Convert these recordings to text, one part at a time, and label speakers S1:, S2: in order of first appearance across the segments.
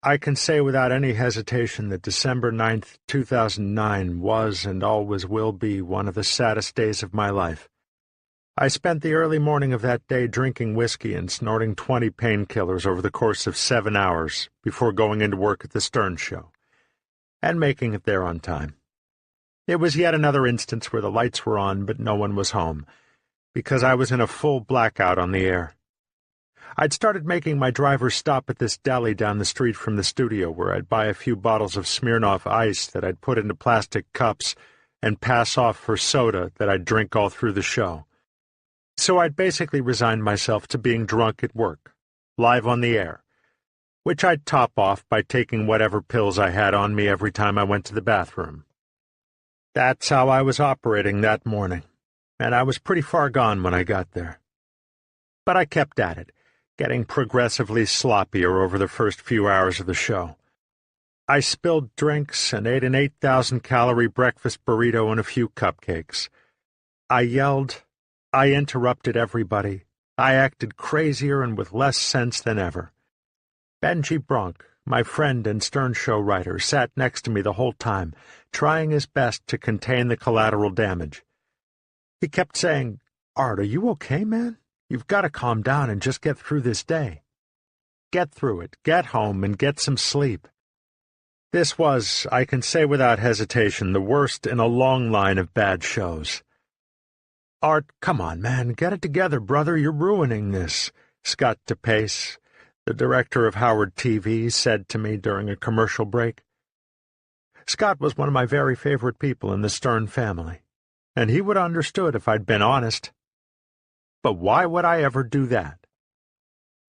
S1: I can say without any hesitation that December 9th, 2009 was and always will be one of the saddest days of my life. I spent the early morning of that day drinking whiskey and snorting 20 painkillers over the course of 7 hours before going into work at the Stern Show, and making it there on time. It was yet another instance where the lights were on but no one was home, because I was in a full blackout on the air. I'd started making my driver stop at this deli down the street from the studio where I'd buy a few bottles of Smirnoff Ice that I'd put into plastic cups and pass off for soda that I'd drink all through the show. So I'd basically resigned myself to being drunk at work, live on the air, which I'd top off by taking whatever pills I had on me every time I went to the bathroom. That's how I was operating that morning, and I was pretty far gone when I got there. But I kept at it, getting progressively sloppier over the first few hours of the show. I spilled drinks and ate an 8,000-calorie breakfast burrito and a few cupcakes. I yelled. I interrupted everybody. I acted crazier and with less sense than ever. Benji Bronk, my friend and Stern Show writer, sat next to me the whole time, trying his best to contain the collateral damage. He kept saying, "Art, are you okay, man? You've got to calm down and just get through this day. Get through it, get home, and get some sleep." This was, I can say without hesitation, the worst in a long line of bad shows. "Art, come on, man, get it together, brother, you're ruining this," Scott DePace, the director of Howard TV, said to me during a commercial break. Scott was one of my very favorite people in the Stern family, and he would have understood if I'd been honest. But why would I ever do that?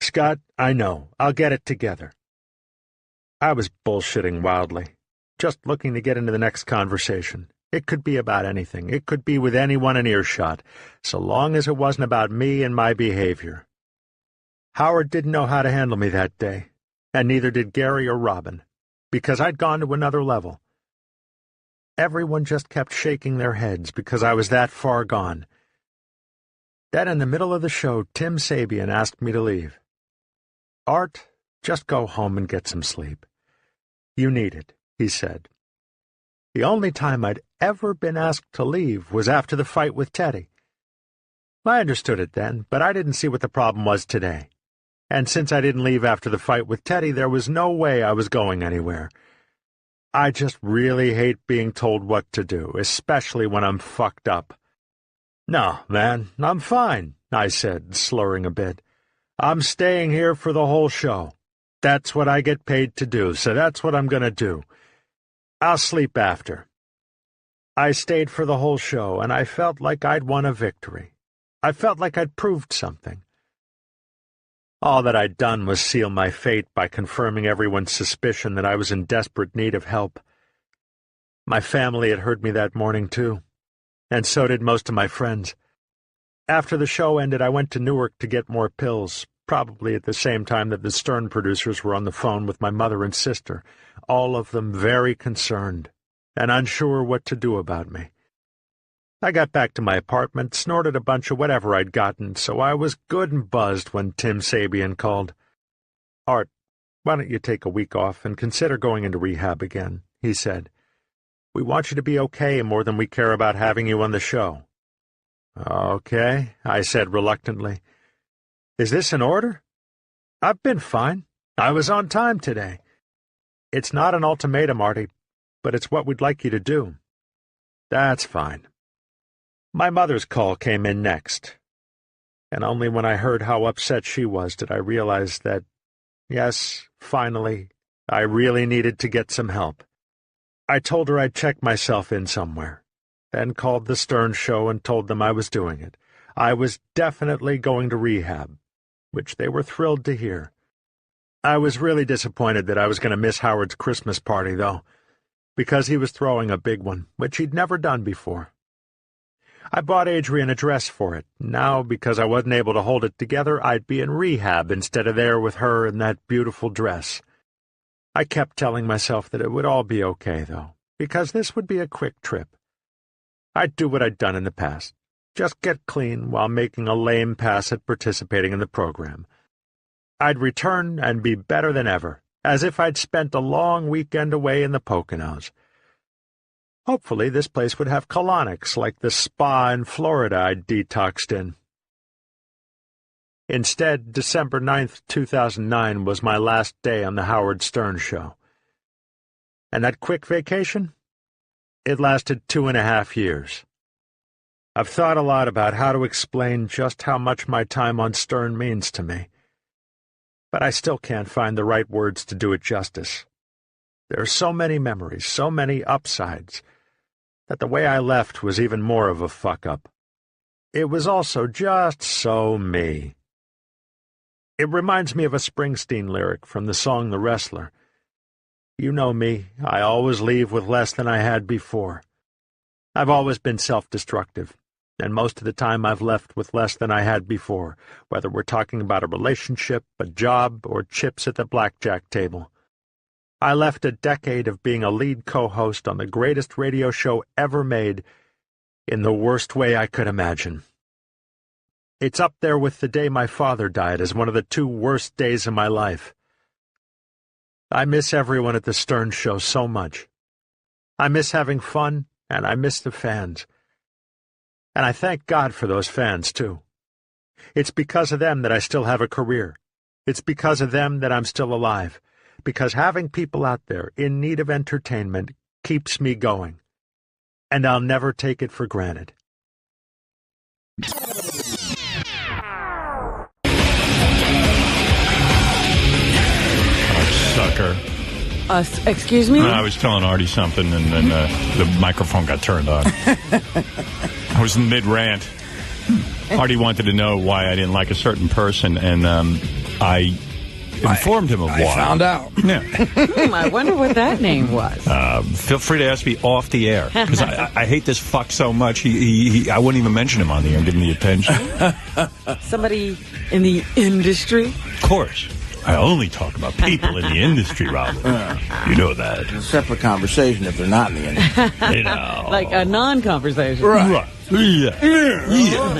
S1: "Scott, I know. I'll get it together." I was bullshitting wildly, just looking to get into the next conversation. It could be about anything. It could be with anyone in earshot, so long as it wasn't about me and my behavior. Howard didn't know how to handle me that day, and neither did Gary or Robin, because I'd gone to another level. Everyone just kept shaking their heads because I was that far gone. Then in the middle of the show, Tim Sabian asked me to leave. "Art, just go home and get some sleep. You need it," he said. The only time I'd ever been asked to leave was after the fight with Teddy. I understood it then, but I didn't see what the problem was today. And since I didn't leave after the fight with Teddy, there was no way I was going anywhere. I just really hate being told what to do, especially when I'm fucked up. "No, man, I'm fine," I said, slurring a bit. "I'm staying here for the whole show. That's what I get paid to do, so that's what I'm going to do. I'll sleep after." I stayed for the whole show, and I felt like I'd won a victory. I felt like I'd proved something. All that I'd done was seal my fate by confirming everyone's suspicion that I was in desperate need of help. My family had heard me that morning, too, and so did most of my friends. After the show ended, I went to Newark to get more pills, probably at the same time that the Stern producers were on the phone with my mother and sister, all of them very concerned and unsure what to do about me. I got back to my apartment, snorted a bunch of whatever I'd gotten, so I was good and buzzed when Tim Sabian called. "Art, why don't you take a week off and consider going into rehab again?" he said. "We want you to be okay more than we care about having you on the show." "Okay," I said reluctantly. "Is this an order?" "I've been fine. I was on time today." "It's not an ultimatum, Artie, but it's what we'd like you to do." "That's fine." My mother's call came in next, and only when I heard how upset she was did I realize that, yes, finally, I really needed to get some help. I told her I'd check myself in somewhere, then called the Stern Show and told them I was doing it. I was definitely going to rehab, which they were thrilled to hear. I was really disappointed that I was going to miss Howard's Christmas party, though, because he was throwing a big one, which he'd never done before. I bought Adrian a dress for it. Now, because I wasn't able to hold it together, I'd be in rehab instead of there with her in that beautiful dress. I kept telling myself that it would all be okay, though, because this would be a quick trip. I'd do what I'd done in the past, just get clean while making a lame pass at participating in the program. I'd return and be better than ever, as if I'd spent a long weekend away in the Poconos. Hopefully this place would have colonics like the spa in Florida I'd detoxed in. Instead, December 9th, 2009 was my last day on the Howard Stern show. And that quick vacation? It lasted 2.5 years. I've thought a lot about how to explain just how much my time on Stern means to me. But I still can't find the right words to do it justice. There are so many memories, so many upsides, that the way I left was even more of a fuck-up. It was also just so me. It reminds me of a Springsteen lyric from the song The Wrestler. You know me, I always leave with less than I had before. I've always been self-destructive, and most of the time I've left with less than I had before, whether we're talking about a relationship, a job, or chips at the blackjack table. I left a decade of being a lead co-host on the greatest radio show ever made in the worst way I could imagine. It's up there with the day my father died as one of the 2 worst days of my life. I miss everyone at the Stern Show so much. I miss having fun, and I miss the fans. And I thank God for those fans, too. It's because of them that I still have a career. It's because of them that I'm still alive. Because having people out there in need of entertainment keeps me going. And I'll never take it for granted.
S2: Sucker.
S3: Excuse me?
S2: I was telling Artie something, and then the microphone got turned on. I was in mid-rant. Artie wanted to know why I didn't like a certain person, and I informed him of why.
S4: I found out.
S2: Yeah.
S3: I wonder what that name was.
S2: Feel free to ask me off the air, because I hate this fuck so much. I wouldn't even mention him on the air and give him the attention.
S3: Somebody in the industry?
S2: Of course. I only talk about people in the industry, Robin. You know that.
S4: It's a separate conversation if they're not in the industry.
S2: You know.
S3: Like a non-conversation.
S2: Right. Yeah.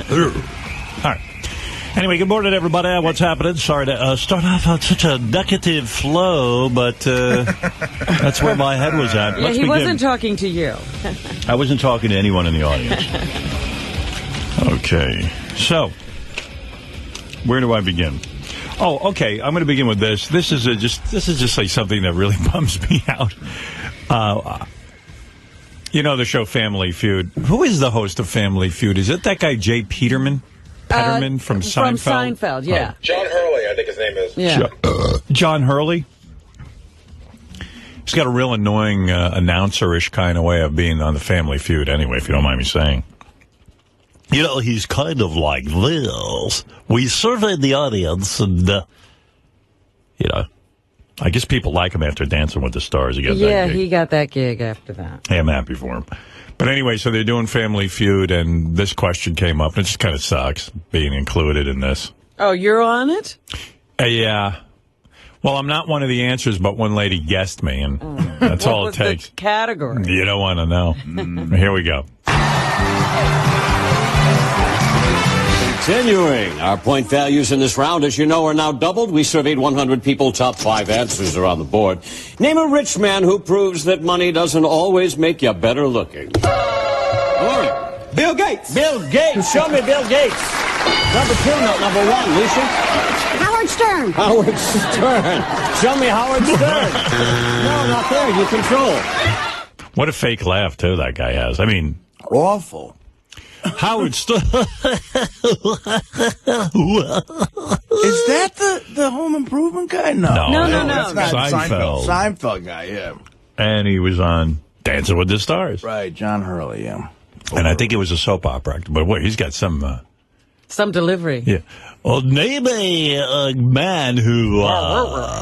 S2: All right. Anyway, good morning, everybody. What's happening? Sorry to start off on such a negative flow, but that's where my head was at.
S3: Yeah, he wasn't talking to you.
S2: I wasn't talking to anyone in the audience. Okay. So, where do I begin? Oh, okay. I'm going to begin with this. This is just like something that really bums me out. You know the show Family Feud. Who is the host of Family Feud? Is it that guy Jay Peterman from Seinfeld?
S3: From Seinfeld, yeah.
S5: John Hurley, I think his name is.
S3: Yeah.
S2: John Hurley. He's got a real annoying announcer-ish kind of way of being on the Family Feud. Anyway, if you don't mind me saying. You know, he's kind of like this. We surveyed the audience, and, you know, I guess people like him after Dancing with the Stars. He got that gig.
S3: He got that gig after that.
S2: Hey, I'm happy for him. But anyway, so they're doing Family Feud, and this question came up, and it just kind of sucks being included in this.
S3: Oh, you're on it?
S2: Yeah. Well, I'm not one of the answers, but one lady guessed me, and that's all it takes.
S3: What was the category?
S2: You don't want to know. Here we go.
S6: Continuing our point values in this round, as you know, are now doubled. We surveyed 100 people. Top 5 answers are on the board. Name a rich man who proves that money doesn't always make you better looking.
S4: Bill Gates.
S6: Bill Gates. Show me Bill Gates. Number 2, not number 1. Lucia?
S7: Howard Stern.
S6: Howard Stern. Show me Howard Stern. No, not there. You control.
S2: What a fake laugh, too, that guy has. I mean...
S4: Awful.
S2: Howard Stern.
S4: Is that the Home Improvement guy? No.
S3: No.
S4: That's not
S2: Seinfeld.
S4: Seinfeld guy, yeah.
S2: And he was on Dancing with the Stars.
S4: Right, John Hurley, yeah.
S2: And I think it was a soap opera actor. But wait, he's got some...
S3: Some delivery.
S2: Yeah. Well, name a man who...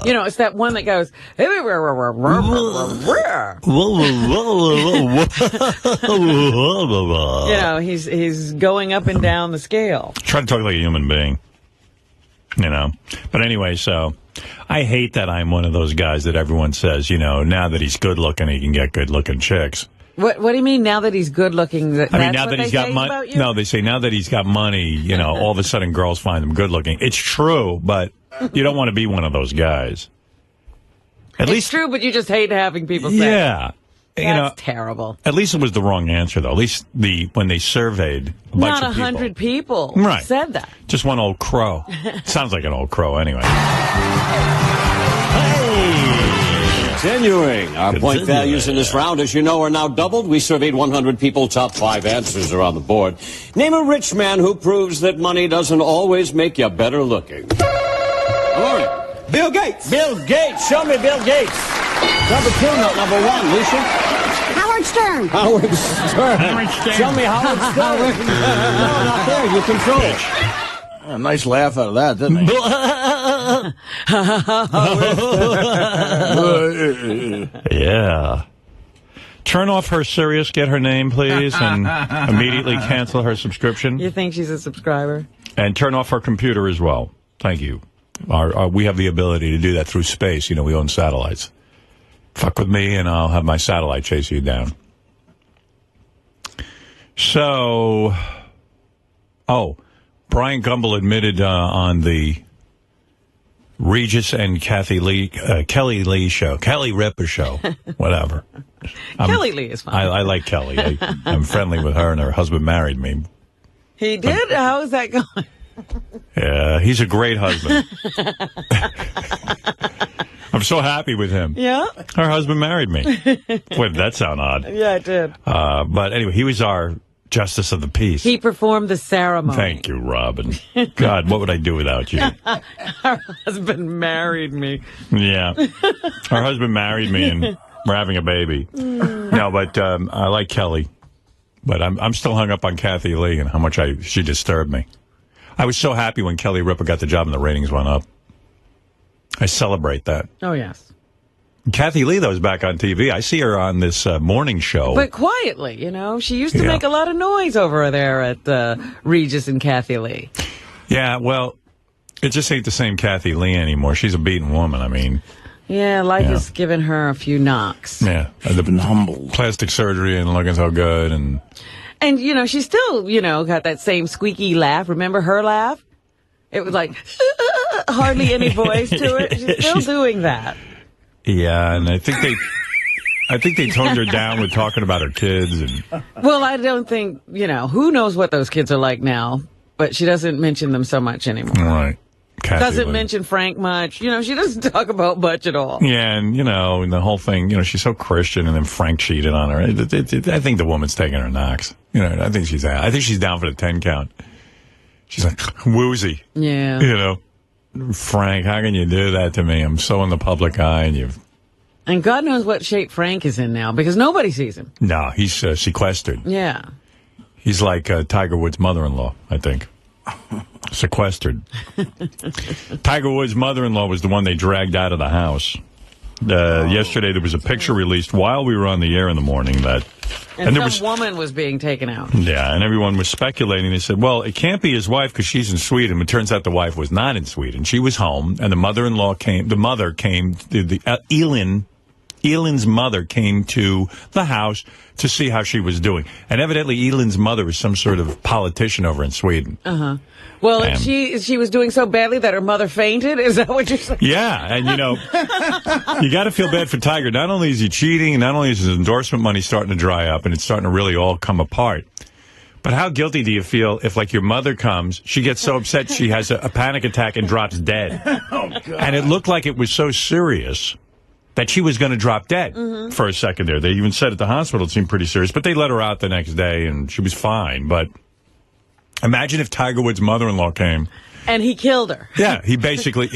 S3: You know, it's that one that goes... You know, he's going up and down the scale.
S2: Try to talk like a human being. You know. But anyway, so... I hate that I'm one of those guys that everyone says, you know, now that he's good looking, he can get good looking chicks.
S3: What do you mean now that he's good looking?
S2: I mean, now that he's got money. No, they say now that he's got money, you know, all of a sudden girls find him good looking. It's true, but you don't want to be one of those guys.
S3: It's true, but you just hate having people say.
S2: Yeah.
S3: That's terrible.
S2: At least it was the wrong answer, though. At least when they surveyed a bunch
S3: Not
S2: of people.
S3: 100 people
S2: Right.
S3: said that.
S2: Just one old crow. Sounds like an old crow anyway.
S6: Continuing. Our point values in this round, as you know, are now doubled. We surveyed 100 people. Top 5 answers are on the board. Name a rich man who proves that money doesn't always make you better looking. All right.
S4: Bill Gates.
S6: Bill Gates. Show me Bill Gates. Number 2, not number 1. Lucia?
S7: Howard Stern.
S6: Howard Stern. Show me Howard Stern. No, not there. You control it.
S4: A nice laugh out of that, didn't he?
S2: Yeah. Turn off her Sirius, get her name, please, and immediately cancel her subscription.
S3: You think she's a subscriber?
S2: And turn off her computer as well. Thank you. We have the ability to do that through space. You know, we own satellites. Fuck with me, and I'll have my satellite chase you down. So, Brian Gumbel admitted on the Regis and Kelly Lee show, Kelly Ripa show, whatever.
S3: Kelly Lee is fine.
S2: I like Kelly. I'm friendly with her, and her husband married me.
S3: He did? How is that going?
S2: Yeah, he's a great husband. I'm so happy with him.
S3: Yeah?
S2: Her husband married me. Wait, did that sound odd?
S3: Yeah, it did.
S2: But anyway, he was our Justice of the Peace.
S3: He performed the ceremony.
S2: Thank you, Robin. God, what would I do without you?
S3: Her husband married me.
S2: Yeah. Her husband married me, and we're having a baby. No, but I like Kelly. But I'm still hung up on Kathy Lee and how much she disturbed me. I was so happy when Kelly Ripa got the job and the ratings went up. I celebrate that.
S3: Oh, yes.
S2: Kathy Lee, though, is back on TV. I see her on this morning show.
S3: But quietly, you know. She used to make a lot of noise over there at Regis and Kathy Lee.
S2: Yeah, well, it just ain't the same Kathy Lee anymore. She's a beaten woman, I mean.
S3: Yeah, life has given her a few knocks.
S2: Yeah.
S4: They've been humbled.
S2: Plastic surgery and looking so good.
S3: And, you know, she still, got that same squeaky laugh. Remember her laugh? It was like, hardly any voice to it. She's still doing that.
S2: Yeah, and I think they toned her down with talking about her kids.
S3: Well, I don't think, who knows what those kids are like now, but she doesn't mention them so much anymore.
S2: Right. Kathy
S3: doesn't
S2: Lee.
S3: mention Frank much. She doesn't talk about much at all.
S2: Yeah, and, and the whole thing, she's so Christian, and then Frank cheated on her. I think the woman's taking her knocks. I think she's down for the 10 count. She's like, woozy.
S3: Yeah.
S2: Frank, how can you do that to me? I'm so in the public eye,
S3: and God knows what shape Frank is in now, because nobody sees him.
S2: No, he's sequestered.
S3: Yeah.
S2: He's like Tiger Woods' mother-in-law, I think. Sequestered. Tiger Woods' mother-in-law was the one they dragged out of the house. Yesterday, there was a picture released while we were on the air in the morning that...
S3: And some woman was being taken out.
S2: Yeah, and everyone was speculating. They said, well, it can't be his wife because she's in Sweden. It turns out the wife was not in Sweden. She was home, and the mother-in-law came... The mother came... Elin's mother came to the house to see how she was doing. And evidently, Elin's mother is some sort of politician over in Sweden.
S3: Uh-huh. Well, and she was doing so badly that her mother fainted? Is that what you're saying?
S2: Yeah, and you got to feel bad for Tiger. Not only is he cheating, not only is his endorsement money starting to dry up, and it's starting to really all come apart, but how guilty do you feel if, like, your mother comes, she gets so upset she has a panic attack and drops dead?
S4: Oh, God.
S2: And it looked like it was so serious that she was going to drop dead for a second there. They even said at the hospital it seemed pretty serious, but they let her out the next day, and she was fine. But imagine if Tiger Woods' mother-in-law came.
S3: And he killed her.
S2: Yeah, she basically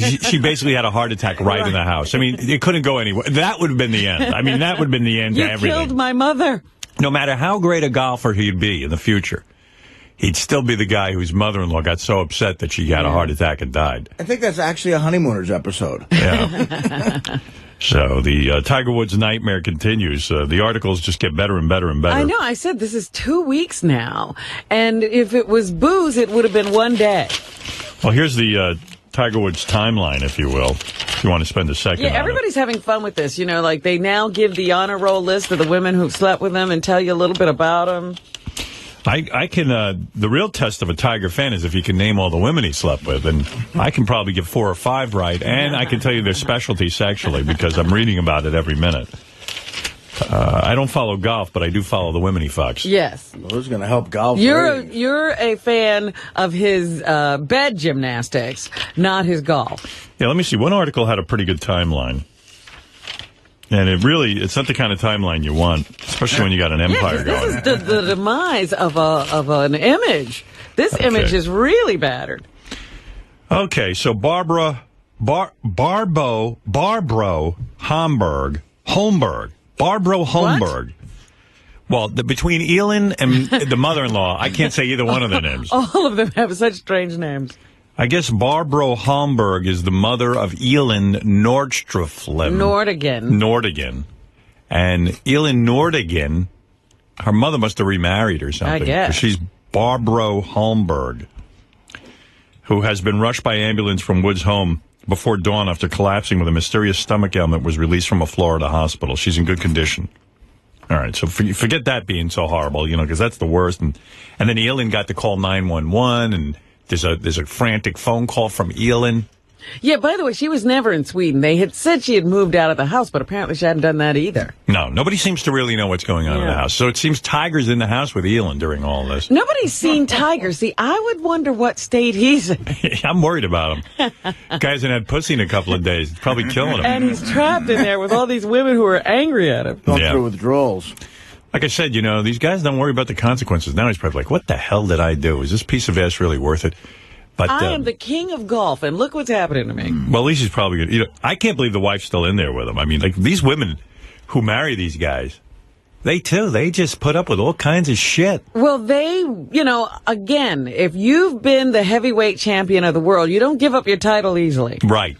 S2: had a heart attack right in the house. I mean, it couldn't go anywhere. That would have been the end. I mean, that would have been the end to everything.
S3: You killed my mother.
S2: No matter how great a golfer he'd be in the future, he'd still be the guy whose mother-in-law got so upset that she had a heart attack and died.
S4: I think that's actually a Honeymooners episode.
S2: Yeah. So the Tiger Woods nightmare continues. The articles just get better and better and better.
S3: I know. I said this is 2 weeks now. And if it was booze, it would have been one day.
S2: Well, here's the Tiger Woods timeline, if you will, if you want to spend a second on it.
S3: Everybody's having fun with this. Like they now give the honor roll list of the women who've slept with them and tell you a little bit about them.
S2: I can, the real test of a Tiger fan is if you can name all the women he slept with, and I can probably get 4 or 5 right, and I can tell you their specialty sexually, because I'm reading about it every minute. I don't follow golf, but I do follow the women he fucks.
S3: Yes.
S4: Well, who's going to help golf?
S3: You're a fan of his bed gymnastics, not his golf.
S2: Yeah, let me see. One article had a pretty good timeline. And it's not the kind of timeline you want, especially when you got an empire going.
S3: This is the demise of an image. This image is really battered.
S2: Okay, so Barbro Holmberg. Well, between Elin and the mother-in-law, I can't say either one of their names.
S3: All of them have such strange names.
S2: I guess Barbro Holmberg is the mother of Elin Nordegren. And Elin Nordegren, her mother must have remarried or something.
S3: I guess.
S2: She's Barbro Holmberg, who has been rushed by ambulance from Wood's home before dawn after collapsing with a mysterious stomach ailment, was released from a Florida hospital. She's in good condition. All right, so forget that being so horrible, because that's the worst. And then Elin got to call 911, and there's a frantic phone call from Elin.
S3: Yeah, by the way, she was never in Sweden. They had said she had moved out of the house, but apparently she hadn't done that either.
S2: No, nobody seems to really know what's going on in the house. So it seems Tiger's in the house with Elin during all this.
S3: Nobody's seen Tiger. See, I would wonder what state he's in.
S2: I'm worried about him. Guy hasn't had pussy in a couple of days. It's probably killing him.
S3: And he's trapped in there with all these women who are angry at him.
S4: Going through withdrawals.
S2: Like I said, these guys don't worry about the consequences. Now he's probably like, what the hell did I do? Is this piece of ass really worth it? But
S3: I am the king of golf, and look what's happening to me.
S2: Well, at least he's probably good. I can't believe the wife's still in there with him. I mean, like, these women who marry these guys, they just put up with all kinds of shit.
S3: Well, they, again, if you've been the heavyweight champion of the world, you don't give up your title easily.
S2: Right.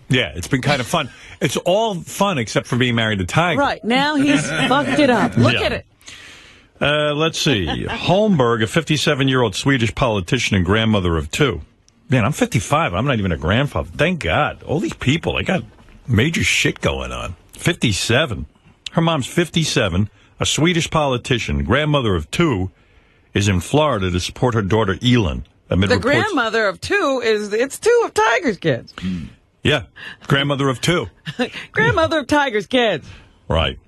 S2: Yeah, it's been kind of fun. It's all fun except for being married to Tiger.
S3: Right. Now he's fucked it up. Look at it.
S2: Let's see. Holmberg, a 57-year-old Swedish politician and grandmother of 2. Man, I'm 55. I'm not even a grandfather. Thank God. All these people, they got major shit going on. 57. Her mom's 57, a Swedish politician, grandmother of 2, is in Florida to support her daughter, Elin.
S3: The grandmother of 2 it's 2 of Tiger's kids.
S2: Yeah, grandmother of 2.
S3: Grandmother of Tiger's kids.
S2: Right.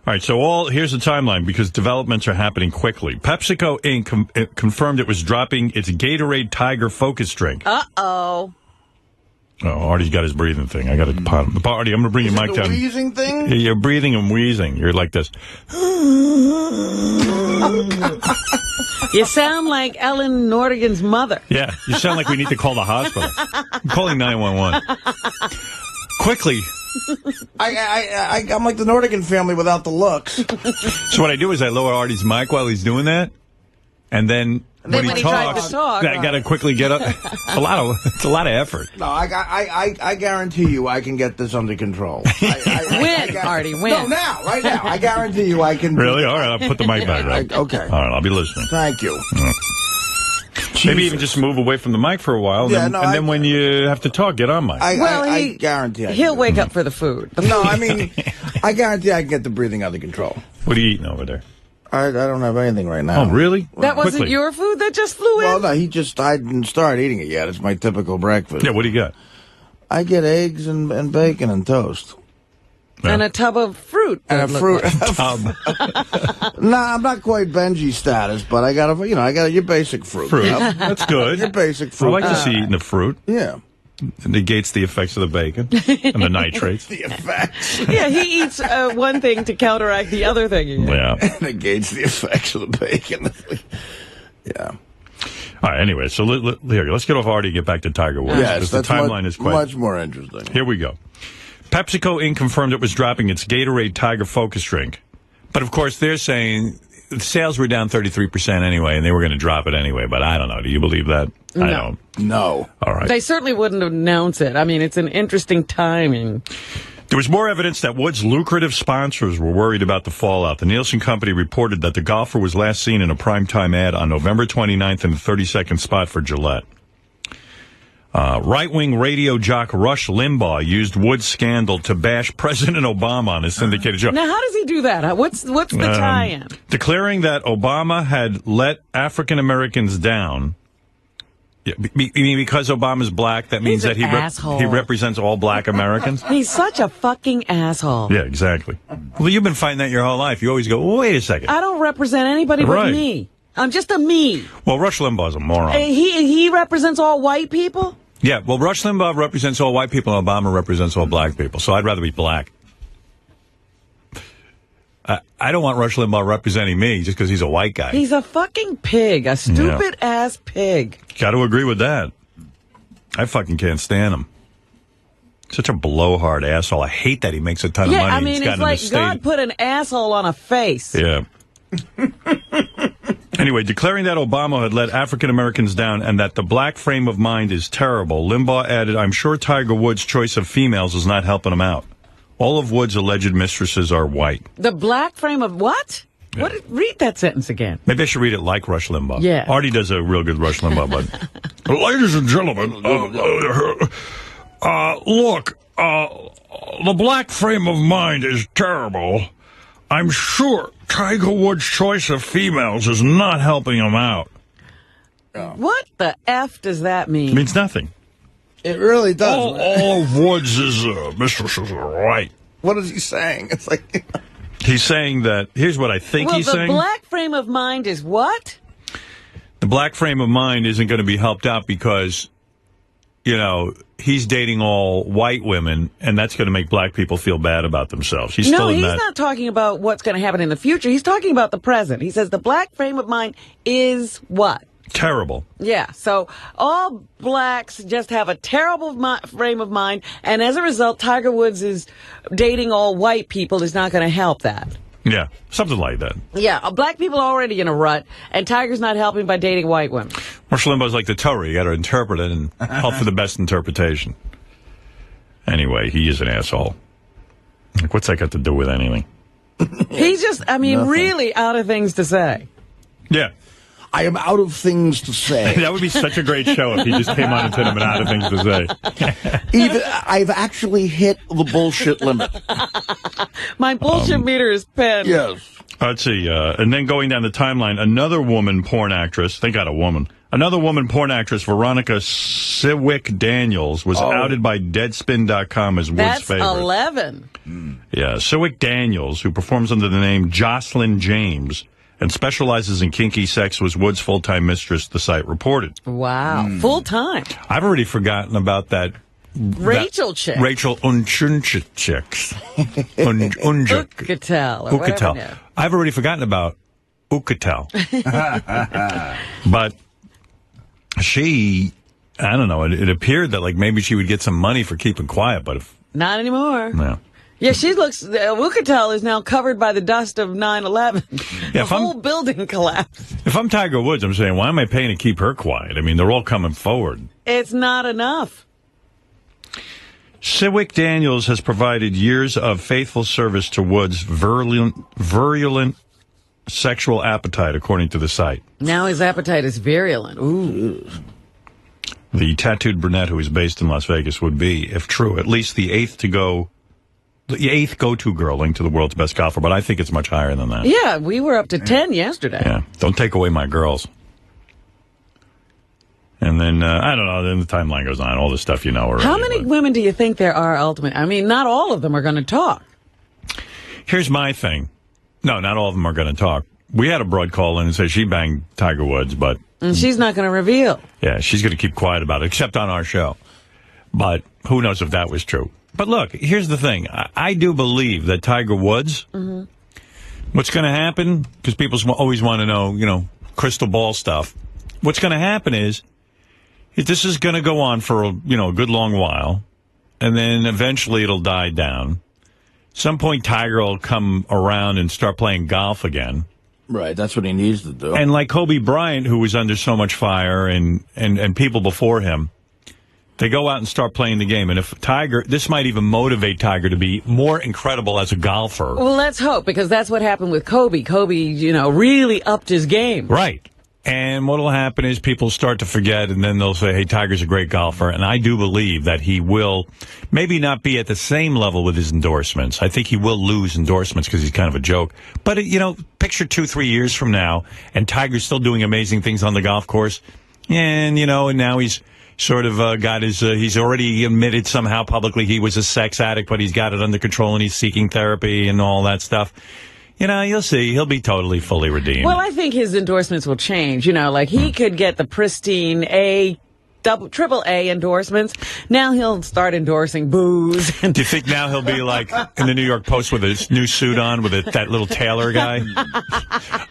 S2: All right, so here's the timeline, because developments are happening quickly. PepsiCo Inc. confirmed it was dropping its Gatorade Tiger Focus drink.
S3: Uh-oh.
S2: Oh, Artie's got his breathing thing. I got to Artie, I'm going to bring your mic down.
S4: The wheezing thing?
S2: You're breathing and wheezing. You're like this.
S3: You sound like Ellen Nordegren's mother.
S2: Yeah, you sound like we need to call the hospital. I'm calling 911. Quickly.
S4: I'm like the Nordegren family without the looks.
S2: So what I do is I lower Artie's mic while he's doing that, and then when he talks, I got to quickly get up. It's a lot of effort.
S4: No, I guarantee you I can get this under control.
S3: Win, Artie, win.
S4: No, right now. I guarantee you I can.
S2: Really? All right, I'll put the mic back up.
S4: Okay.
S2: All right, I'll be listening.
S4: Thank you.
S2: Maybe even just move away from the mic for a while, and then when you have to talk, get on mic.
S4: I guarantee
S3: he'll wake up for the food.
S4: No, I mean, I guarantee I can get the breathing under control.
S2: What are you eating over there?
S4: I don't have anything right now.
S2: Oh, really?
S3: That wasn't your food that just flew in?
S4: Well, no, I didn't start eating it yet. It's my typical breakfast.
S2: Yeah, what do you got?
S4: I get eggs and bacon and toast.
S2: Yeah.
S3: And a tub of fruit.
S4: And a fruit
S2: tub.
S4: Nah, I'm not quite Benji status, but I got your basic fruit.
S2: Yep. That's good.
S4: Your basic fruit.
S2: I like to see eating the fruit.
S4: Yeah.
S2: It negates the effects of the bacon and the nitrates.
S4: The effects.
S3: Yeah, he eats one thing to counteract the other thing.
S2: Yeah.
S4: Negates the effects of the bacon. Yeah.
S2: All right, anyway, so let's get off Artie and get back to Tiger Woods.
S4: Yes,
S2: the timeline is quite
S4: much more interesting.
S2: Here we go. PepsiCo Inc. confirmed it was dropping its Gatorade Tiger Focus drink. But, of course, they're saying sales were down 33% anyway, and they were going to drop it anyway. But I don't know. Do you believe that?
S3: No.
S2: I don't.
S4: No.
S2: All right.
S3: They certainly wouldn't announce it. I mean, it's an interesting timing.
S2: There was more evidence that Woods' lucrative sponsors were worried about the fallout. The Nielsen Company reported that the golfer was last seen in a primetime ad on November 29th in the 32nd spot for Gillette. Right-wing radio jock Rush Limbaugh used Wood's scandal to bash President Obama on his syndicated show.
S3: Now, how does he do that? What's the tie-in?
S2: Declaring that Obama had let African Americans down. Yeah, because Obama's black, that means that he represents all black Americans?
S3: He's such a fucking asshole.
S2: Yeah, exactly. Well, you've been fighting that your whole life. You always go, well, wait a second.
S3: I don't represent anybody but me. I'm just a me.
S2: Well, Rush Limbaugh's a moron.
S3: He represents all white people?
S2: Yeah, well, Rush Limbaugh represents all white people, and Obama represents all black people, so I'd rather be black. I don't want Rush Limbaugh representing me just because he's a white guy.
S3: He's a fucking pig, a stupid-ass pig.
S2: Got to agree with that. I fucking can't stand him. Such a blowhard asshole. I hate that he makes a ton of money.
S3: Yeah, I mean, it's like God put an asshole on a face.
S2: Yeah. Anyway, declaring that Obama had let African Americans down and that the black frame of mind is terrible, Limbaugh added, I'm sure Tiger Woods' choice of females is not helping him out. All of Woods' alleged mistresses are white.
S3: The black frame of what? Yeah. Read that sentence again.
S2: Maybe I should read it like Rush Limbaugh.
S3: Yeah.
S2: Artie does a real good Rush Limbaugh, but ladies and gentlemen, look, the black frame of mind is terrible. I'm sure Tiger Woods' choice of females is not helping him out.
S3: What the F does that mean?
S2: It means nothing.
S4: It really does.
S2: All of Woods' mistresses are white.
S4: What is he saying? It's like...
S2: He's saying that, here's what I think he's saying.
S3: The black frame of mind is what?
S2: The black frame of mind isn't going to be helped out because, you know, he's dating all white women, and that's going to make black people feel bad about themselves. He's not
S3: talking about what's going to happen in the future. He's talking about the present. He says the black frame of mind is what?
S2: Terrible.
S3: Yeah, so all blacks just have a terrible frame of mind, and as a result, Tiger Woods is dating all white people is not going to help that.
S2: Yeah, something like that.
S3: Yeah, black people are already in a rut, and Tiger's not helping by dating white women.
S2: Rush Limbaugh's like the Torah. You got to interpret it and hope for the best interpretation. Anyway, he is an asshole. Like, what's that got to do with anything?
S3: He's just, Nothing. Really out of things to say.
S2: Yeah.
S4: I am out of things to say.
S2: That would be such a great show if he just came on and said I'm out of things to say.
S4: I've actually hit the bullshit limit.
S3: My bullshit meter is pinned.
S4: Yes.
S2: Let's see. And then going down the timeline, another woman porn actress, they got a woman. Another woman porn actress, Veronica Siwick Daniels, was outed by Deadspin.com as Wood's favorite.
S3: That's 11.
S2: Yeah, Siwick Daniels, who performs under the name Jocelyn James and specializes in kinky sex, was Wood's full-time mistress, the site reported.
S3: Wow. Full-time.
S2: I've already forgotten about that.
S3: Rachel chick.
S2: Rachel Unchunchicks.
S3: Ukatel.
S2: I've already forgotten about Ukatel. But she, I don't know, it appeared that like maybe she would get some money for keeping quiet, but if...
S3: Not anymore.
S2: No.
S3: Yeah, she looks... Ukatel is now covered by the dust of 9/11. Yeah, the whole building collapsed.
S2: If I'm Tiger Woods, I'm saying, why am I paying to keep her quiet? I mean, they're all coming forward.
S3: It's not enough.
S2: Siwick Daniels has provided years of faithful service to Woods' virulent sexual appetite, according to the site.
S3: Now his appetite is virulent. Ooh.
S2: The tattooed brunette, who is based in Las Vegas, would be, if true, at least the eighth go-to girl linked to the world's best golfer, but I think it's much higher than that.
S3: Yeah, we were up to 10 yesterday.
S2: Yeah, don't take away my girls. And then, I don't know, then the timeline goes on, all the stuff you know already.
S3: How many women do you think there are ultimately? I mean, not all of them are going to talk.
S2: Here's my thing. No, not all of them are going to talk. We had a broad call in and say she banged Tiger Woods, but...
S3: And she's not going to reveal.
S2: Yeah, she's going to keep quiet about it, except on our show. But who knows if that was true. But look, here's the thing. I do believe that Tiger Woods, what's going to happen, because people always want to know, you know, crystal ball stuff. What's going to happen is, this is going to go on for, you know, a good long while, and then eventually it'll die down. Some point Tiger will come around and start playing golf again.
S4: Right, that's what he needs to do.
S2: And like Kobe Bryant, who was under so much fire, and people before him, they go out and start playing the game. And if Tiger, this might even motivate Tiger to be more incredible as a golfer.
S3: Well, let's hope, because that's what happened with Kobe. Kobe, you know, really upped his game.
S2: Right. And what will happen is people start to forget, and then they'll say, hey, Tiger's a great golfer. And I do believe that he will maybe not be at the same level with his endorsements. I think he will lose endorsements because he's kind of a joke. But, picture 2-3 years from now, and Tiger's still doing amazing things on the golf course. And, and now he's sort of got his, he's already admitted somehow publicly he was a sex addict, but he's got it under control and he's seeking therapy and all that stuff. You'll see. He'll be totally, fully redeemed.
S3: Well, I think his endorsements will change. Like he could get the pristine triple A endorsements. Now he'll start endorsing booze.
S2: Do you think now he'll be like in the New York Post with his new suit on with that little tailor guy?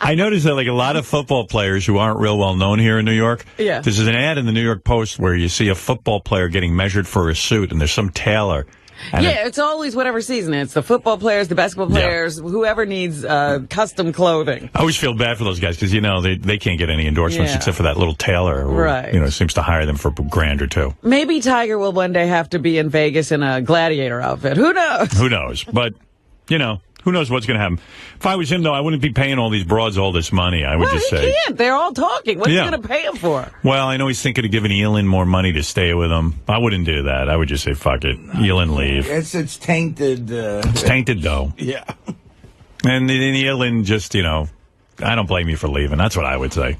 S2: I noticed that like a lot of football players who aren't real well known here in New York.
S3: Yeah.
S2: There's an ad in the New York Post where you see a football player getting measured for a suit, and there's some tailor. And
S3: it's always whatever season. It's the football players, the basketball players, whoever needs custom clothing.
S2: I always feel bad for those guys because, they can't get any endorsements except for that little tailor who,
S3: right.
S2: Seems to hire them for $1,000 or $2,000.
S3: Maybe Tiger will one day have to be in Vegas in a gladiator outfit. Who knows?
S2: Who knows? But, who knows what's going to happen. If I was him, though, I wouldn't be paying all these broads all this money. I would just say.
S3: He can't. They're all talking. What's he going to pay him for?
S2: Well, I know he's thinking of giving Elin more money to stay with him. I wouldn't do that. I would just say, fuck it. Elin, leave.
S4: It's tainted.
S2: It's tainted dough.
S4: Yeah.
S2: And Elin just, I don't blame you for leaving. That's what I would say.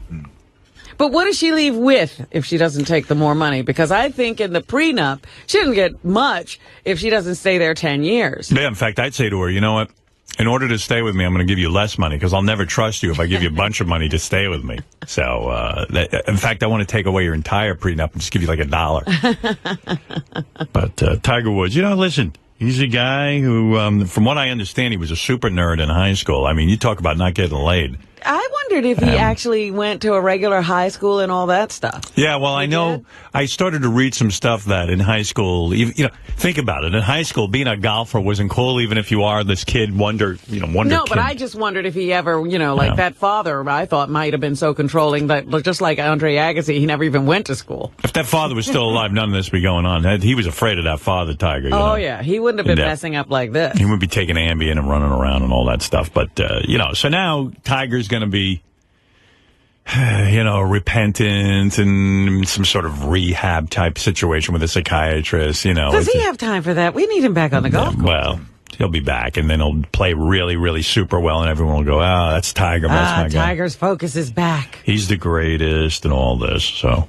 S3: But what does she leave with if she doesn't take the more money? Because I think in the prenup, she didn't get much if she doesn't stay there 10 years.
S2: Yeah, in fact, I'd say to her, you know what? In order to stay with me, I'm going to give you less money because I'll never trust you if I give you a bunch of money to stay with me. So, in fact, I want to take away your entire prenup and just give you like $1. But Tiger Woods, listen, he's a guy who, from what I understand, he was a super nerd in high school. I mean, you talk about not getting laid.
S3: I wondered if he actually went to a regular high school and all that stuff.
S2: Yeah, well, I know.
S3: Did?
S2: I started to read some stuff that in high school, think about it. In high school, being a golfer wasn't cool, even if you are this kid wonder
S3: No,
S2: kid.
S3: but I just wondered if he ever, that father, I thought might have been so controlling that, just like Andre Agassi, he never even went to school.
S2: If that father was still alive, none of this would be going on. He was afraid of that father, Tiger.
S3: Yeah, he wouldn't have been messing up like this.
S2: He wouldn't be taking Ambien and running around and all that stuff. But, so now Tiger's going to be, repentant and some sort of rehab type situation with a psychiatrist,
S3: Does he have time for that? We need him back on the golf course.
S2: Well, he'll be back, and then he'll play really, really super well, and everyone will go, that's Tiger. That's my guy.
S3: Tiger's focus is back.
S2: He's the greatest and all this, so...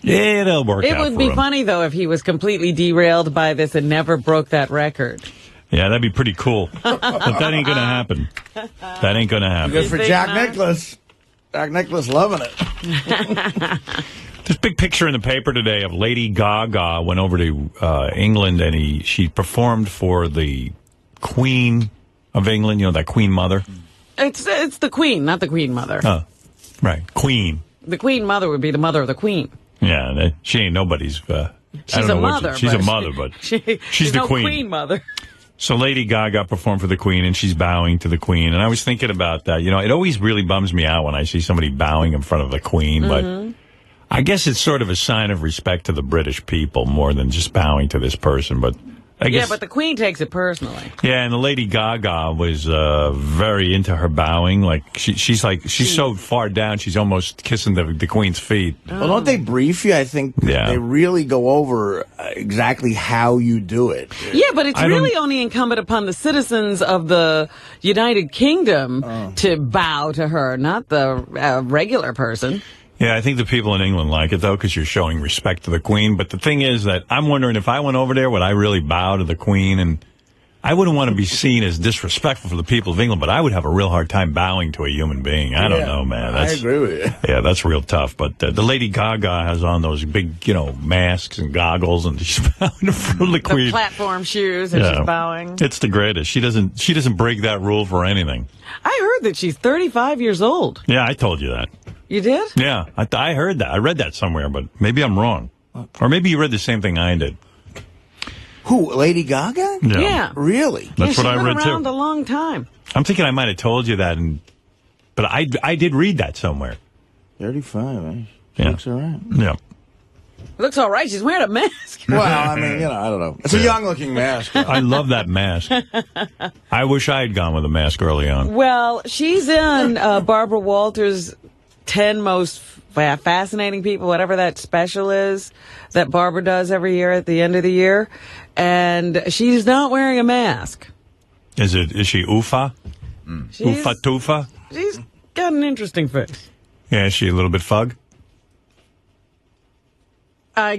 S2: Yeah, it'll work out.
S3: It would be funny, though, if he was completely derailed by this and never broke that record.
S2: Yeah, that'd be pretty cool. But that ain't going to happen. That ain't going to happen.
S4: Good for Jack Nicklaus. Jack Nicklaus loving it.
S2: This big picture in the paper today of Lady Gaga went over to England, and she performed for the Queen of England, that Queen Mother.
S3: It's the Queen, not the Queen Mother.
S2: Oh, right. Queen.
S3: The Queen Mother would be the mother of the Queen.
S2: Yeah, she ain't nobody's...
S3: she's a mother.
S2: She's a mother, but she's the
S3: no
S2: Queen.
S3: Queen Mother.
S2: So Lady Gaga performed for the Queen, and she's bowing to the Queen. And I was thinking about that. It always really bums me out when I see somebody bowing in front of the Queen. But I guess it's sort of a sign of respect to the British people more than just bowing to this person. But I guess,
S3: yeah, but the Queen takes it personally.
S2: Yeah, and the Lady Gaga was very into her bowing. Like she's so far down, she's almost kissing the Queen's feet.
S4: Well, don't they brief you? I think they really go over exactly how you do it.
S3: Yeah, but it's really only incumbent upon the citizens of the United Kingdom to bow to her, not the regular person.
S2: Yeah, I think the people in England like it, though, because you're showing respect to the Queen. But the thing is that I'm wondering if I went over there, would I really bow to the Queen? And I wouldn't want to be seen as disrespectful for the people of England, but I would have a real hard time bowing to a human being. I don't know, man.
S4: I agree with you.
S2: Yeah, that's real tough. But the Lady Gaga has on those big, masks and goggles, and she's bowing in front of the Queen.
S3: The platform shoes, and she's bowing.
S2: It's the greatest. She doesn't break that rule for anything.
S3: I heard that she's 35 years old.
S2: Yeah, I told you that.
S3: You did?
S2: Yeah, I heard that. I read that somewhere, but maybe I'm wrong. Or maybe you read the same thing I did.
S4: Who, Lady Gaga?
S3: Yeah.
S4: Really?
S2: That's what I read, too.
S3: She's been around a long time.
S2: I'm thinking I might have told you that, but I did read that somewhere.
S4: 35, eh?
S2: Yeah.
S4: Looks all right.
S2: Yeah.
S3: Looks all right. She's wearing a mask.
S4: Well, I mean, I don't know. It's a young-looking mask.
S2: I love that mask. I wish I had gone with a mask early on.
S3: Well, she's in Barbara Walters' 10 most fascinating people, whatever that special is that Barbara does every year at the end of the year. And she's not wearing a mask.
S2: Is she Ufa? Ufa Tufa?
S3: She's got an interesting face.
S2: Yeah, is she a little bit fug?
S3: I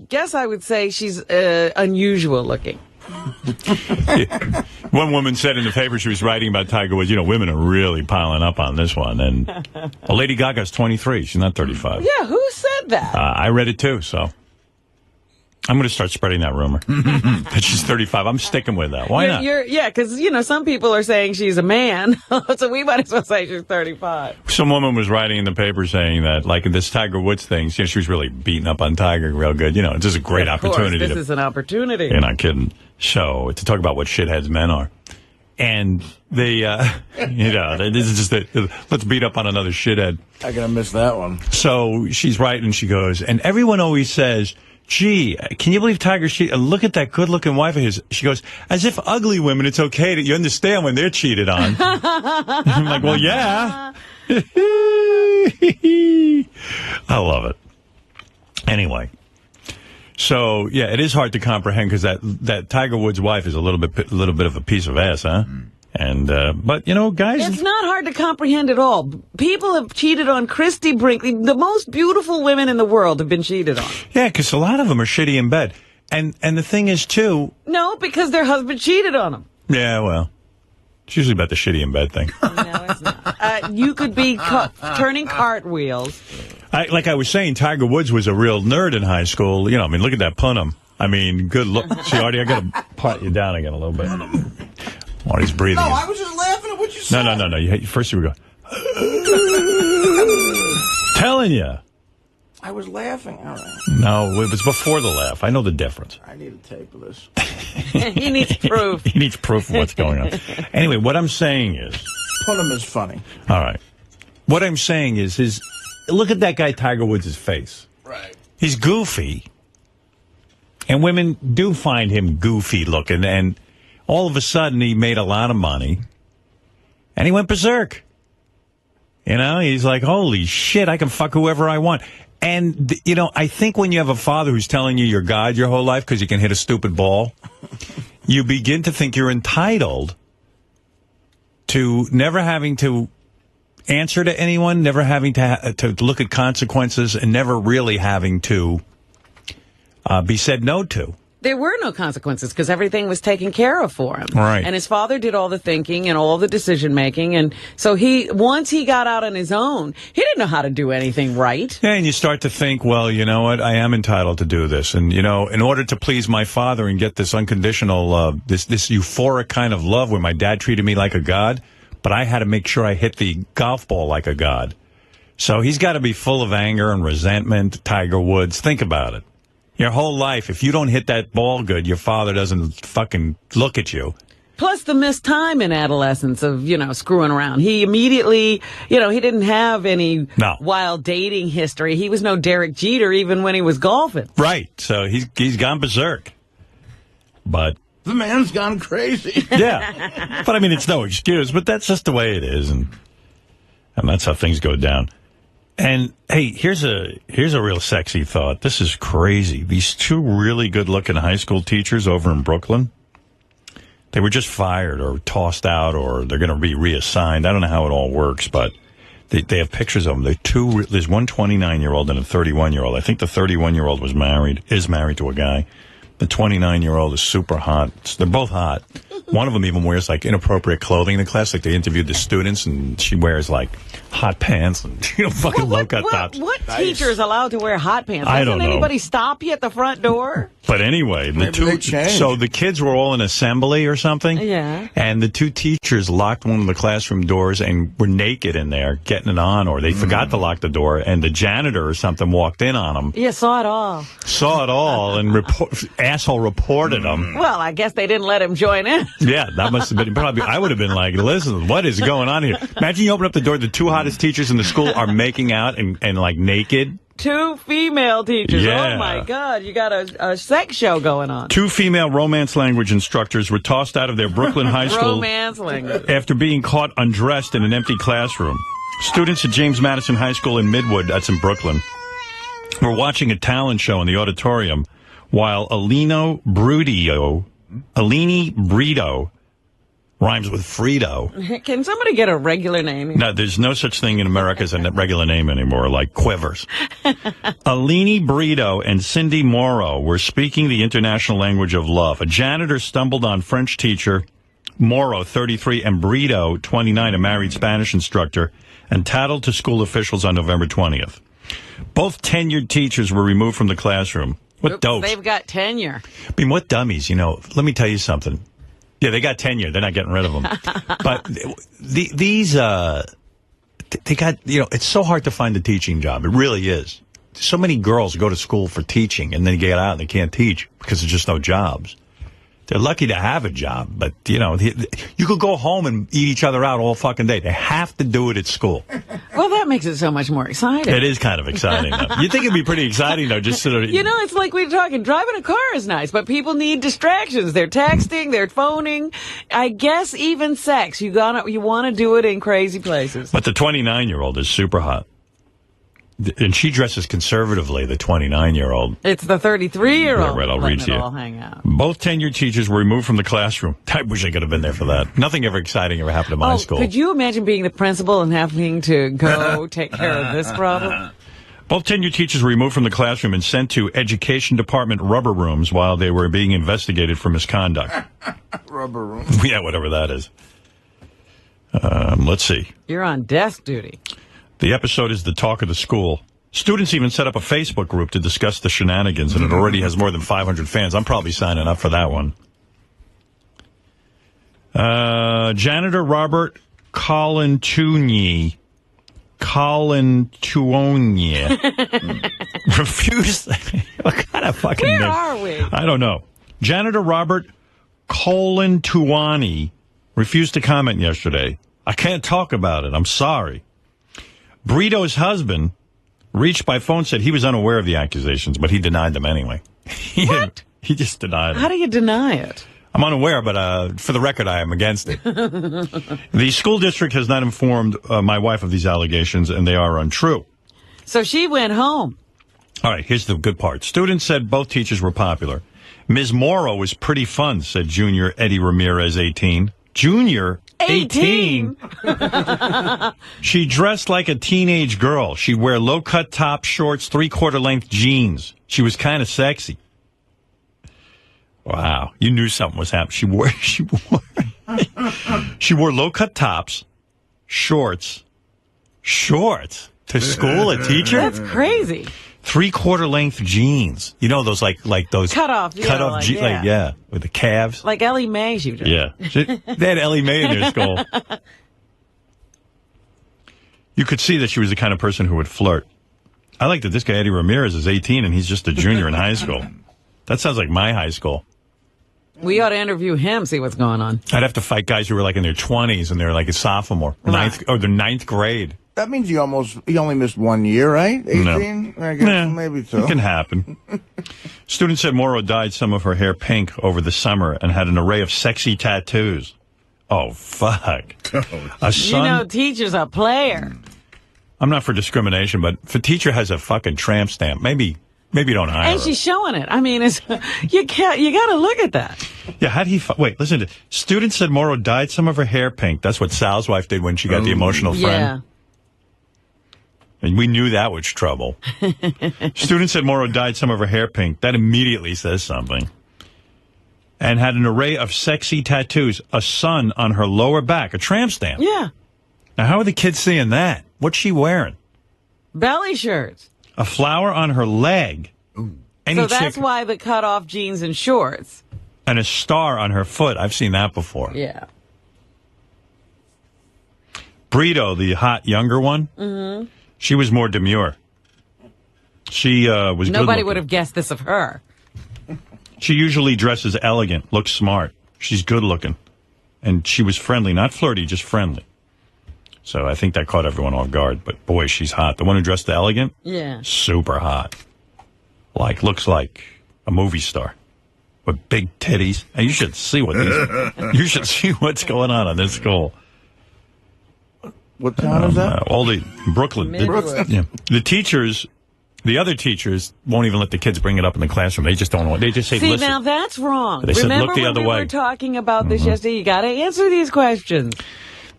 S3: guess I would say she's unusual looking.
S2: One woman said in the paper she was writing about Tiger Woods, women are really piling up on this one. And Lady Gaga's 23. She's not 35.
S3: Yeah, who said that?
S2: I read it too, so I'm going to start spreading that rumor that she's 35. I'm sticking with that. Why not?
S3: Yeah, because, some people are saying she's a man, so we might as well say she's 35.
S2: Some woman was writing in the paper saying that, like, this Tiger Woods thing, she was really beating up on Tiger real good. It's just a great opportunity.
S3: This is an opportunity.
S2: You're not kidding. So, to talk about what shitheads men are. And they, this is just let's beat up on another shithead.
S4: I gotta miss that one.
S2: So, she's writing, she goes, and everyone always says, gee, can you believe Tiger cheated? Look at that good-looking wife of his. She goes, as if ugly women, it's okay that you understand when they're cheated on. I'm like, well, yeah. I love it. Anyway. So, yeah, it is hard to comprehend because that Tiger Woods wife is a little bit of a piece of ass, huh? And, but, guys...
S3: It's not hard to comprehend at all. People have cheated on Christy Brinkley. The most beautiful women in the world have been cheated on.
S2: Yeah, because a lot of them are shitty in bed. And the thing is, too...
S3: No, because their husband cheated on them.
S2: Yeah, well, it's usually about the shitty in bed thing.
S3: No, it's not. You could be turning cartwheels.
S2: Like I was saying, Tiger Woods was a real nerd in high school. Look at that punum. Good look. See, Artie, I got to pat you down again a little bit. Artie's breathing.
S4: No, I was just laughing at what you said.
S2: No. First you would go. Telling you.
S4: I was laughing. All right.
S2: No, it was before the laugh. I know the difference.
S4: I need a tape of this.
S3: He needs proof.
S2: He needs proof of what's going on. Anyway, what I'm saying is...
S4: Punham is funny.
S2: All right. What I'm saying is look at that guy Tiger Woods' face.
S4: Right.
S2: He's goofy. And women do find him goofy looking. And all of a sudden, he made a lot of money. And he went berserk. He's like, holy shit, I can fuck whoever I want. And, I think when you have a father who's telling you you're God your whole life because you can hit a stupid ball, you begin to think you're entitled to never having to answer to anyone, never having to look at consequences, and never really having to be said no to.
S3: There were no consequences because everything was taken care of for him.
S2: Right.
S3: And his father did all the thinking and all the decision making. And so once he got out on his own, he didn't know how to do anything right.
S2: Yeah, and you start to think, well, you know what? I am entitled to do this. And, in order to please my father and get this unconditional, this euphoric kind of love where my dad treated me like a god, but I had to make sure I hit the golf ball like a god. So he's got to be full of anger and resentment. Tiger Woods, think about it. Your whole life, if you don't hit that ball good, your father doesn't fucking look at you.
S3: Plus the missed time in adolescence of, screwing around. He immediately, he didn't have any wild dating history. He was no Derek Jeter even when he was golfing.
S2: Right. So he's gone berserk. But
S4: the man's gone crazy.
S2: Yeah. But it's no excuse, but that's just the way it is. And that's how things go down. And, hey, here's a real sexy thought. This is crazy. These two really good-looking high school teachers over in Brooklyn, they were just fired or tossed out or they're going to be reassigned. I don't know how it all works, but they have pictures of them. There's one 29-year-old and a 31-year-old. I think the 31-year-old is married to a guy. The 29-year-old is super hot. They're both hot. One of them even wears, inappropriate clothing in the class. They interviewed the students, and she wears, hot pants and, fucking low-cut tops.
S3: What teacher is allowed to wear hot pants?
S2: I don't know.
S3: Doesn't anybody stop you at the front door?
S2: But anyway, so the kids were all in assembly or something.
S3: Yeah.
S2: And the two teachers locked one of the classroom doors and were naked in there, getting it on, or they forgot to lock the door, and the janitor or something walked in on them.
S3: Yeah, saw it all. And
S2: asshole reported them.
S3: Well, I guess they didn't let him join in.
S2: Yeah, that must have been probably. I would have been like, listen, what is going on here? Imagine you open up the door, the two hottest teachers in the school are making out and naked.
S3: Two female teachers.
S2: Yeah.
S3: Oh, my God. You got a sex show going on.
S2: Two female romance language instructors were tossed out of their Brooklyn high school
S3: romance language.
S2: after being caught undressed in an empty classroom. Students at James Madison High School in Midwood, that's in Brooklyn, were watching a talent show in the auditorium while Alini Brito, rhymes with Frito.
S3: Can somebody get a regular name?
S2: No, there's no such thing in America as a regular name anymore, like Quivers. Alini Brito and Cindy Morrow were speaking the international language of love. A janitor stumbled on French teacher Morrow, 33, and Brito, 29, a married Spanish instructor, and tattled to school officials on November 20th. Both tenured teachers were removed from the classroom. What dopes?
S3: They've got tenure.
S2: I mean, what dummies, you know. Let me tell you something. Yeah, they got tenure. They're not getting rid of them. But these, they got, you know, it's so hard to find a teaching job. It really is. So many girls go to school for teaching, and then get out and they can't teach because there's just no jobs. They're lucky to have a job, but, you know, you could go home and eat each other out all fucking day. They have to do it at school.
S3: Well, that makes it so much more exciting.
S2: It is kind of exciting, though. You'd think it'd be pretty exciting, though, just sort of...
S3: You know, it's like we were talking, driving a car is nice, but people need distractions. They're texting, they're phoning. I guess even sex. You want to do it in crazy places.
S2: But the 29-year-old is super hot. And she dresses conservatively, the 29-year-old.
S3: It's the 33-year-old.
S2: Right, I'll read to you.
S3: All hang out.
S2: Both tenured teachers were removed from the classroom. I wish I could have been there for that. Nothing ever exciting ever happened at my school.
S3: Could you imagine being the principal and having to go take care of this problem?
S2: Both tenured teachers were removed from the classroom and sent to Education Department rubber rooms while they were being investigated for misconduct.
S4: Rubber room?
S2: Yeah, whatever that is. Let's see.
S3: You're on desk duty.
S2: The episode is the talk of the school. Students even set up a Facebook group to discuss the shenanigans, and it already has more than 500 fans. I'm probably signing up for that one. Janitor Robert Colantuoni refused. What kind of fucking
S3: Where
S2: name?
S3: are we?
S2: I don't know. Janitor Robert Colantuoni refused to comment yesterday. I can't talk about it. I'm sorry. Brito's husband reached by phone, said he was unaware of the accusations, but he denied them anyway.
S3: What?
S2: He just denied them.
S3: How do you deny it?
S2: I'm unaware, but for the record, I am against it. The school district has not informed my wife of these allegations, and they are untrue.
S3: So she went home.
S2: All right, here's the good part. Students said both teachers were popular. Ms. Morrow was pretty fun, said Junior Eddie Ramirez, 18. Junior 18? She dressed like a teenage girl. She'd wear low-cut top, shorts, three-quarter length jeans. She was kind of sexy. Wow, you knew something was happening. She wore low-cut tops, shorts to school, a teacher?
S3: That's crazy.
S2: Three-quarter length jeans. You know those like those
S3: cut off
S2: jeans, with the calves.
S3: Like Ellie Mae, she did.
S2: Yeah, they had Ellie Mae in their school. You could see that she was the kind of person who would flirt. I like that this guy Eddie Ramirez is 18 and he's just a junior in high school. That sounds like my high school.
S3: We ought to interview him, see what's going on.
S2: I'd have to fight guys who were like in their 20s and they're like a sophomore, the ninth grade.
S4: That means you only missed 1 year, right? 18?
S2: No.
S4: I guess maybe so.
S2: It can happen. Students said Morrow dyed some of her hair pink over the summer and had an array of sexy tattoos. Oh, fuck.
S3: Teacher's a player.
S2: I'm not for discrimination, but if a teacher has a fucking tramp stamp, maybe don't hire her.
S3: And she's showing it. I mean, you got to look at that.
S2: Yeah, how'd he... Wait, listen to... Students said Morrow dyed some of her hair pink. That's what Sal's wife did when she got the emotional friend.
S3: Yeah.
S2: And we knew that was trouble. Students said Morrow dyed some of her hair pink. That immediately says something. And had an array of sexy tattoos. A sun on her lower back. A tramp stamp.
S3: Yeah.
S2: Now, how are the kids seeing that? What's she wearing?
S3: Belly shirts.
S2: A flower on her leg.
S3: So that's why the cut-off jeans and shorts.
S2: And a star on her foot. I've seen that before.
S3: Yeah.
S2: Brito, the hot younger one, she was more demure. She was good.
S3: Nobody would have guessed this of her.
S2: She usually dresses elegant, looks smart. She's good looking. And she was friendly, not flirty, just friendly. So I think that caught everyone off guard. But boy, she's hot. The one who dressed elegant?
S3: Yeah.
S2: Super hot. Looks like a movie star with big titties. And you should see what's going on in this school.
S4: What town is that?
S2: All the Brooklyn. The teachers, the other teachers won't even let the kids bring it up in the classroom. They just don't want. They just say,
S3: "See,
S2: listen."
S3: now that's wrong.
S2: They said, "Look the other way."
S3: We were talking about this yesterday. You got to answer these questions.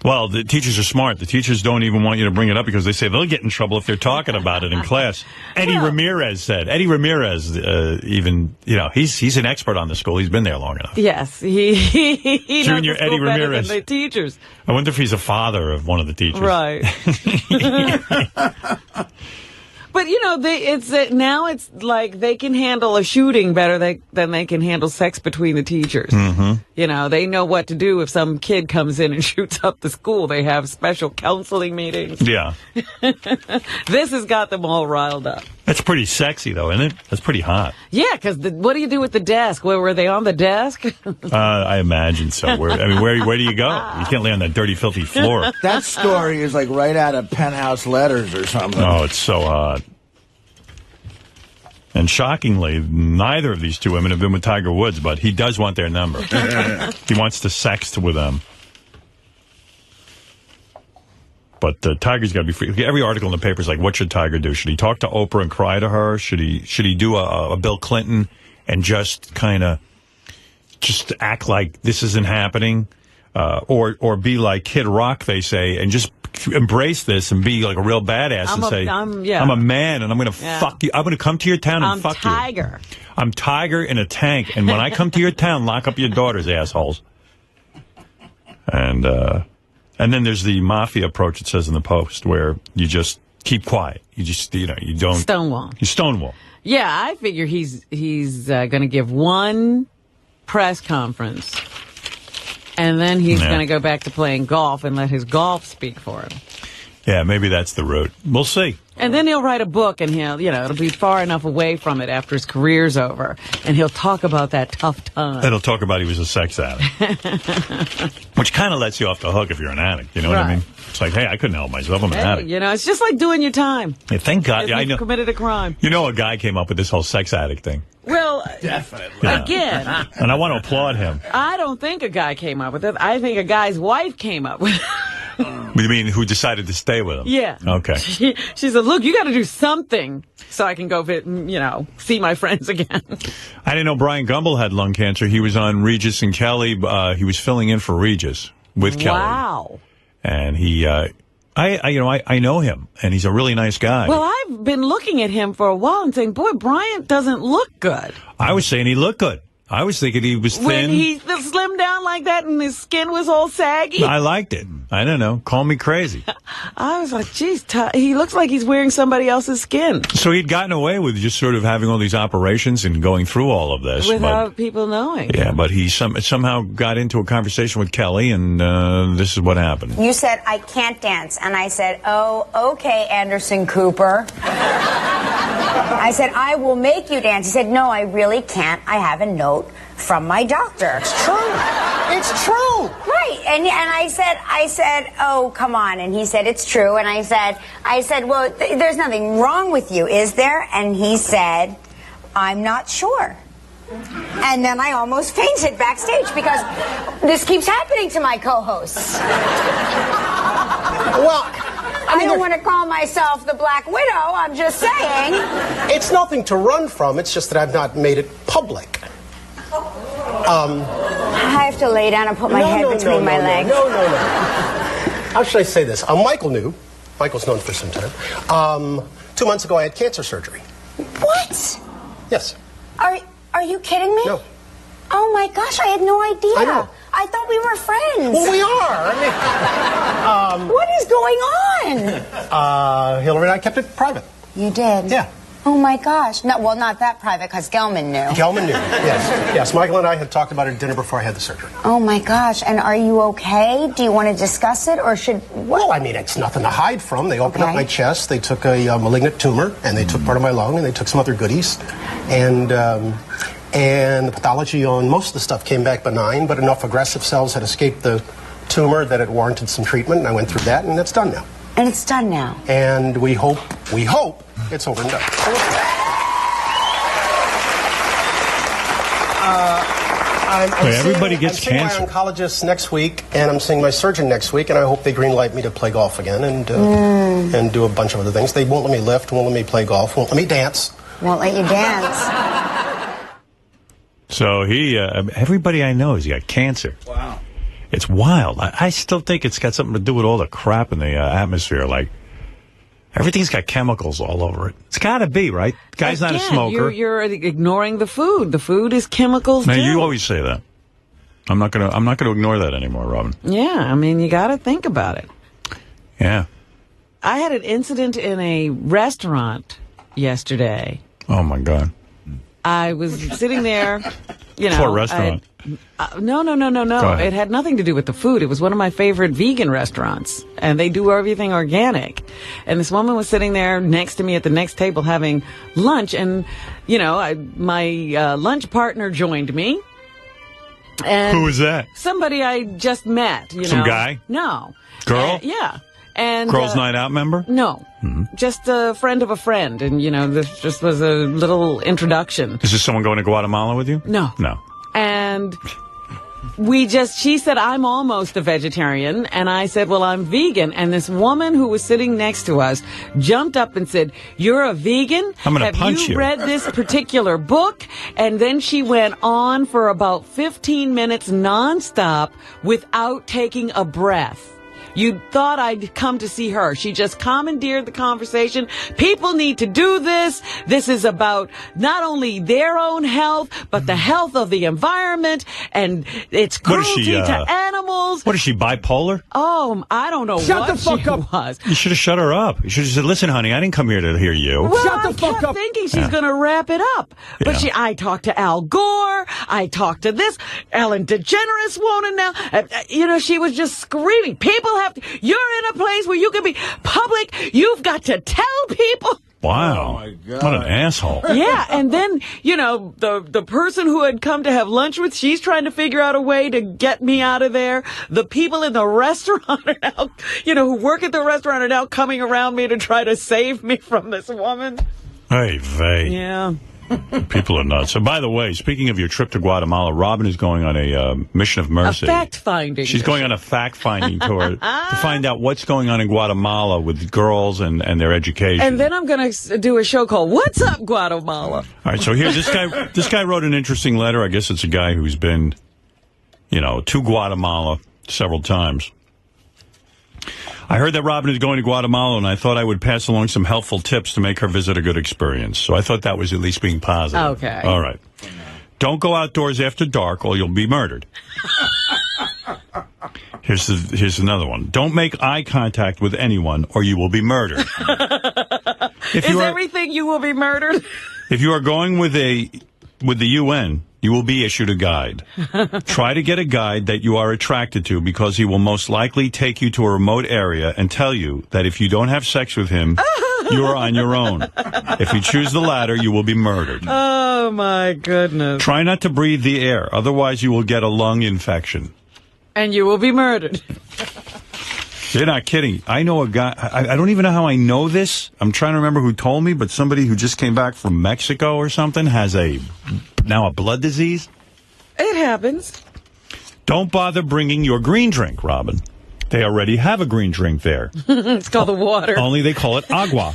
S2: Well, the teachers are smart. The teachers don't even want you to bring it up because they say they'll get in trouble if they're talking about it in class. Eddie Ramirez said. Eddie Ramirez, even, he's an expert on the school. He's been there long enough.
S3: Yes. He
S2: Junior
S3: knows the
S2: Eddie
S3: school better
S2: Ramirez.
S3: than the teachers.
S2: I wonder if he's a father of one of the teachers.
S3: Right. But, now it's like they can handle a shooting better than they can handle sex between the teachers. Mm-hmm. They know what to do if some kid comes in and shoots up the school. They have special counseling meetings.
S2: Yeah.
S3: This has got them all riled up.
S2: That's pretty sexy, though, isn't it? That's pretty hot.
S3: Yeah, because what do you do with the desk? Were they on the desk?
S2: I imagine so. Where do you go? You can't lay on that dirty, filthy floor.
S4: That story is like right out of Penthouse Letters or something.
S2: Oh, it's so hot. And shockingly, neither of these two women have been with Tiger Woods, but he does want their number. He wants to sext with them. But Tiger's got to be free. Every article in the paper is like, what should Tiger do? Should he talk to Oprah and cry to her? Should he do a Bill Clinton and just kind of just act like this isn't happening? Or be like Kid Rock, they say, and just embrace this and be like a real badass I'm a man and I'm going to fuck you. I'm going to come to your town and fuck
S3: Tiger.
S2: you. I'm Tiger in a tank. And when I come to your town, lock up your daughters, assholes. And then there's the mafia approach, it says in the Post, where you just keep quiet. You just, you don't...
S3: Stonewall.
S2: You stonewall.
S3: Yeah, I figure he's going to give one press conference, and then he's going to go back to playing golf and let his golf speak for him.
S2: Yeah, maybe that's the route. We'll see.
S3: And then he'll write a book, and it'll be far enough away from it after his career's over, and he'll talk about that tough time.
S2: And he'll talk about he was a sex addict. Which kind of lets you off the hook if you're an addict, you know what I mean? It's like, hey, I couldn't help myself, I'm an addict.
S3: It's just like doing your time.
S2: Yeah, thank God.
S3: I know. Committed a crime.
S2: A guy came up with this whole sex addict thing.
S3: Well,
S4: definitely.
S3: Again.
S2: And I want to applaud him.
S3: I don't think a guy came up with it. I think a guy's wife came up with it.
S2: You mean who decided to stay with him?
S3: Yeah.
S2: Okay.
S3: She said, look, you got to do something so I can go, see my friends again.
S2: I didn't know Brian Gumbel had lung cancer. He was on Regis and Kelly. He was filling in for Regis with Kelly.
S3: Wow.
S2: And he, I know him, and he's a really nice guy.
S3: Well, I've been looking at him for a while and saying, boy, Brian doesn't look good.
S2: I was saying he looked good. I was thinking he was thin.
S3: When he slimmed down like that and his skin was all saggy.
S2: I liked it. I don't know. Call me crazy.
S3: I was like, geez, he looks like he's wearing somebody else's skin.
S2: So he'd gotten away with just sort of having all these operations and going through all of this.
S3: Without people knowing.
S2: Yeah, but he somehow got into a conversation with Kelly, and this is what happened.
S7: You said, I can't dance. And I said, oh, okay, Anderson Cooper. I said, I will make you dance. He said, no, I really can't. I have a note from my doctor.
S8: It's true. It's true.
S7: Right. And I said, oh, come on. And he said, it's true. And I said, well, there's nothing wrong with you, is there? And he said, I'm not sure. And then I almost fainted backstage because this keeps happening to my co-hosts.
S8: Well,
S7: I don't want to call myself the Black Widow. I'm just saying.
S8: It's nothing to run from. It's just that I've not made it public.
S7: I have to lay down and put my head between my legs.
S8: No. How should I say this? Michael knew. Michael's known for some time. 2 months ago, I had cancer surgery.
S7: What?
S8: Yes.
S7: Are you kidding me?
S8: No.
S7: Oh my gosh, I had no idea.
S8: I know.
S7: I thought we were friends.
S8: Well, we are.
S7: What is going on?
S8: Hillary and I kept it private.
S7: You did?
S8: Yeah.
S7: Oh my gosh. No, well, not that private, because Gelman knew.
S8: Gelman knew, yes. Yes, Michael and I had talked about it at dinner before I had the surgery.
S7: Oh my gosh. And are you okay? Do you want to discuss it, or should...
S8: Well, I mean, it's nothing to hide from. They opened up my chest, they took a malignant tumor, and they took part of my lung, and they took some other goodies. And the pathology on most of the stuff came back benign, but enough aggressive cells had escaped the tumor that it warranted some treatment, and I went through that, and it's done now.
S7: And it's done now.
S8: And we hope it's over and done.
S2: everybody gets cancer.
S8: I'm seeing my oncologist next week, and I'm seeing my surgeon next week, and I hope they greenlight me to play golf again and do a bunch of other things. They won't let me lift, won't let me play golf, won't let me dance.
S7: Won't let you dance.
S2: So everybody I know has got cancer.
S4: Wow.
S2: It's wild. I still think it's got something to do with all the crap in the atmosphere. Like, everything's got chemicals all over it. It's got to be, right? The guy's not a smoker.
S3: You're ignoring the food. The food is chemicals,
S2: Now,
S3: too.
S2: you always say that. I'm not gonna ignore that anymore, Robin.
S3: Yeah, I mean, you got to think about it.
S2: Yeah.
S3: I had an incident in a restaurant yesterday.
S2: Oh, my God.
S3: I was sitting there,
S2: For a restaurant?
S3: No. It had nothing to do with the food. It was one of my favorite vegan restaurants, and they do everything organic. And this woman was sitting there next to me at the next table having lunch, and, my lunch partner joined me. And
S2: who was that?
S3: Somebody I just met,
S2: Some guy?
S3: No.
S2: Girl?
S3: Yeah. And
S2: Girls' Night Out member?
S3: No. Just a friend of a friend. And, this just was a little introduction.
S2: Is this someone going to Guatemala with you?
S3: No.
S2: No.
S3: And she said, I'm almost a vegetarian. And I said, well, I'm vegan. And this woman who was sitting next to us jumped up and said, you're a vegan?
S2: I'm going to punch you.
S3: Have you read this particular book? And then she went on for about 15 minutes nonstop without taking a breath. You thought I'd come to see her. She just commandeered the conversation. People need to do this. This is about not only their own health, but the health of the environment, and it's cruelty to animals.
S2: What is she, bipolar?
S3: Oh, I don't know what she was.
S2: You should have shut her up. You should have said, listen, honey, I didn't come here to hear you.
S3: Well, I kept thinking she's going to wrap it up. But I talked to Al Gore. I talked to this Ellen DeGeneres woman now. She was just screaming. You're in a place where you can be public. You've got to tell people.
S2: Wow.
S4: Oh, my God.
S2: What an asshole.
S3: Yeah, and then, the person who had come to have lunch with, she's trying to figure out a way to get me out of there. The people in the restaurant are now, who work at the restaurant are now coming around me to try to save me from this woman.
S2: Hey, vey.
S3: Yeah.
S2: People are nuts. So, by the way, speaking of your trip to Guatemala, Robin is going on a mission of mercy.
S3: A fact-finding.
S2: She's going on a fact-finding tour to find out what's going on in Guatemala with girls and their education.
S3: And then I'm going to do a show called What's Up, Guatemala?
S2: All right, so here, this guy wrote an interesting letter. I guess it's a guy who's been, to Guatemala several times. I heard that Robin is going to Guatemala, and I thought I would pass along some helpful tips to make her visit a good experience. So I thought that was at least being positive.
S3: Okay.
S2: All right. Don't go outdoors after dark, or you'll be murdered. Here's another one. Don't make eye contact with anyone, or you will be murdered.
S3: Everything you will be murdered?
S2: If you are going with the UN, you will be issued a guide. Try to get a guide that you are attracted to, because he will most likely take you to a remote area and tell you that if you don't have sex with him, you are on your own. If you choose the latter, you will be murdered.
S3: Oh, my goodness.
S2: Try not to breathe the air. Otherwise, you will get a lung infection.
S3: And you will be murdered.
S2: You're not kidding. I know a guy. I don't even know how I know this. I'm trying to remember who told me, but somebody who just came back from Mexico or something has now a blood disease.
S3: It happens.
S2: Don't bother bringing your green drink, Robin. They already have a green drink there.
S3: It's called the water.
S2: Only they call it agua.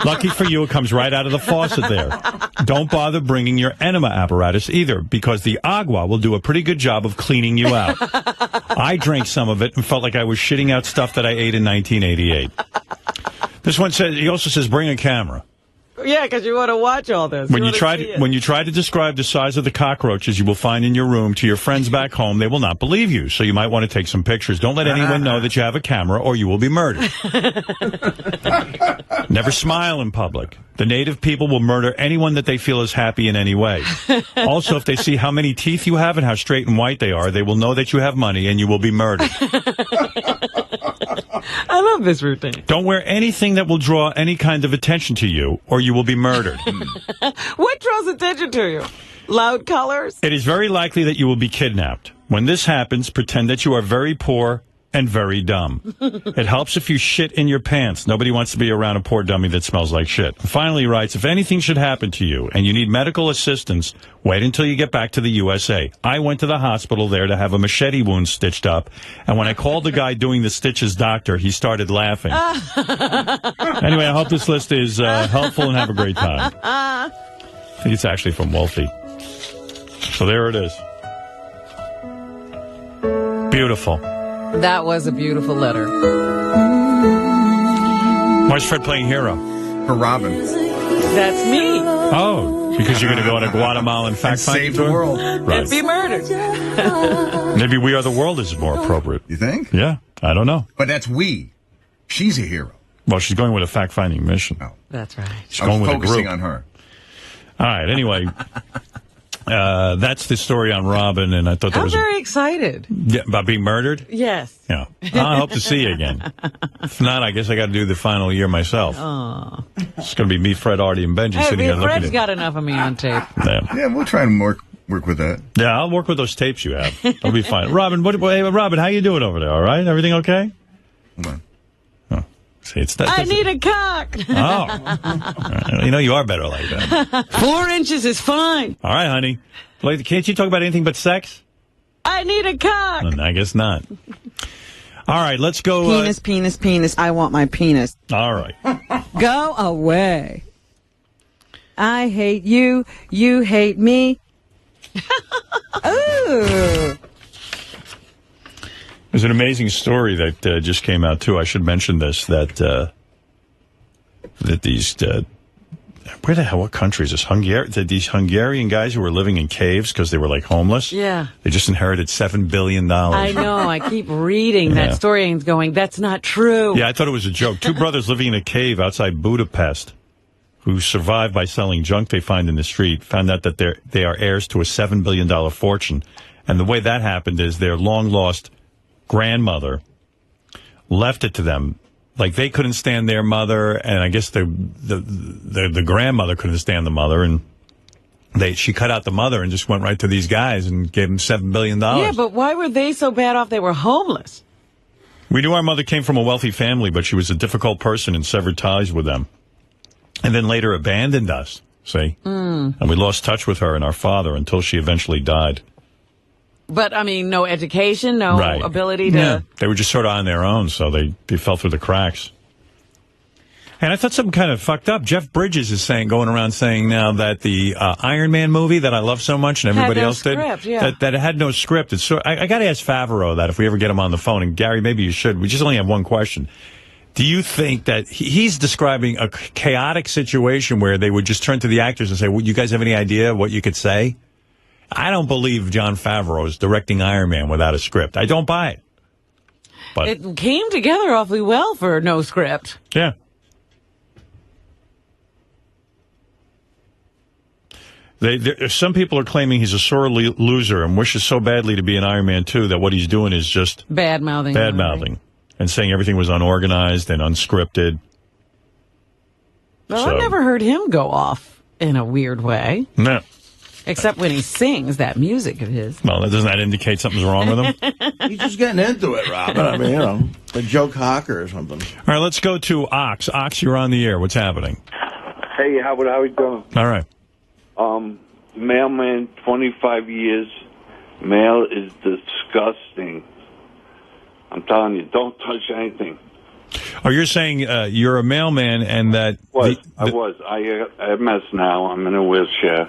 S2: Lucky for you, it comes right out of the faucet there. Don't bother bringing your enema apparatus either, because the agua will do a pretty good job of cleaning you out. I drank some of it and felt like I was shitting out stuff that I ate in 1988. This one says, he also says, bring a camera.
S3: Yeah, because you want to watch all this.
S2: When you try to describe the size of the cockroaches you will find in your room to your friends back home, they will not believe you. So you might want to take some pictures. Don't let anyone know that you have a camera, or you will be murdered. Never smile in public. The native people will murder anyone that they feel is happy in any way. Also, if they see how many teeth you have and how straight and white they are, they will know that you have money, and you will be murdered.
S3: I love this routine.
S2: Don't wear anything that will draw any kind of attention to you, or you will be murdered.
S3: What draws attention to you? Loud colors?
S2: It is very likely that you will be kidnapped. When this happens, pretend that you are very poor and very dumb. It helps if you shit in your pants. Nobody wants to be around a poor dummy that smells like shit. Finally, he writes, if anything should happen to you and you need medical assistance, wait until you get back to the USA. I went to the hospital there to have a machete wound stitched up, and when I called the guy doing the stitches doctor, he started laughing. Anyway, I hope this list is helpful and have a great time. I think it's actually from Wolfie. So there it is. Beautiful.
S3: That was a beautiful letter.
S2: Why is Fred playing hero?
S9: For Robin.
S3: That's me.
S2: Oh, because you're going to go on a Guatemalan fact-finding
S9: tour? Save the world.
S2: Right.
S3: And be murdered.
S2: Maybe We Are the World is more appropriate.
S9: You think?
S2: Yeah, I don't know.
S9: But that's we. She's a hero.
S2: Well, she's going with a fact-finding mission.
S9: Oh.
S3: That's right.
S2: She's going with a group.
S9: Focusing on her.
S2: All right, anyway. That's the story on Robin, and I thought that
S3: I'm
S2: was
S3: very excited.
S2: Yeah, about being murdered?
S3: Yes.
S2: Yeah. I hope to see you again. If not, I guess I got to do the final year myself.
S3: Oh.
S2: It's going to be me, Fred, Artie, and Benji sitting here looking
S3: Fred's
S2: at
S3: got enough of me on tape.
S9: Yeah, we'll try and work with that.
S2: Yeah, I'll work with those tapes you have. It'll be fine. Robin, Robin, how you doing over there? All right? Everything okay?
S9: Hold on.
S2: Oh. See, it's that.
S3: I need a cock.
S2: Oh. You know you are better like that.
S3: 4 inches is fine.
S2: All right, honey. Like, can't you talk about anything but sex?
S3: I need a cock.
S2: I guess not. All right, let's go.
S3: Penis, penis, penis. I want my penis.
S2: All right.
S3: Go away. I hate you. You hate me. Ooh.
S2: There's an amazing story that just came out, too. I should mention this, that these... where the hell, what country is this? These Hungarian guys who were living in caves because they were, like, homeless.
S3: Yeah.
S2: They just inherited $7 billion.
S3: I know. I keep reading that story and going, that's not true.
S2: Yeah, I thought it was a joke. 2 brothers living in a cave outside Budapest who survived by selling junk they find in the street found out that they are heirs to a $7 billion fortune. And the way that happened is their long-lost grandmother left it to them. Like, they couldn't stand their mother, and I guess the grandmother couldn't stand the mother, and she cut out the mother and just went right to these guys and gave them $7 billion.
S3: Yeah, but why were they so bad off they were homeless?
S2: We knew our mother came from a wealthy family, but she was a difficult person and severed ties with them. And then later abandoned us, see? And we lost touch with her and our father until she eventually died.
S3: But, I mean, no education, no ability to...
S2: Yeah. They were just sort of on their own, so they fell through the cracks. And I thought something kind of fucked up. Jeff Bridges is going around saying now that the Iron Man movie that I love so much and everybody else did, that it had no script. It's I got to ask Favreau that if we ever get him on the phone. And Gary, maybe you should. We just only have one question. Do you think that he's describing a chaotic situation where they would just turn to the actors and say, well, you guys have any idea what you could say? I don't believe Jon Favreau is directing Iron Man without a script. I don't buy it. But
S3: it came together awfully well for no script.
S2: Yeah. Some people are claiming he's a sore loser and wishes so badly to be an Iron Man 2 that what he's doing is just bad-mouthing and saying everything was unorganized and unscripted.
S3: Well, I've never heard him go off in a weird way.
S2: No.
S3: Except when he sings that music of his.
S2: Well, doesn't that indicate something's wrong with him?
S4: He's just getting into it, Robin. I mean, a Joe Cocker or something.
S2: All right, let's go to Ox. Ox, you're on the air. What's happening?
S10: Hey, Howard, how are you doing?
S2: All right.
S10: Mailman, 25 years. Mail is disgusting. I'm telling you, don't touch anything.
S2: Oh, you're saying you're a mailman and that...
S10: I was. I have MS now. I'm in a wheelchair.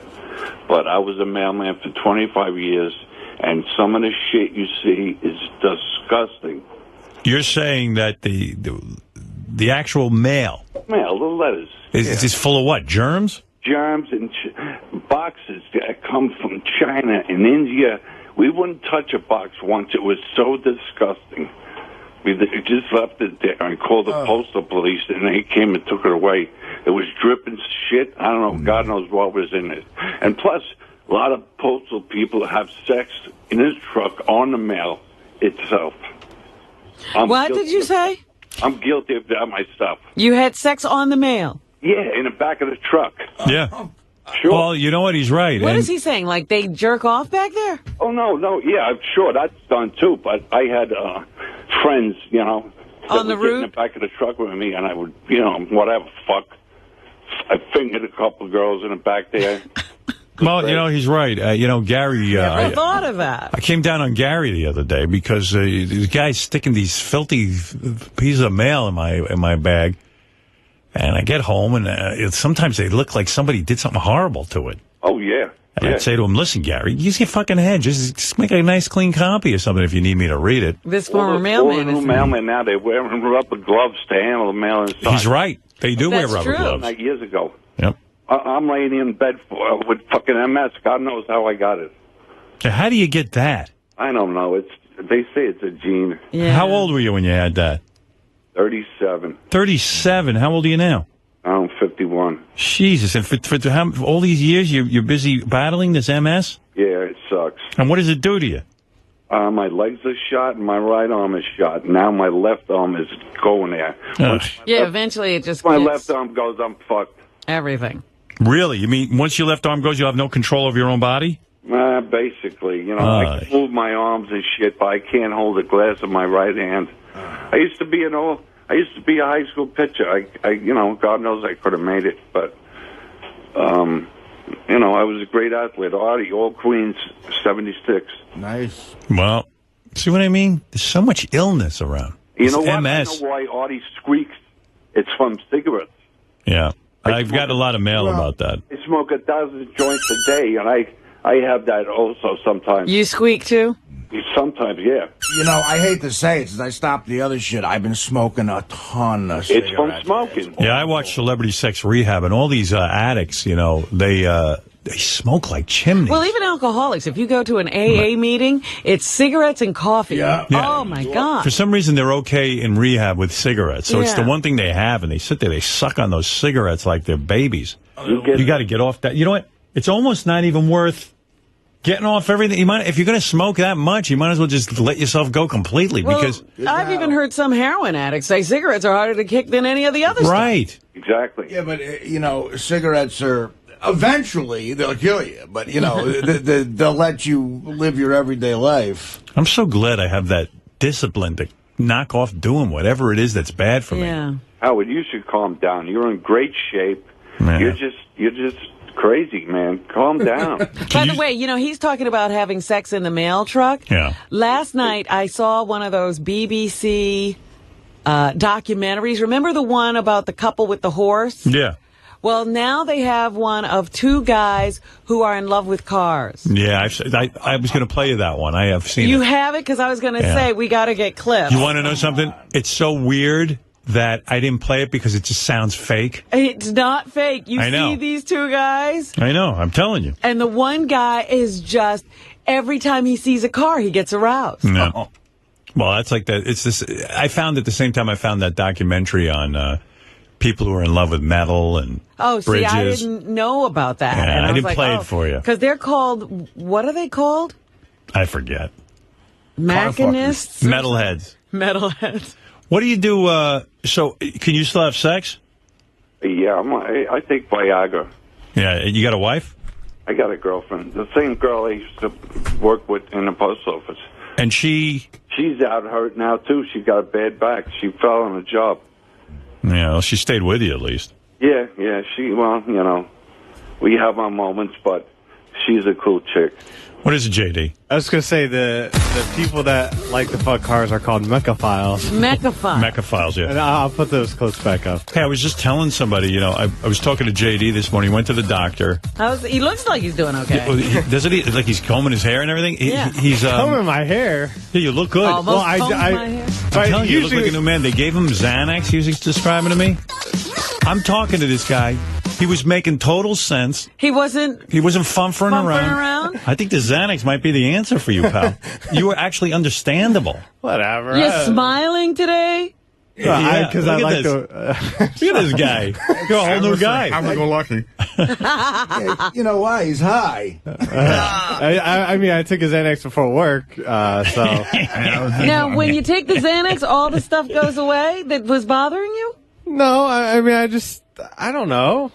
S10: But I was a mailman for 25 years, and some of the shit you see is disgusting.
S2: You're saying that the actual mail...
S10: Mail, the letters.
S2: Is full of what, germs?
S10: Germs and boxes that come from China and India. We wouldn't touch a box once. It was so disgusting. We just left it there and called the postal police, and they came and took it away. It was dripping shit. I don't know. God knows what was in it. And plus, a lot of postal people have sex in his truck on the mail itself.
S3: What did you say?
S10: I'm guilty of that myself.
S3: You had sex on the mail?
S10: Yeah, in the back of the truck.
S2: Yeah.
S10: Sure.
S2: Well, you know what? He's right.
S3: What is he saying? Like they jerk off back there?
S10: Oh, no. Yeah, I'm sure that's done, too. But I had friends, you know,
S3: on the
S10: would get in
S3: route?
S10: the back of the truck with me, and I would, you know, whatever, fuck. I fingered a couple of girls in the back there.
S2: Well, you know, he's right. You know, Gary...
S3: Never thought of that.
S2: I came down on Gary the other day because this guy's sticking these filthy pieces of mail in my bag. And I get home, and sometimes they look like somebody did something horrible to it.
S10: Oh, yeah.
S2: And I'd say to him, listen, Gary, use your fucking head. Just make a nice, clean copy or something if you need me to read it.
S3: This former mailman
S10: is... mailmen now, they wear rubber gloves to handle the mail inside.
S2: He's right. They do wear rubber gloves.
S10: Like years ago.
S2: Yep.
S10: I'm laying in bed with fucking MS. God knows how I got it.
S2: So how do you get that?
S10: I don't know. They say it's a gene.
S3: Yeah.
S2: How old were you when you had that?
S10: 37.
S2: 37. How old are you now?
S10: I'm 51.
S2: Jesus. And for all these years, you're busy battling this MS?
S10: Yeah, it sucks.
S2: And what does it do to you?
S10: My legs are shot and my right arm is shot. Now my left arm is going there.
S3: Yeah, eventually it just
S10: my left arm goes, I'm fucked.
S3: Everything.
S2: Really? You mean once your left arm goes, you have no control over your own body?
S10: Basically. You know, I can move my arms and shit, but I can't hold a glass in my right hand. I used to be a high school pitcher. I you know, God knows I could have made it, but you know, I was a great athlete. Artie, all Queens, 76.
S4: Nice.
S2: Well, see what I mean? There's so much illness around.
S10: You know what?
S2: MS.
S10: I know why Artie squeaks. It's from cigarettes.
S2: Yeah. I've got a lot of mail about that.
S10: I smoke 1,000 joints a day, and I have that also sometimes.
S3: You squeak too?
S10: Sometimes, yeah.
S4: You know, I hate to say it, since I stopped the other shit, I've been smoking a ton of cigarettes.
S10: It's from smoking.
S2: Yeah, I watch Celebrity Sex Rehab, and all these addicts, you know, they smoke like chimneys.
S3: Well, even alcoholics, if you go to an AA meeting, it's cigarettes and coffee.
S2: Yeah.
S3: Oh, my God.
S2: For some reason, they're okay in rehab with cigarettes. So it's the
S3: Yeah.
S2: one thing they have, and they sit there, they suck on those cigarettes like they're babies. You got to get off that. You know what? It's almost not even worth getting off everything. If you're going to smoke that much, you might as well just let yourself go completely.
S3: Well,
S2: because
S3: I've even heard some heroin addicts say cigarettes are harder to kick than any of the other stuff.
S2: Right.
S10: Exactly.
S4: Yeah, but, you know, cigarettes are... Eventually, they'll kill you, but, you know, they'll let you live your everyday life.
S2: I'm so glad I have that discipline to knock off doing whatever it is that's bad for me.
S10: Howard, you should calm down. You're in great shape.
S2: Man.
S10: You're just crazy, man. Calm down.
S3: By the way, you know, he's talking about having sex in the mail truck.
S2: Yeah.
S3: Last night, I saw one of those BBC documentaries. Remember the one about the couple with the horse?
S2: Yeah.
S3: Well, now they have one of two guys who are in love with cars.
S2: Yeah, I was going to play you that one. I have seen it.
S3: You have it? Because I was going to say, we got to get clips.
S2: You want to know something? It's so weird that I didn't play it because it just sounds fake.
S3: It's not fake. You
S2: I know.
S3: see these two guys?
S2: I know. I'm telling you.
S3: And the one guy is just, every time he sees a car, he gets aroused.
S2: No. Well, that's like that. It's this. I found at the same time I found that documentary on people who are in love with metal and bridges.
S3: See, I didn't know about that.
S2: Yeah,
S3: and
S2: I
S3: was
S2: didn't
S3: like,
S2: play it for you.
S3: Because they're called, what are they called?
S2: I forget.
S3: Mechanists?
S2: Metalheads.
S3: Metalheads.
S2: What do you do? So, can you still have sex?
S10: Yeah, I take Viagra.
S2: Yeah, you got a wife?
S10: I got a girlfriend. The same girl I used to work with in the post office.
S2: And she's
S10: out hurt now, too. She got a bad back. She fell on a job.
S2: Yeah, well, she stayed with you at least.
S10: Yeah. Well, you know, we have our moments, but she's a cool chick.
S2: What is it, JD?
S11: I was going to say the people that like to fuck cars are called mechaphiles.
S2: Mechaphiles, yeah.
S11: And I'll put those clips back up.
S2: Hey, I was just telling somebody, you know, I was talking to JD this morning. He went to the doctor.
S3: He looks like he's doing okay.
S2: Doesn't he? Like he's combing his hair and everything?
S3: Yeah.
S2: He's
S11: combing my hair.
S2: Yeah, you look good.
S3: Almost
S11: well,
S3: my hair.
S2: I'm telling you, you look like a new man. They gave him Xanax, he was describing to me. I'm talking to this guy. He was making total sense.
S3: He wasn't
S2: fumfering around. I think the Xanax might be the answer for you, pal. You were actually understandable.
S11: Whatever.
S3: You're smiling today?
S2: Yeah,
S11: because I like to...
S2: Look at this guy. You're a whole new guy.
S9: I'm go lucky.
S4: You know why? He's high.
S11: I mean, I took his Xanax before work, so...
S3: Now, when you take the Xanax, all the stuff goes away that was bothering you?
S11: No, I mean, I just I don't know.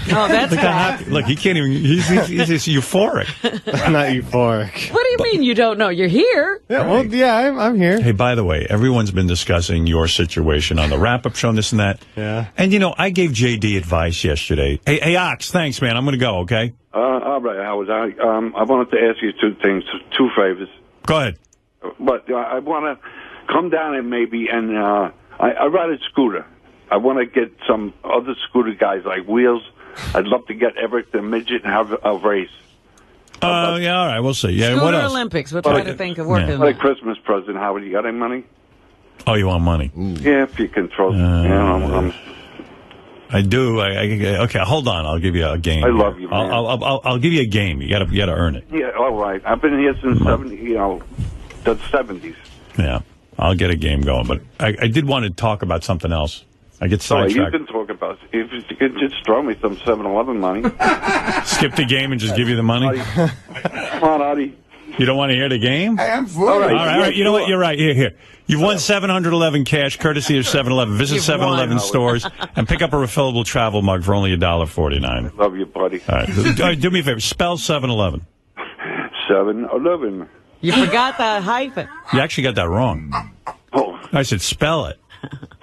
S3: Oh, that's
S2: Look how happy. Look, he can't even. He's euphoric.
S11: I'm not euphoric.
S3: What do you mean you don't know? You're here.
S11: Yeah, well, yeah, I'm here.
S2: Hey, by the way, everyone's been discussing your situation on the wrap-up show and this and that.
S11: Yeah.
S2: And, you know, I gave JD advice yesterday. Hey, Ox, thanks, man. I'm going to go, okay?
S10: All right, Howard. I wanted to ask you two things, two favors.
S2: Go ahead.
S10: But I want to come down and I ride a scooter. I want to get some other scooter guys like Wheels. I'd love to get Eric the Midget and have a race.
S2: Yeah, all right, we'll see. Yeah,
S3: Scooter
S2: what else?
S3: Olympics. We'll try to think of working.
S10: What a Christmas present, Howard. You got any money?
S2: Oh, you want money?
S10: Yeah, if you control.
S2: I do. Okay, hold on. I'll give you a game.
S10: I love you, man.
S2: I'll give you a game. You gotta earn it.
S10: Yeah, all right. I've been here since the 70s.
S2: Yeah, I'll get a game going. But I did want to talk about something else. I get sidetracked.
S10: You can talk about if you could just throw me some 7-Eleven money.
S2: Skip the game and just give you the money.
S10: Come on, Artie.
S2: You don't want to hear the game?
S4: Hey, I'm full.
S2: All right. You know what? You're right. Here. You've won 711 cash, courtesy of 7-Eleven. Visit 7-Eleven stores and pick up a refillable travel mug for only $1.49.
S10: Love you, buddy.
S2: All right, do me a favor. Spell 7-Eleven.
S10: 7-Eleven.
S3: You forgot the hyphen.
S2: You actually got that wrong.
S10: Oh.
S2: I said spell it.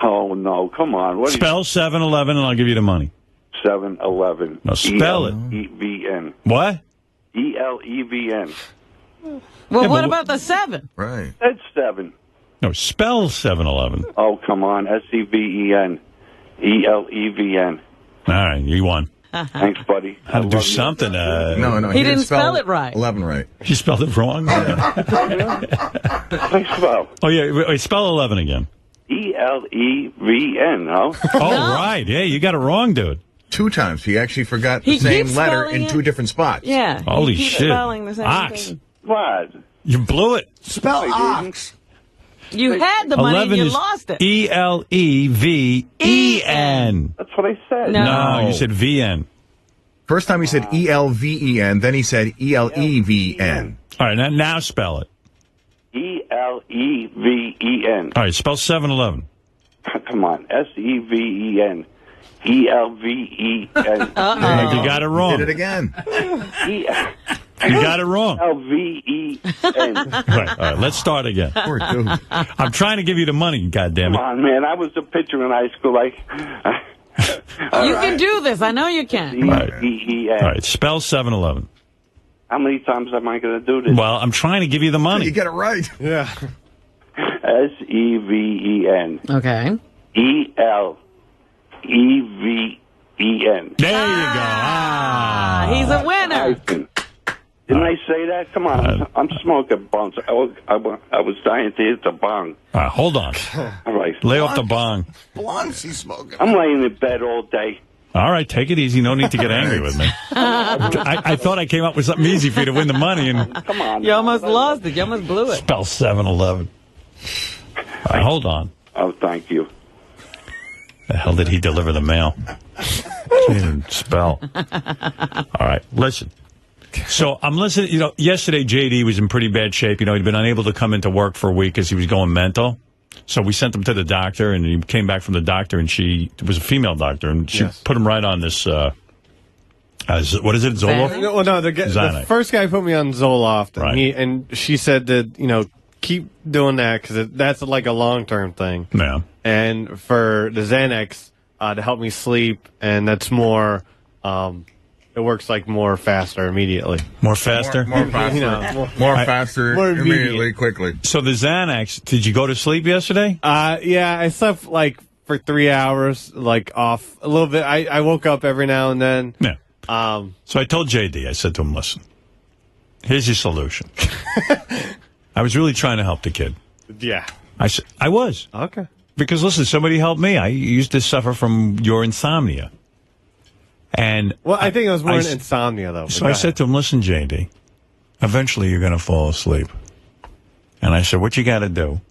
S10: Oh, no. Come on.
S2: Spell 7-Eleven and I'll give you the money.
S10: 7-Eleven.
S2: No, spell it.
S10: E-L-E-V-N.
S2: What?
S10: E-L-E-V-N.
S3: Well,
S2: Yeah,
S3: what
S2: but
S3: about the 7?
S9: Right.
S10: That's 7.
S2: No, spell 7-Eleven.
S10: Oh, come on. S-E-V-E-N. E-L-E-V-N.
S2: All right, you won.
S10: Thanks, buddy.
S2: Had to do something.
S9: No.
S3: He didn't spell it right.
S9: 11 right.
S2: You spelled it wrong?
S10: Thanks, spell.
S2: Oh, yeah. Wait, spell 11 again.
S10: E-L-E-V-N, huh?
S2: Oh, right. Yeah, you got it wrong, dude.
S9: 2 times. He actually forgot the
S3: He
S9: same
S3: keeps
S9: letter
S3: spelling
S9: in
S3: it.
S9: 2 different spots.
S3: Yeah.
S2: Holy
S3: he keeps
S2: shit.
S3: spelling the same
S2: Ox.
S3: thing.
S10: What?
S2: You blew it.
S4: Spell ox.
S3: You had the money
S2: 11
S3: and you
S2: is
S3: lost it.
S2: E-L-E-V-E-N.
S10: That's what I said.
S3: No.
S2: No, you said V-N.
S9: First time he said E-L-V-E-N, then he said E-L-E-V-N.
S2: All right, now spell it.
S10: E-L-E-V-E-N.
S2: All right, spell 7-Eleven.
S10: Come on. S-E-V-E-N. E-L-V-E-N.
S2: You got it wrong.
S9: Did it again.
S2: You got it wrong.
S10: L-V-E-N.
S2: Right, all right, let's start again.
S9: Poor dude.
S2: I'm trying to give you the money, goddammit.
S10: Come on, man. I was a pitcher in high school.
S3: You can do this. I know you can.
S10: E-V-E-N.
S2: All right, spell 7-Eleven.
S10: How many times am I going to do this?
S2: Well, I'm trying to give you the
S9: You
S2: money.
S9: get it right.
S11: Yeah.
S10: S-E-V-E-N.
S3: Okay.
S10: E-L-E-V-E-N.
S2: There you go.
S3: He's a winner.
S10: Didn't I say that? Come on. I'm smoking bongs. I was dying to hit the bong.
S2: All right, hold on.
S10: All right.
S2: Lay off the bong.
S4: Blunts he's smoking.
S10: I'm laying in bed all day.
S2: All right, take it easy. No need to get angry with me. I thought I came up with something easy for you to win the money, and
S10: Come on.
S3: You almost lost it. You almost blew it.
S2: spell 7-Eleven. All right, hold on.
S10: Oh, thank you.
S2: The hell did he deliver the mail? He didn't spell. All right, listen. So I'm listening. You know, yesterday JD was in pretty bad shape. You know, he'd been unable to come into work for a week because he was going mental. So we sent him to the doctor, and he came back from the doctor, and she was a female doctor, and she put him right on this. What is it, Zoloft?
S11: Well, no, the first guy put me on Zoloft, and,
S2: Right.
S11: and she said that, keep doing that because that's like a long-term thing.
S2: Yeah.
S11: And for the Xanax, to help me sleep, and that's more, it works like more faster immediately.
S2: More faster?
S9: More faster. More faster,
S11: more
S9: immediately, quickly.
S2: So the Xanax, did you go to sleep yesterday?
S11: Yeah, I slept like for 3 hours, like off a little bit. I woke up every now and then.
S2: Yeah. So I told JD, I said to him, listen, here's your solution. I was really trying to help the kid.
S11: Yeah.
S2: I said, I was.
S11: Okay.
S2: Because, listen, somebody helped me. I used to suffer from your insomnia. And
S11: Well, I think it was more insomnia, though.
S2: So I said to him, listen, JD, eventually you're going to fall asleep. And I said, what you got to do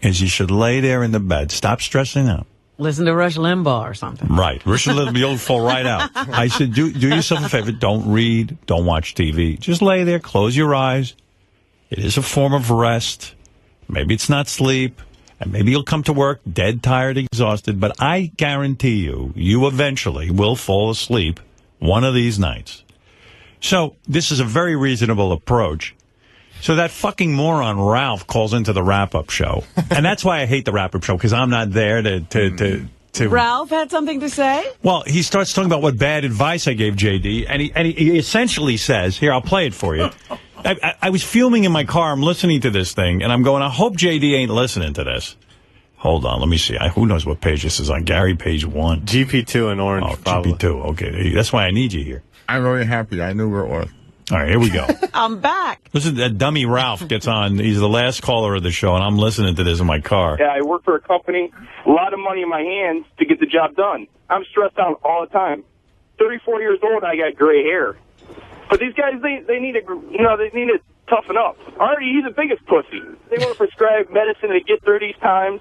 S2: is you should lay there in the bed. Stop stressing out.
S3: Listen to Rush Limbaugh or something.
S2: Right. Rush Limbaugh, you'll fall right out. I said, do yourself a favor. Don't read. Don't watch TV. Just lay there. Close your eyes. It is a form of rest. Maybe it's not sleep. And maybe you'll come to work dead, tired, exhausted, but I guarantee you eventually will fall asleep one of these nights. So this is a very reasonable approach. So that fucking moron Ralph calls into the wrap-up show. And that's why I hate the wrap-up show, because I'm not there to
S3: Ralph had something to say?
S2: Well, he starts talking about what bad advice I gave JD, and he essentially says, here, I'll play it for you. I was fuming in my car. I'm listening to this thing, and I'm going, I hope JD ain't listening to this. Hold on, let me see. Who knows what page this is on? Gary, page 1.
S11: GP2 in orange,
S2: Oh,
S11: probably.
S2: GP2. Okay, that's why I need you here.
S9: I'm really happy. I knew we were on.
S2: All right, here we go.
S3: I'm back.
S2: Listen, that dummy Ralph gets on. He's the last caller of the show, and I'm listening to this in my car.
S12: Yeah, I work for a company, a lot of money in my hands to get the job done. I'm stressed out all the time. 34 years old, I got gray hair. But these guys, they need to toughen up. Artie, he's the biggest pussy. They want to prescribe medicine to get through these times.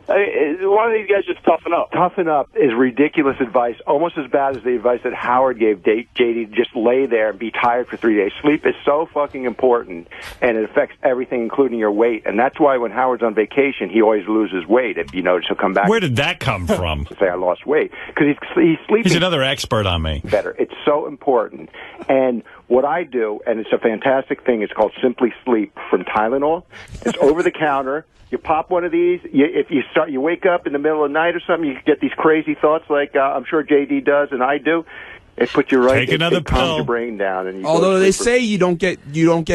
S12: One of these guys just toughen up.
S13: Toughen up is ridiculous advice, almost as bad as the advice that Howard gave JD, just lay there and be tired for 3 days. Sleep is so fucking important, and it affects everything, including your weight. And that's why when Howard's on vacation, he always loses weight. If you notice, he'll come back.
S2: Where did that come from?
S13: Say, I lost weight. Because he's sleeping.
S2: He's another expert on me.
S13: Better. It's so important. And what I do, and it's a fantastic thing, it's called Simply Sleep from Tylenol. It's over the counter. You pop one of these. If you wake up in the middle of the night or something, you get these crazy thoughts like I'm sure JD does and I do. It puts you right.
S2: Take another
S13: it calms
S2: pill.
S13: your brain down. And
S14: although they say you don't get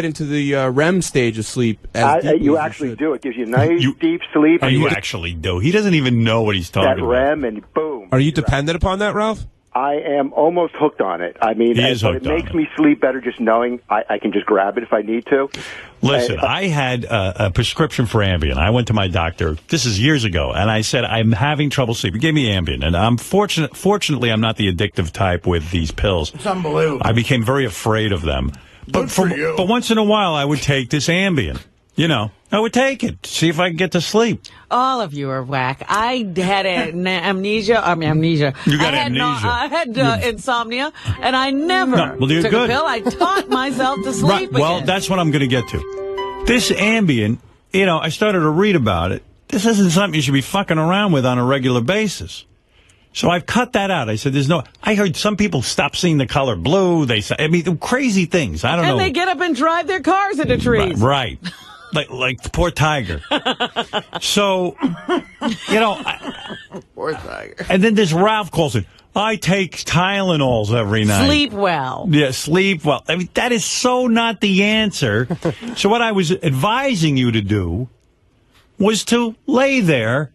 S14: into the REM stage of sleep.
S13: You actually do. It gives you nice deep sleep.
S2: Oh, you actually do. He doesn't even know what he's talking
S13: that
S2: about.
S13: REM and boom.
S14: Are you dependent upon that, Ralph?
S13: I am almost hooked on it. I mean, it makes me sleep better just knowing I can just grab it if I need to.
S2: Listen, I had a prescription for Ambien. I went to my doctor. This is years ago, and I said, I'm having trouble sleeping. He gave me Ambien, and I'm fortunately, I'm not the addictive type with these pills.
S4: It's unbelievable.
S2: I became very afraid of them. But once in a while, I would take this Ambien. You know, I would take it, see if I could get to sleep.
S3: All of you are whack. I had amnesia.
S2: You got amnesia.
S3: I had insomnia, and I never took a pill. I taught myself to sleep again.
S2: Well, that's what I'm going to get to. This Ambien, I started to read about it. This isn't something you should be fucking around with on a regular basis. So I've cut that out. I said, I heard some people stop seeing the color blue. Crazy things. I don't know.
S3: And they get up and drive their cars into trees.
S2: Right. Like the poor tiger. So,
S3: poor tiger.
S2: And then this Ralph calls in. I take Tylenols every night.
S3: Sleep well.
S2: Yeah, sleep well. I mean, that is so not the answer. So what I was advising you to do was to lay there,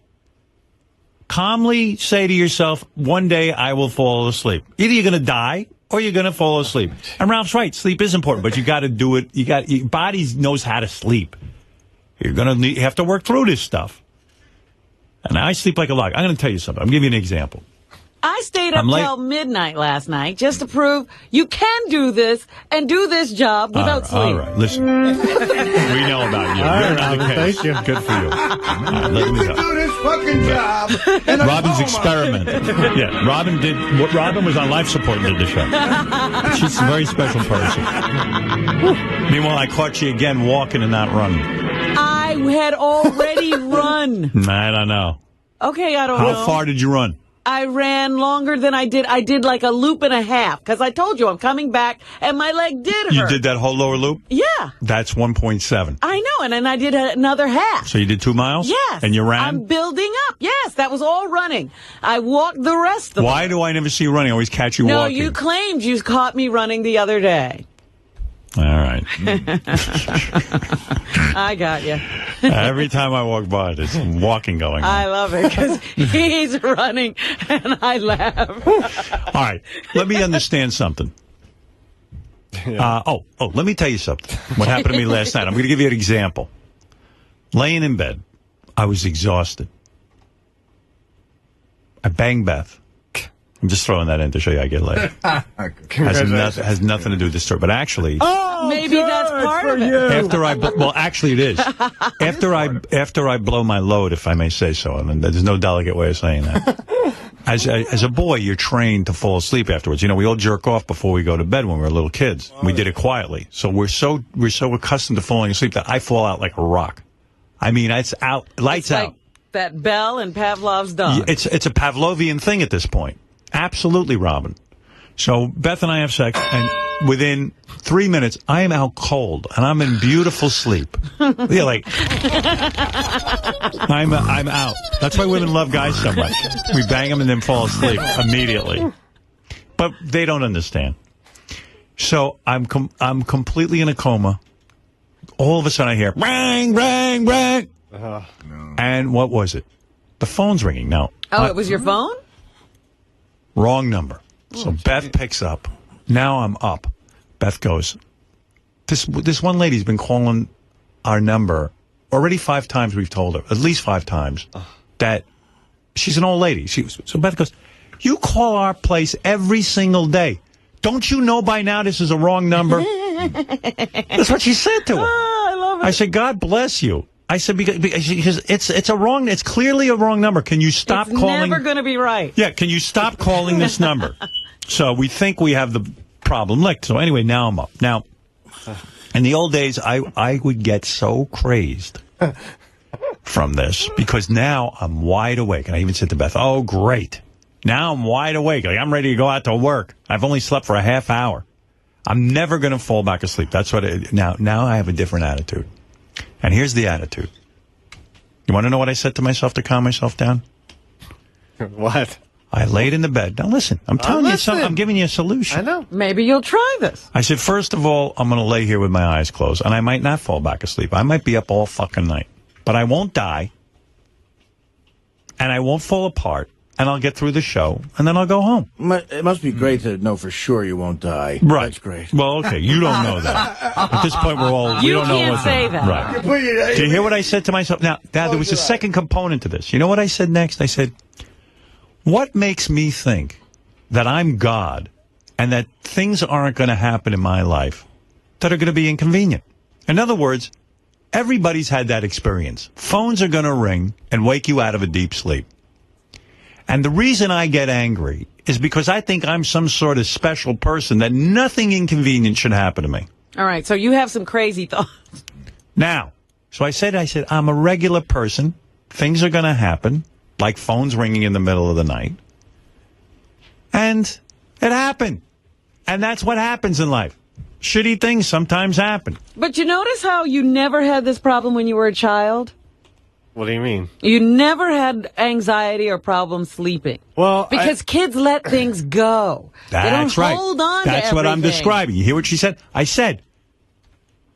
S2: calmly say to yourself, one day I will fall asleep. Either you're going to die or you're going to fall asleep. And Ralph's right. Sleep is important, but you got to do it. Your body knows how to sleep. You have to work through this stuff. And I sleep like a log. I'm going to tell you something. I'm going to give you an example.
S3: I stayed up till midnight last night just to prove you can do this and do this job without sleep.
S2: All right, listen. We know about you. You're another case.
S11: Thank you.
S2: Good for you.
S4: You can do this fucking job. in a
S2: Robin's
S4: coma.
S2: experiment. Yeah, Robin was on life support and did the show. She's a very special person. Meanwhile, I caught you again walking and not running.
S3: I had already run.
S2: I don't know.
S3: Okay, I don't know.
S2: How far did you run?
S3: I ran longer than I did. I did like a loop and a half because I told you I'm coming back and my leg did hurt.
S2: You did that whole lower loop?
S3: Yeah.
S2: That's 1.7.
S3: I know, and then I did another half.
S2: So you did 2 miles?
S3: Yes.
S2: And you ran?
S3: I'm building up. Yes, that was all running. I walked the rest of the way.
S2: Why do I never see you running? I always catch you
S3: No,
S2: walking.
S3: you claimed you caught me running the other day.
S2: All right.
S3: I got you.
S2: Every time I walk by, there's some walking going on.
S3: I love it because he's running and I laugh.
S2: All right. Let me understand something. Let me tell you something. What happened to me last night? I'm going to give you an example. Laying in bed, I was exhausted. I banged Beth. I'm just throwing that in to show you I get laid. Has nothing to do with this story. But actually...
S3: maybe that's part of it.
S2: Actually it is. After I blow my load, if I may say so. I mean, there's no delicate way of saying that. As a boy, you're trained to fall asleep afterwards. We all jerk off before we go to bed when we were little kids. We did it quietly. So we're so accustomed to falling asleep that I fall out like a rock. I mean, it's out, lights out.
S3: That bell and Pavlov's dog.
S2: It's a Pavlovian thing at this point. Absolutely, Robin. So Beth and I have sex, and within 3 minutes, I am out cold, and I'm in beautiful sleep. Yeah, like, I'm out. That's why women love guys so much. We bang them and then fall asleep immediately. But they don't understand. So I'm completely in a coma. All of a sudden I hear, bang, bang, bang. And what was it? The phone's ringing. No.
S3: Oh, it was your phone?
S2: Wrong number. So Beth picks up. Now I'm up. Beth goes, this one lady's been calling our number already 5 times. We've told her, at least 5 times, that she's an old lady. So Beth goes, you call our place every single day. Don't you know by now this is a wrong number? That's what she said to her.
S3: Oh, I love it.
S2: I said, God bless you. I said, because it's clearly a wrong number. Can you stop calling?
S3: It's never going to be right.
S2: Yeah, can you stop calling this number? So we think we have the problem licked. So anyway, now I'm up. Now, in the old days, I would get so crazed from this because now I'm wide awake. And I even said to Beth, oh, great. Now I'm wide awake. Like, I'm ready to go out to work. I've only slept for a half hour. I'm never going to fall back asleep. That's what now I have a different attitude. And here's the attitude. You want to know what I said to myself to calm myself down?
S11: What?
S2: I laid in the bed. Now listen, I'm telling you something. I'm giving you a solution.
S11: I know.
S3: Maybe you'll try this.
S2: I said, first of all, I'm going to lay here with my eyes closed, and I might not fall back asleep. I might be up all fucking night. But I won't die, and I won't fall apart, and I'll get through the show, and then I'll go home.
S4: It must be great to know for sure you won't die.
S2: Right.
S4: That's great.
S2: Well, okay, you don't know that. At this point, we don't know
S3: can't
S2: what's
S3: say that.
S2: Right. Do you hear what I said to myself? Now, there was a second component to this. You know what I said next? I said, what makes me think that I'm God and that things aren't going to happen in my life that are going to be inconvenient? In other words, everybody's had that experience. Phones are going to ring and wake you out of a deep sleep. And the reason I get angry is because I think I'm some sort of special person that nothing inconvenient should happen to me.
S3: All right, so you have some crazy thoughts.
S2: Now, so I said, I'm a regular person. Things are going to happen, like phones ringing in the middle of the night. And it happened. And that's what happens in life. Shitty things sometimes happen.
S3: But you notice how you never had this problem when you were a child?
S11: What do you mean?
S3: You never had anxiety or problems sleeping.
S11: Well,
S3: because kids let things go.
S2: That's
S3: they don't
S2: right.
S3: hold on to
S2: That's what I'm
S3: everything.
S2: describing. You hear what she said? I said,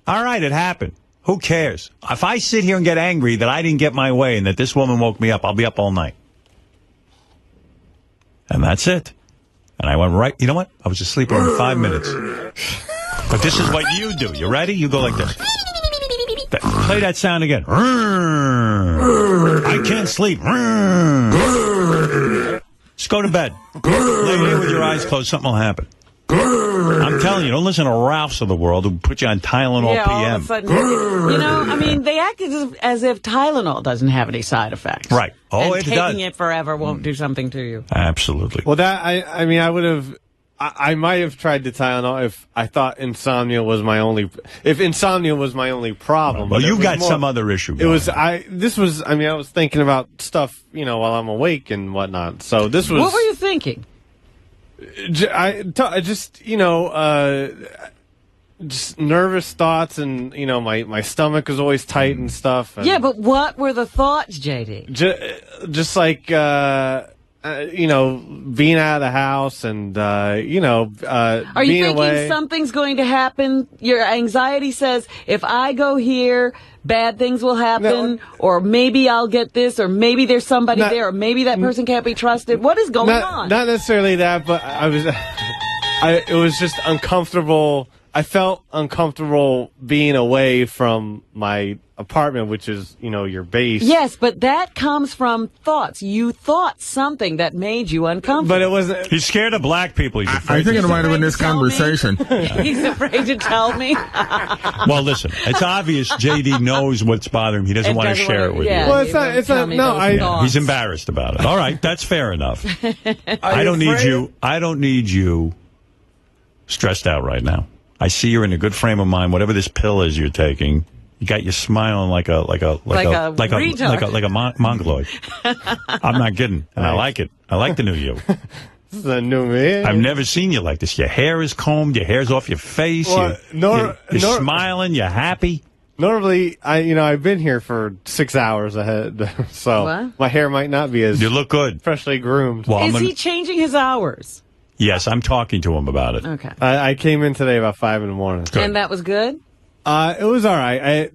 S2: all right, it happened. Who cares? If I sit here and get angry that I didn't get my way and that this woman woke me up, I'll be up all night. And that's it. And I went right, you know what? I was asleep in 5 minutes. But this is what you do. You ready? You go like this. Play that sound again. I can't sleep. Just go to bed. Lay here with your eyes closed. Something will happen. I'm telling you, don't listen to Ralphs of the world who put you on Tylenol
S3: Yeah,
S2: PM.
S3: all of a sudden, you know, I mean, they act as if Tylenol doesn't have any side effects.
S2: Right. Oh,
S3: and
S2: it
S3: taking
S2: does.
S3: it forever won't do something to you.
S2: Absolutely.
S11: Well, I mean, I would have. I might have tried the Tylenol if I thought insomnia was my only. If insomnia was my only problem.
S2: Well,
S11: but
S2: you've got some other issue.
S11: It was. I was thinking about stuff, while I'm awake and whatnot. So this was.
S3: What were you thinking?
S11: Just nervous thoughts, and my stomach is always tight and stuff. And
S3: Yeah, but what were the thoughts, JD?
S11: just like being out of the house and
S3: Are you
S11: being
S3: thinking
S11: away.
S3: something's going to happen? Your anxiety says, if I go here, bad things will happen, or maybe I'll get this, or maybe there's somebody there, or maybe that person can't be trusted. What is going on?
S11: Not necessarily that, but it was just uncomfortable. I felt uncomfortable being away from my apartment, which is, your base.
S3: Yes, but that comes from thoughts. You thought something that made you uncomfortable.
S11: But it wasn't.
S2: He's scared of black people. He's afraid.
S15: I think it might have been this conversation.
S3: He's afraid to tell me.
S2: Well, listen, it's obvious JD knows what's bothering him. He doesn't want to share it with you.
S11: Well, it's not. No,
S2: he's embarrassed about it. All right, that's fair enough. I don't need you stressed out right now. I see you're in a good frame of mind. Whatever this pill is you're taking, You got you smiling like a mongoloid. I'm not kidding, and I like it. I like the new you.
S11: This is a new me.
S2: I've never seen you like this. Your hair is combed. Your hair's off your face.
S11: Well,
S2: you're smiling. You're happy.
S11: Normally, I've been here for 6 hours ahead, so my hair might not be as.
S2: You look good,
S11: freshly groomed.
S2: Well,
S3: is he changing his hours?
S2: Yes, I'm talking to him about it.
S3: Okay.
S11: I came in today about 5 in the morning.
S3: And that was good?
S11: It was all right.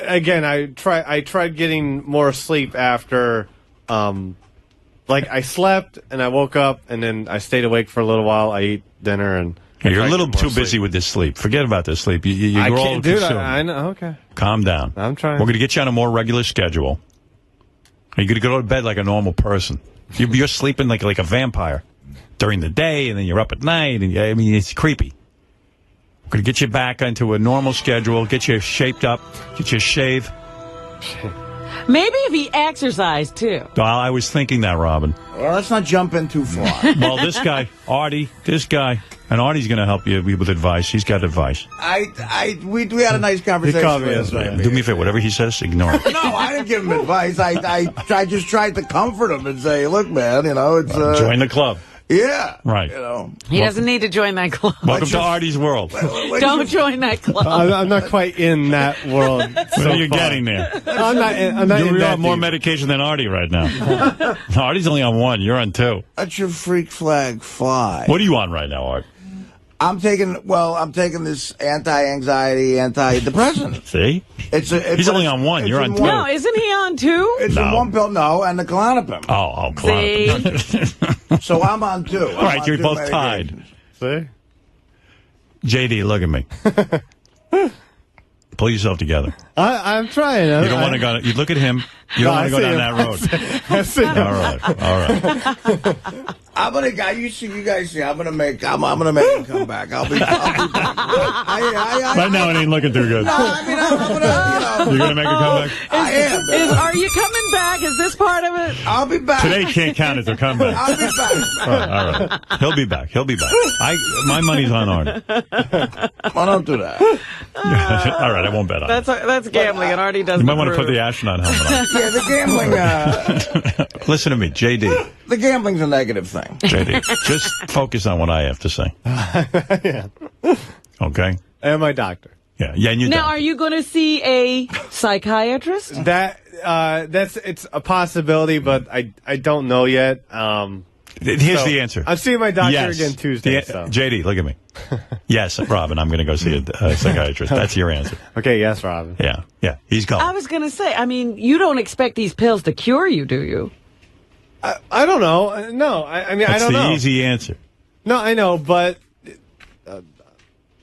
S11: I tried getting more sleep after, I slept and I woke up and then I stayed awake for a little while. I ate dinner and.
S2: You're a little too busy with this sleep. Forget about this sleep. You're
S11: I
S2: all
S11: can't do that.
S2: consumed.
S11: I know. Okay.
S2: Calm down.
S11: I'm trying.
S2: We're going to get you on a more regular schedule. You're going to go to bed like a normal person. You're sleeping like a vampire during the day, and then you're up at night. And it's creepy. We're going to get you back into a normal schedule, get you shaped up, get you a shave.
S3: Maybe if he exercised, too.
S2: Well, I was thinking that, Robin.
S4: Well, let's not jump in too far.
S2: Well, this guy, Artie, and Artie's going to help you with advice. He's got advice.
S4: We had a nice conversation.
S11: He called me yesterday.
S2: Do me a favor. Whatever he says, ignore it.
S4: No, I didn't give him advice. I just tried to comfort him and say, look, man, it's...
S2: Join the club.
S4: Yeah.
S2: Right.
S3: He doesn't need to join that club.
S2: Welcome to Artie's world.
S3: Don't join that club.
S11: I'm not quite in that world.
S2: So you're getting there.
S11: I'm not
S2: You're on more
S11: deep.
S2: medication than Artie right now. Artie's only on 1. You're on 2.
S4: Let your freak flag fly.
S2: What are you on right now, Art?
S4: I'm taking this anti-anxiety, antidepressant.
S2: See? He's only on 1. You're on 2.
S3: No, isn't he on 2?
S4: It's in one pill, and the Klonopin.
S2: Oh, Klonopin.
S4: So I'm on 2.
S2: All right, you're both tied.
S11: See?
S2: JD, look at me. Pull yourself together.
S11: I'm trying.
S2: You don't want to go. You look at him. You don't want to go down that road.
S11: I see him.
S2: All right.
S4: I'm gonna. You guys see. I'm gonna make him come back. I'll be back.
S2: Right now, it ain't looking too good.
S4: No, I'm gonna.
S2: You're gonna make a comeback.
S4: I am.
S3: Are you coming back? Is this part of it?
S4: I'll be back.
S2: Today can't count as a comeback.
S4: I'll be back.
S2: All right. He'll be back. My money's on Artie.
S4: Well, don't do that.
S2: All right, I won't bet on it.
S3: That's gambling, and Artie doesn't.
S2: You might want to put the astronaut helmet on.
S4: Yeah, the gambling.
S2: Listen to me, JD.
S4: The gambling's a negative thing.
S2: JD, just focus on what I have to say.
S11: Yeah.
S2: Okay?
S11: And my doctor.
S2: Yeah, and you
S3: Now, are you going to see a psychiatrist?
S11: It's a possibility, but I don't know yet.
S2: Here's the answer.
S11: I'm seeing my doctor again Tuesday.
S2: JD, look at me. Yes, Robin, I'm going to go see a psychiatrist. That's your answer.
S11: Okay, yes, Robin.
S2: Yeah, he's going.
S3: I was going to say, you don't expect these pills to cure you, do you?
S11: I don't know. No, I don't know.
S2: That's the easy answer.
S11: No, I know, but...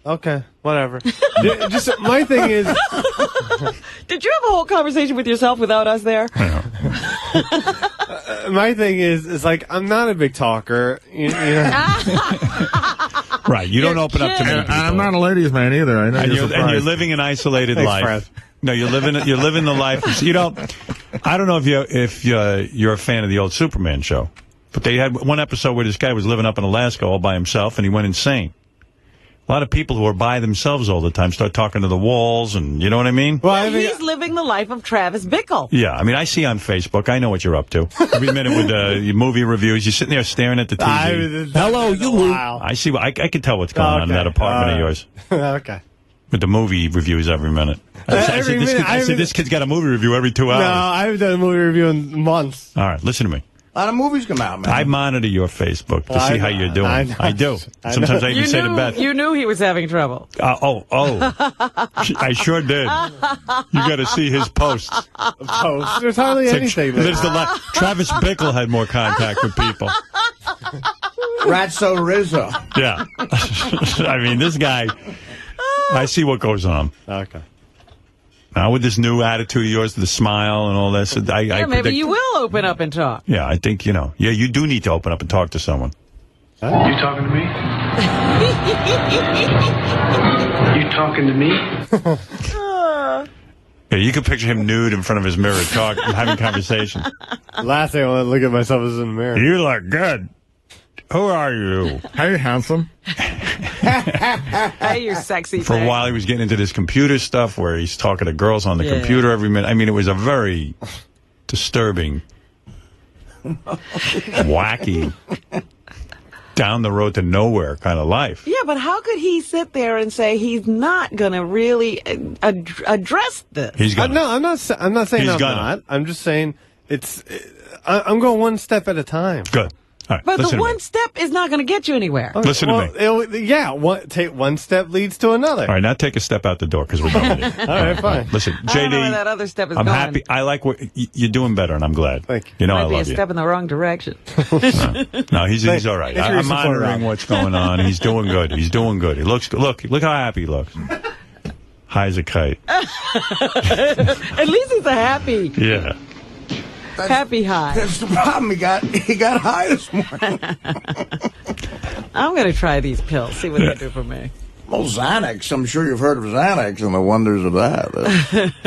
S11: okay, whatever. Just my thing is...
S3: Did you have a whole conversation with yourself without us there?
S11: My thing is like, I'm not a big talker. You know?
S2: Right, you don't open up to many people.
S15: I'm not a ladies' man either. I know
S2: and you're living an isolated life.
S11: Fred.
S2: No, you're living the life. I don't know if you're a fan of the old Superman show, but they had one episode where this guy was living up in Alaska all by himself, and he went insane. A lot of people who are by themselves all the time start talking to the walls, and you know what I mean?
S3: Well, he's living the life of Travis Bickle.
S2: Yeah, I see on Facebook. I know what you're up to. Every minute with your movie reviews, you're sitting there staring at the TV.
S11: Hello, you.
S2: I see. I can tell what's going on in that apartment of yours.
S11: Okay.
S2: With the movie reviews every minute. I said, this kid's got a movie review every 2 hours.
S11: No, I haven't done a movie review in months.
S2: All right, listen to me.
S4: A lot of movies come out, man.
S2: I monitor your Facebook to see how you're doing. I do. Sometimes I even say to Beth.
S3: You knew he was having trouble.
S2: I sure did. You got to see his posts.
S11: There's hardly anything there.
S2: Travis Bickle had more contact with people.
S4: Ratso Rizzo.
S2: Yeah. This guy, I see what goes on.
S11: Okay.
S2: Now, with this new attitude of yours, the smile and all this,
S3: maybe you will open up and talk.
S2: Yeah, I think, you do need to open up and talk to someone.
S16: You talking to me? You talking to me?
S2: Yeah, you can picture him nude in front of his mirror, having conversation.
S11: Last thing I want to look at myself is in the mirror.
S2: You look good. Who are you?
S15: Hey, handsome.
S3: Hey, you're sexy.
S2: For a while, he was getting into this computer stuff where he's talking to girls on the computer every minute. I mean, it was a very disturbing, wacky, down the road to nowhere kind of life.
S3: Yeah, but how could he sit there and say he's not going to really address this?
S2: He's gonna.
S11: No, I'm not saying I'm not. I'm just saying I'm going one step at a time.
S2: Good. All right,
S3: but the one step is not going to get you anywhere.
S2: Okay, listen to
S11: me. Take one step leads to another.
S2: All right, now take a step out the door because we're done with you.
S11: All right, fine.
S2: Listen, JD.
S3: I don't know where that other step is
S2: I'm
S3: going.
S2: happy. I like what you're doing better, and I'm glad.
S11: Thank you.
S2: You know
S3: Might
S2: I
S3: be
S2: love
S3: a
S2: you.
S3: step in the wrong direction.
S2: No, he's all right. I'm monitoring what's going on. He's doing good. He's doing good. He looks good. Look how happy he looks. High as a kite.
S3: At least he's a happy.
S2: Yeah.
S3: Happy high.
S4: That's the problem. He got high this morning.
S3: I'm going to try these pills, see what they do for me.
S4: Well, Xanax. I'm sure you've heard of Xanax and the wonders of that.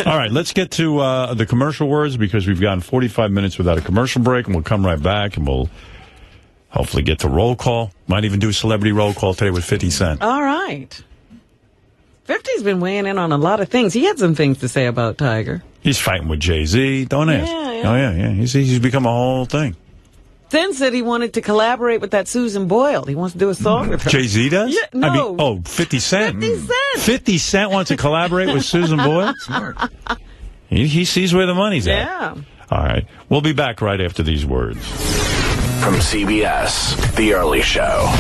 S2: All right, let's get to the commercial words because we've gone 45 minutes without a commercial break, and we'll come right back, and we'll hopefully get to roll call. Might even do a celebrity roll call today with 50 Cent.
S3: All right. 50's been weighing in on a lot of things. He had some things to say about Tiger.
S2: He's fighting with Jay-Z. Don't ask.
S3: Yeah.
S2: Oh, yeah. He's become a whole thing.
S3: Then said he wanted to collaborate with that Susan Boyle. He wants to do a song with her.
S2: Jay-Z does?
S3: Yeah, no.
S2: I mean, 50 Cent.
S3: 50 Cent.
S2: 50 Cent wants to collaborate with Susan Boyle?
S4: Smart.
S2: He sees where the money's at.
S3: Yeah.
S2: All right. We'll be back right after these words.
S17: From CBS, The Early Show.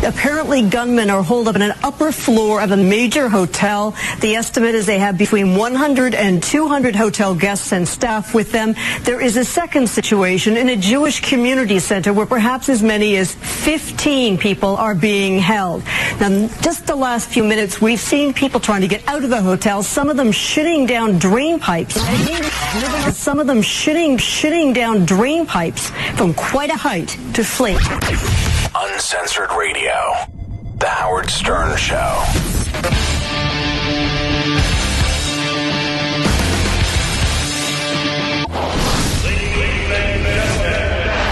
S18: Apparently, gunmen are holed up in an upper floor of a major hotel. The estimate is they have between 100 and 200 hotel guests and staff with them. There is a second situation in a Jewish community center where perhaps as many as 15 people are being held. Now, just the last few minutes, we've seen people trying to get out of the hotel, some of them shitting down drain pipes. Some of them shitting down drain pipes from quite a height to flee.
S17: Uncensored Radio. The Howard Stern Show.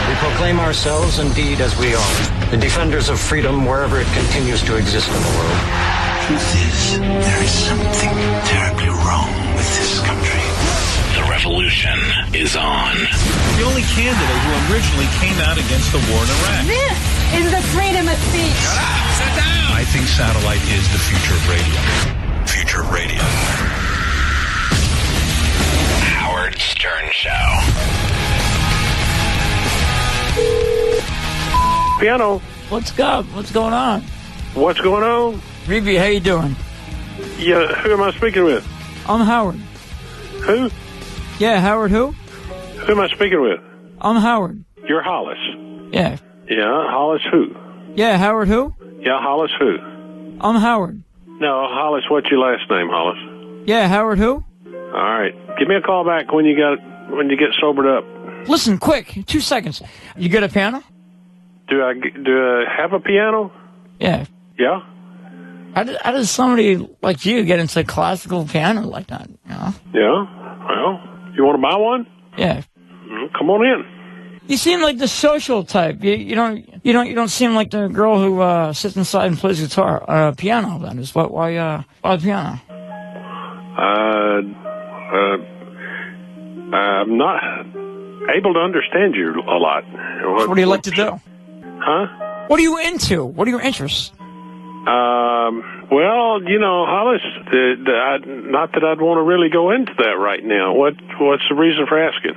S19: We proclaim ourselves indeed as we are, the defenders of freedom wherever it continues to exist in the world.
S17: Truth is, there is something terribly wrong with this country. The revolution is on.
S2: The only candidate who originally came out against the war in Iraq.
S20: This is the freedom of speech.
S2: Shut up! Sit down! I think satellite is the future of radio. Future radio.
S17: Howard Stern Show.
S21: Piano.
S22: What's up? What's going on?
S21: What's going on?
S22: Revy, how you doing?
S21: Yeah, who am I speaking with?
S22: I'm Howard.
S21: Who?
S22: Yeah, Howard who?
S21: Who am I speaking with?
S22: I'm Howard.
S21: You're Hollis.
S22: Yeah.
S21: Yeah, Hollis who?
S22: Yeah, Howard who?
S21: Yeah, Hollis who?
S22: I'm Howard.
S21: No, Hollis, what's your last name, Hollis?
S22: Yeah, Howard who?
S21: All right. Give me a call back when you get sobered up.
S22: Listen, quick, 2 seconds. You get a piano?
S21: Do I have a piano?
S22: Yeah.
S21: Yeah?
S22: How does somebody like you get into classical piano like that? You know?
S21: Yeah. Well, you want to buy one?
S22: Yeah.
S21: Come on in.
S22: You seem like the social type. You don't seem like the girl who sits inside and plays guitar, piano. That is why the piano.
S21: I'm not able to understand you a lot.
S22: What do you like to do?
S21: Huh?
S22: What are you into? What are your interests?
S21: Well, Hollis, not that I'd want to really go into that right now. What's the reason for asking?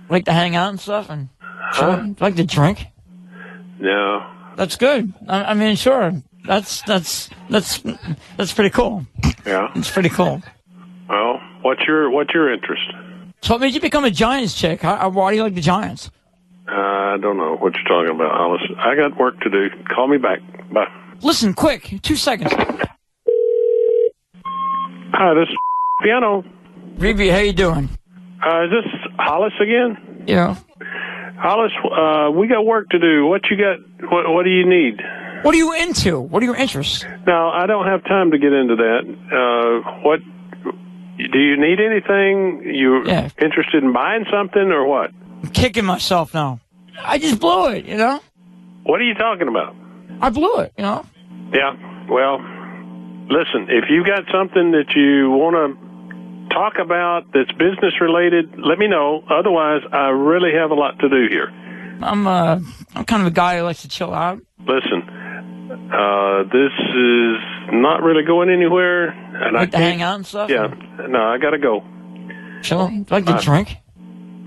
S22: Like to hang out and stuff, and like to drink.
S21: No.
S22: That's good. I mean, sure. That's pretty cool.
S21: Yeah.
S22: It's pretty cool.
S21: Well, what's your interest?
S22: So what made you become a Giants chick? Why do you like the Giants?
S21: I don't know what you're talking about, Hollis. I got work to do. Call me back. Bye.
S22: Listen, quick, 2 seconds.
S21: Hi, this is Piano.
S22: Revy, how you doing?
S21: Is this Hollis again?
S22: Yeah.
S21: Hollis, we got work to do. What you got? What do you need?
S22: What are you into? What are your interests?
S21: No, I don't have time to get into that. What do you need? Anything? You interested in buying something or what?
S22: I'm kicking myself now. I just blew it,
S21: What are you talking about?
S22: I blew it, you know?
S21: Yeah, well, listen, if you got something that you want to talk about that's business related, let me know. Otherwise, I really have a lot to do here.
S22: I'm kind of a guy who likes to chill out.
S21: Listen, this is not really going anywhere. And
S22: Like to hang out and stuff?
S21: Yeah, no, I got to go.
S22: Chill? Do you like to drink?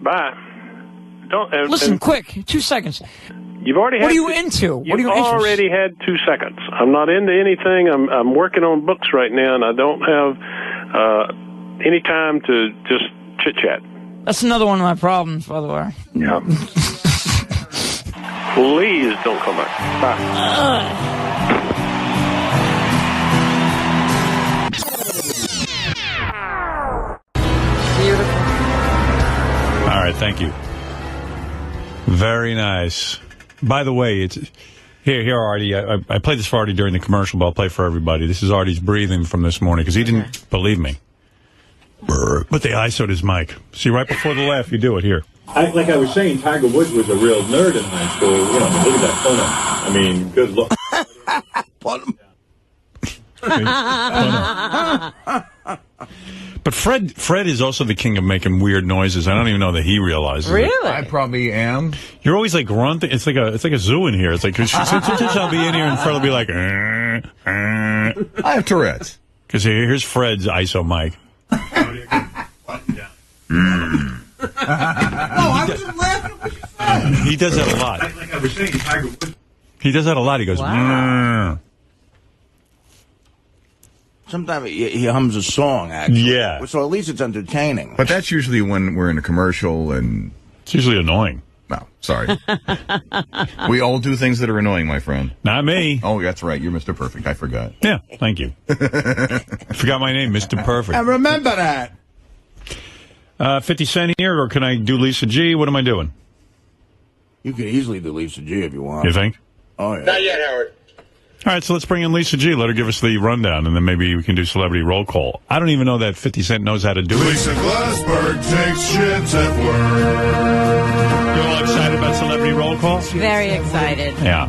S21: Bye. Don't
S22: Listen, quick, 2 seconds.
S21: You've already.
S22: What
S21: had
S22: are you into? What are you
S21: You've
S22: interested?
S21: already had 2 seconds. I'm not into anything. I'm working on books right now, and I don't have any time to just chit chat.
S22: That's another one of my problems, by the way.
S21: Yeah. Please don't come back. Bye.
S3: Beautiful.
S2: All right, thank you. Very nice. By the way, it's here, Artie. I played this for Artie during the commercial, but I'll play for everybody. This is Artie's breathing from this morning because he didn't believe me. But they ISO'd his mic. See, right before the laugh, you do it here.
S1: Like I was saying, Tiger Woods was a real nerd in high school. You know, look at that photo. I mean, good look.
S2: But Fred is also the king of making weird noises. I don't even know that he realizes it.
S9: I probably am.
S2: You're always like grunting. It's like a zoo in here. It's like I'll be in here and Fred will be like.
S9: I have Tourette's.
S2: Because here's Fred's ISO mic.
S4: No, I wasn't laughing at what you said.
S2: He does that a lot.
S1: Like I was saying, Tiger Woods.
S2: He does that a lot. He goes.
S4: Wow. Sometimes he hums a song, actually.
S2: Yeah.
S4: So at least it's entertaining.
S9: But that's usually when we're in a commercial, and
S2: it's usually annoying.
S9: No, sorry. We all do things that are annoying, my friend.
S2: Not me.
S9: Oh, that's right. You're Mr. Perfect. I forgot.
S2: Yeah, thank you. I forgot my name, Mr. Perfect.
S4: I remember that.
S2: 50 Cent here, or can I do Lisa G? What am I doing?
S4: You could easily do Lisa G if you want.
S2: You think?
S4: Oh, yeah.
S1: Not yet, Howard.
S2: All right, so let's bring in Lisa G. Let her give us the rundown, and then maybe we can do celebrity roll call. I don't even know that 50 Cent knows how to do it.
S5: Lisa Glassberg takes shits at work.
S2: You're all excited about celebrity roll call?
S20: Very excited.
S2: Yeah.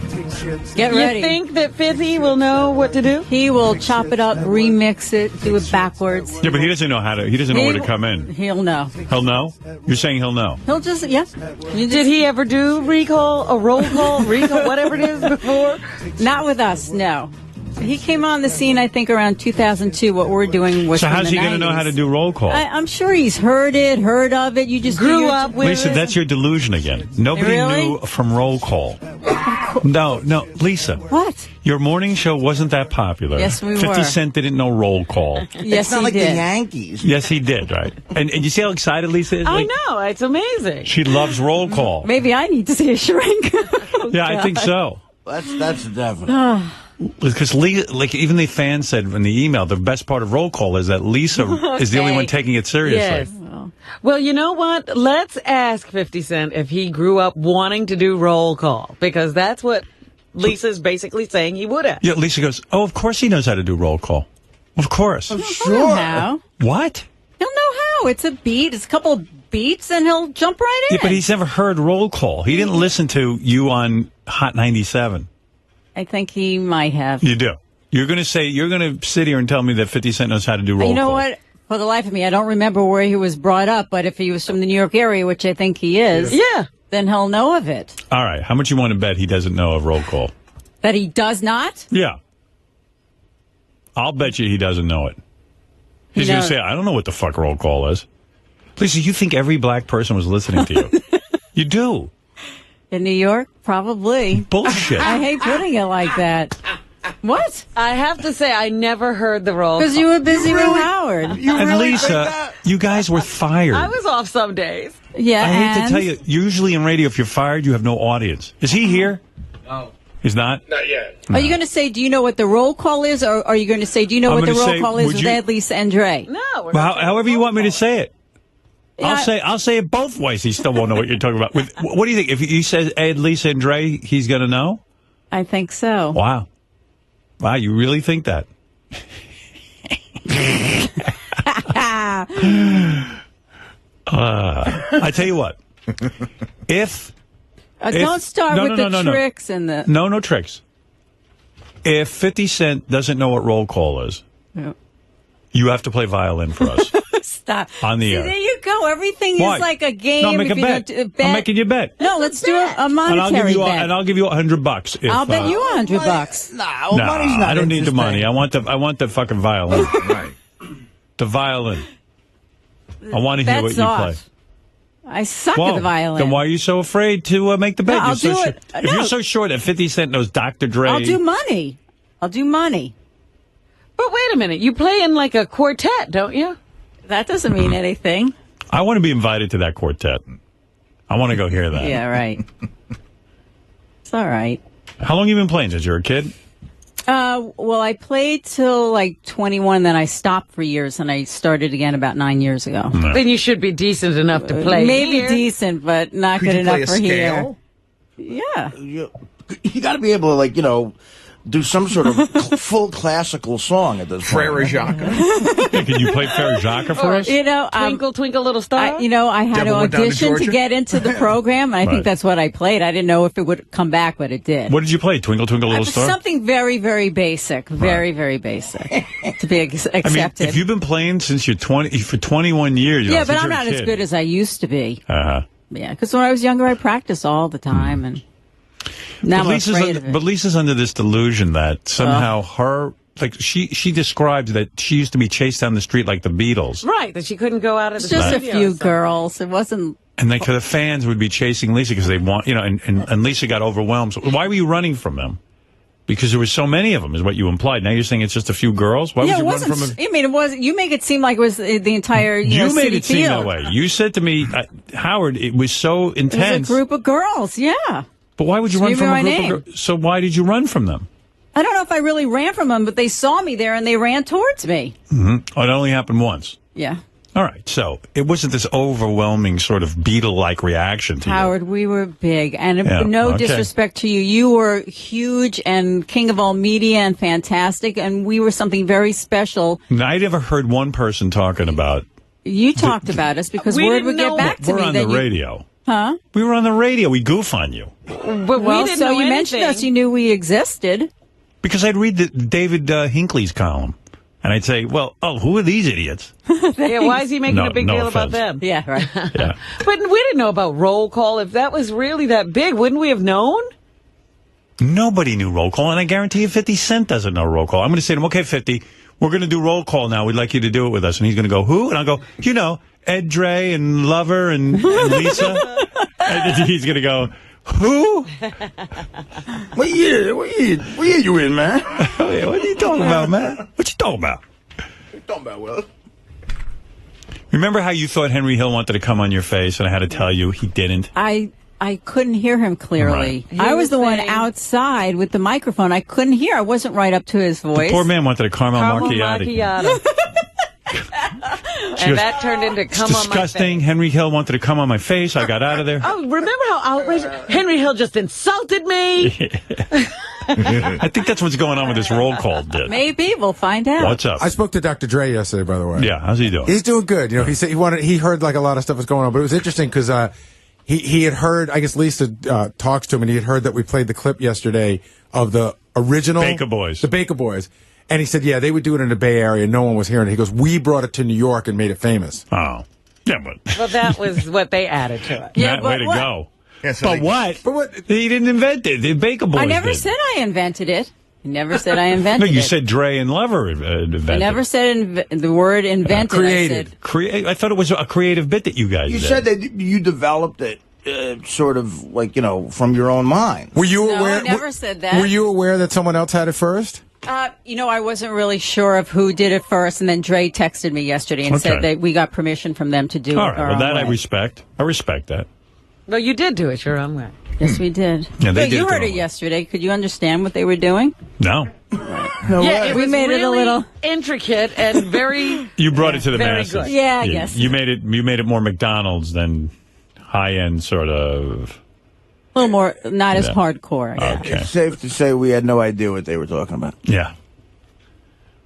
S20: Get ready.
S3: You think that 50 will know what to do?
S20: He will chop it up, remix it, do it backwards.
S2: Yeah, but he doesn't know how to. He doesn't know where to come in.
S20: He'll know.
S2: He'll know? You're saying he'll know?
S20: He'll just, yeah.
S3: Did he ever do recall, a roll call, recall, whatever it is before?
S20: Not with us, no. He came on the scene, I think, around 2002. What we're doing was
S2: So
S20: from
S2: how's
S20: the
S2: he going to know
S20: 90s.
S2: how to do roll call?
S20: I'm sure he's heard of it. You just
S3: grew up with
S2: Lisa,
S3: it.
S2: that's your delusion again. Nobody
S20: Really?
S2: knew from roll call. No, Lisa.
S20: What?
S2: Your morning show wasn't that popular.
S20: Yes, we
S2: 50
S20: were.
S2: Cent didn't know roll call.
S20: Yes,
S4: it's not
S20: he
S4: like
S20: did.
S4: the Yankees.
S2: Yes, he did, right? And you see how excited Lisa is?
S3: I
S2: Like,
S3: know, it's amazing.
S2: she loves roll call.
S20: Maybe I need to see a shrink.
S2: Yeah, I think so.
S4: That's definite.
S2: Because like even the fans said in the email, the best part of roll call is that Lisa is the only one taking it seriously.
S3: Yes. Well, you know what? Let's ask 50 Cent if he grew up wanting to do roll call, because that's what Lisa's basically saying he would have.
S2: Yeah, Lisa goes, oh, of course he knows how to do roll call. Of course.
S20: Sure. How?
S2: What?
S20: He'll know how. It's a beat. It's a couple of beats, and he'll jump right in.
S2: Yeah, but he's never heard roll call. He didn't listen to you on Hot 97.
S20: I think he might have.
S2: You do. You're going to sit here and tell me that 50 Cent knows how to do roll call.
S20: You know what? For the life of me, I don't remember where he was brought up, but if he was from the New York area, which I think he is, then he'll know of it.
S2: All right. How much you want to bet he doesn't know of roll call?
S20: That he does not?
S2: Yeah. I'll bet you he doesn't know it. He's going to say, I don't know what the fuck roll call is. Lisa, you think every black person was listening to you. You do.
S20: In New York? Probably.
S2: Bullshit.
S20: I hate putting it like that. What?
S3: I have to say, I never heard the roll call.
S20: Because you were busy with Howard.
S2: And Lisa, you guys were fired.
S3: I was off some days.
S20: Yeah,
S2: I hate to tell you, usually in radio, if you're fired, you have no audience. Is he here?
S1: No.
S2: He's not?
S1: Not yet.
S20: Are you going to say, do you know what the roll call is? Or are you going to say, do you know
S2: I'm
S20: what the
S2: gonna
S20: roll
S2: say,
S20: call is
S2: would
S20: with
S2: you-
S20: Ed, Lisa, and Dre?
S3: No.
S2: Well, however you want me to say it.
S20: Yeah.
S2: I'll say it both ways. He still won't know what you're talking about. What do you think? If he says Ed, Lisa, and Dre, he's going to know?
S20: I think so.
S2: Wow. Wow, you really think that? I tell you what. If
S20: Don't start with the tricks and the...
S2: No tricks. If 50 Cent doesn't know what roll call is, you have to play violin for us.
S20: Stop.
S2: On the air.
S20: There you go. Everything is like a game.
S2: No, make a bet. I'm making you a bet.
S20: No, let's do a monetary bet.
S2: And I'll give you $100 if,
S20: I'll bet you $100.
S4: No, money's not
S2: I don't need the money. I want the fucking violin.
S4: Right.
S2: The violin. I want to hear what you play.
S20: I suck at the violin.
S2: Then why are you so afraid to make the bet?
S20: No, I'll do it.
S2: If you're so sure that 50 Cent knows Dr. Dre...
S20: I'll do money. But
S3: wait a minute. You play in like a quartet, don't you?
S20: That doesn't mean anything.
S2: I want to be invited to that quartet. I want to go hear that.
S20: Yeah, right. It's all right.
S2: How long have you been playing since you were a kid?
S20: Well, I played till like 21, then I stopped for years, and I started again about 9 years ago.
S2: No.
S3: Then you should be decent enough to play.
S20: Maybe
S3: here.
S20: decent, but not good enough for here.
S4: Yeah. You got to be able to, like, do some sort of full classical song at this point.
S9: Frere Jacques.
S2: Can you play Frere Jacques for us?
S3: Twinkle, Twinkle, Little Star?
S20: I had to audition to get into the program, and I think that's what I played. I didn't know if it would come back, but it did.
S2: What did you play? Twinkle, Twinkle, Little Star?
S20: Something very, very basic. Very, very basic to be accepted.
S2: I mean, if you've been playing since you're 20, for 21 years,
S20: yeah, but I'm not as good as I used to be.
S2: Uh-huh.
S20: Yeah, because when I was younger, I practiced all the time, and now I'm afraid of it.
S2: But Lisa's under this delusion that somehow she described that she used to be chased down the street like the Beatles.
S3: Right, that she couldn't go out of the
S20: just
S3: studio.
S20: a few girls. It wasn't...
S2: And the fans would be chasing Lisa because they want, and Lisa got overwhelmed. So why were you running from them? Because there were so many of them, is what you implied. Now you're saying it's just a few girls? Why would you run from them?
S20: I mean, it wasn't. You make it seem like it was the entire,
S2: You made
S20: city
S2: it seem
S20: field.
S2: that way. You said to me, Howard, it was so intense.
S20: It was a group of girls, yeah.
S2: But why would you run from a group of girls? So why did you run from them?
S20: I don't know if I really ran from them, but they saw me there and they ran towards me.
S2: Mm-hmm. Oh, it only happened once.
S20: Yeah.
S2: All right. So it wasn't this overwhelming sort of Beatle-like reaction to
S20: Howard, we were big. And
S2: Yeah,
S20: no
S2: okay.
S20: disrespect to you. You were huge and king of all media and fantastic. And we were something very special.
S2: you. I never heard one person talking about...
S20: You talked about us because word would get back to me.
S2: We're on the radio.
S20: Huh?
S2: We were on the radio. We goof on you.
S3: But
S20: well,
S3: we didn't
S20: so
S3: know
S20: you mentioned
S3: anything.
S20: us. You knew we existed.
S2: Because I'd read the David Hinckley's column. And I'd say, well, who are these idiots?
S3: Yeah, why is he making a big
S2: no
S3: deal about
S2: offense.
S3: them?
S20: Yeah, right.
S2: Yeah.
S3: But we didn't know about roll call. If that was really that big, wouldn't we have known?
S2: Nobody knew roll call, and I guarantee you 50 Cent doesn't know roll call. I'm going to say to him, okay, 50, we're going to do roll call now. We'd like you to do it with us. And he's going to go, who? And I'll go, Ed Dre and Lover and Lisa. And he's going to go, who?
S4: What year you in, man?
S2: What are you talking about, man? What you talking about?
S4: What you talking about, Will?
S2: Remember how you thought Henry Hill wanted to come on your face, and I had to tell you he didn't?
S20: I couldn't hear him clearly.
S2: Right.
S20: I was the one outside with the microphone. I couldn't hear. I wasn't right up to his voice.
S2: The poor man wanted a caramel macchiato.
S3: And that turned into come
S2: It's
S3: on my
S2: disgusting. Henry Hill wanted to come on my face. I got out of there.
S3: Oh, remember how outrageous Henry Hill just insulted me?
S2: I think that's what's going on with this roll call bit.
S20: Maybe we'll find out.
S2: What's up?
S15: I spoke to Dr. Dre yesterday, by the way.
S2: Yeah, how's he doing?
S15: He's doing good. He said he heard like a lot of stuff was going on, but it was interesting because he had heard. I guess Lisa talks to him, and he had heard that we played the clip yesterday of the original
S2: Baker Boys.
S15: The Baker Boys. And he said, yeah, they would do it in the Bay Area. No one was hearing it. He goes, we brought it to New York and made it famous.
S2: Oh. Yeah, but...
S3: Well, that was what they added to it.
S2: Yeah, way to go. Yeah, but what? He didn't invent it. The Baker Boys
S20: I never
S2: did.
S20: said I invented it. I never said I invented
S2: No, you
S20: it.
S2: said Dre and Lover invented
S20: I never said the word invented.
S2: Created. I thought it was a creative bit that you guys
S4: You
S2: did.
S4: said that you developed it sort of like, from your own mind.
S15: Were you
S20: No,
S15: aware?
S20: I never said that.
S15: Were you aware that someone else had it first?
S20: I wasn't really sure of who did it first, and then Dre texted me yesterday and said that we got permission from them to do
S2: All
S20: it.
S2: right, well, that I respect. I respect that.
S3: Well, you did do it your own way.
S20: Yes, we did.
S2: Yeah, they
S20: But
S2: did
S20: you
S2: it
S20: heard
S2: their
S20: it
S2: own way.
S20: yesterday. Could you understand what they were doing?
S2: No.
S3: Yeah,
S20: we
S3: was
S20: made it a
S3: really
S20: little
S3: intricate and very.
S2: You brought it to the
S3: very
S2: masses.
S3: good.
S20: Yeah, I guess.
S2: You made it more McDonald's than high-end sort of...
S20: A little more, not as
S2: Yeah.
S20: hardcore. I guess.
S2: Okay.
S4: It's safe to say we had no idea what they were talking about.
S2: Yeah.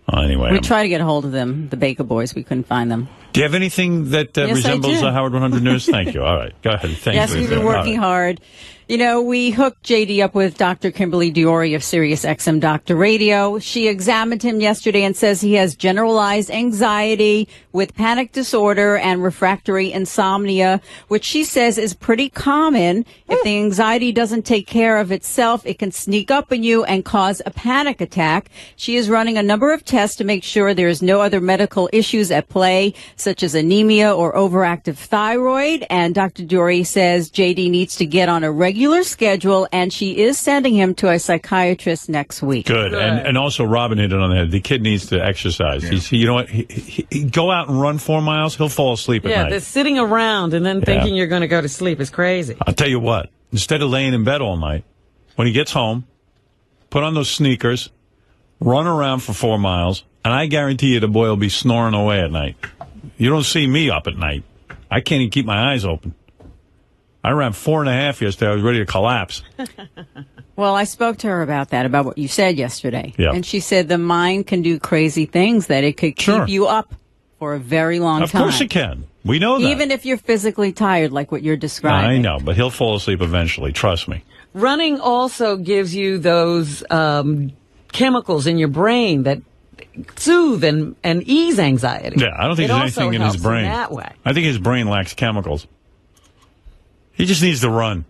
S2: Well, anyway.
S20: We tried to get a hold of them, the Baker Boys. We couldn't find them.
S2: Do you have anything that
S20: Yes, I
S2: resembles
S20: do.
S2: Howard 100 News? Thank you. All right. Go ahead. Thank
S20: Yes,
S2: you.
S20: we've been
S2: All
S20: working
S2: right.
S20: hard. You know, we hooked JD up with Dr. Kimberly Diori of Sirius XM Dr. Radio. She examined him yesterday and says he has generalized anxiety with panic disorder and refractory insomnia, which she says is pretty common. If the anxiety doesn't take care of itself, it can sneak up on you and cause a panic attack. She is running a number of tests to make sure there is no other medical issues at play, such as anemia or overactive thyroid. And Dr. Diori says JD needs to get on a regular schedule, and she is sending him to a psychiatrist next week.
S2: Good. And also, Robin hit it on the head. The kid needs to exercise. You know what? He go out and run 4 miles, he'll fall asleep at
S3: Yeah,
S2: night.
S3: they're sitting around and then thinking you're going to go to sleep is crazy.
S2: I'll tell you what. Instead of laying in bed all night, when he gets home, put on those sneakers, run around for 4 miles, and I guarantee you the boy will be snoring away at night. You don't see me up at night. I can't even keep my eyes open. I ran 4.5 yesterday. I was ready to collapse.
S20: Well, I spoke to her about that, about what you said yesterday.
S2: Yeah.
S20: And she said the mind can do crazy things, that it could keep you up for a very long
S2: Of
S20: time.
S2: course it can. We know that.
S20: Even if you're physically tired, like what you're describing.
S2: I know, but he'll fall asleep eventually. Trust me.
S3: Running also gives you those chemicals in your brain that soothe and ease anxiety.
S2: Yeah, I don't think
S3: it
S2: there's anything in his
S3: helps
S2: brain.
S3: that way.
S2: I think his brain lacks chemicals. He just needs to run.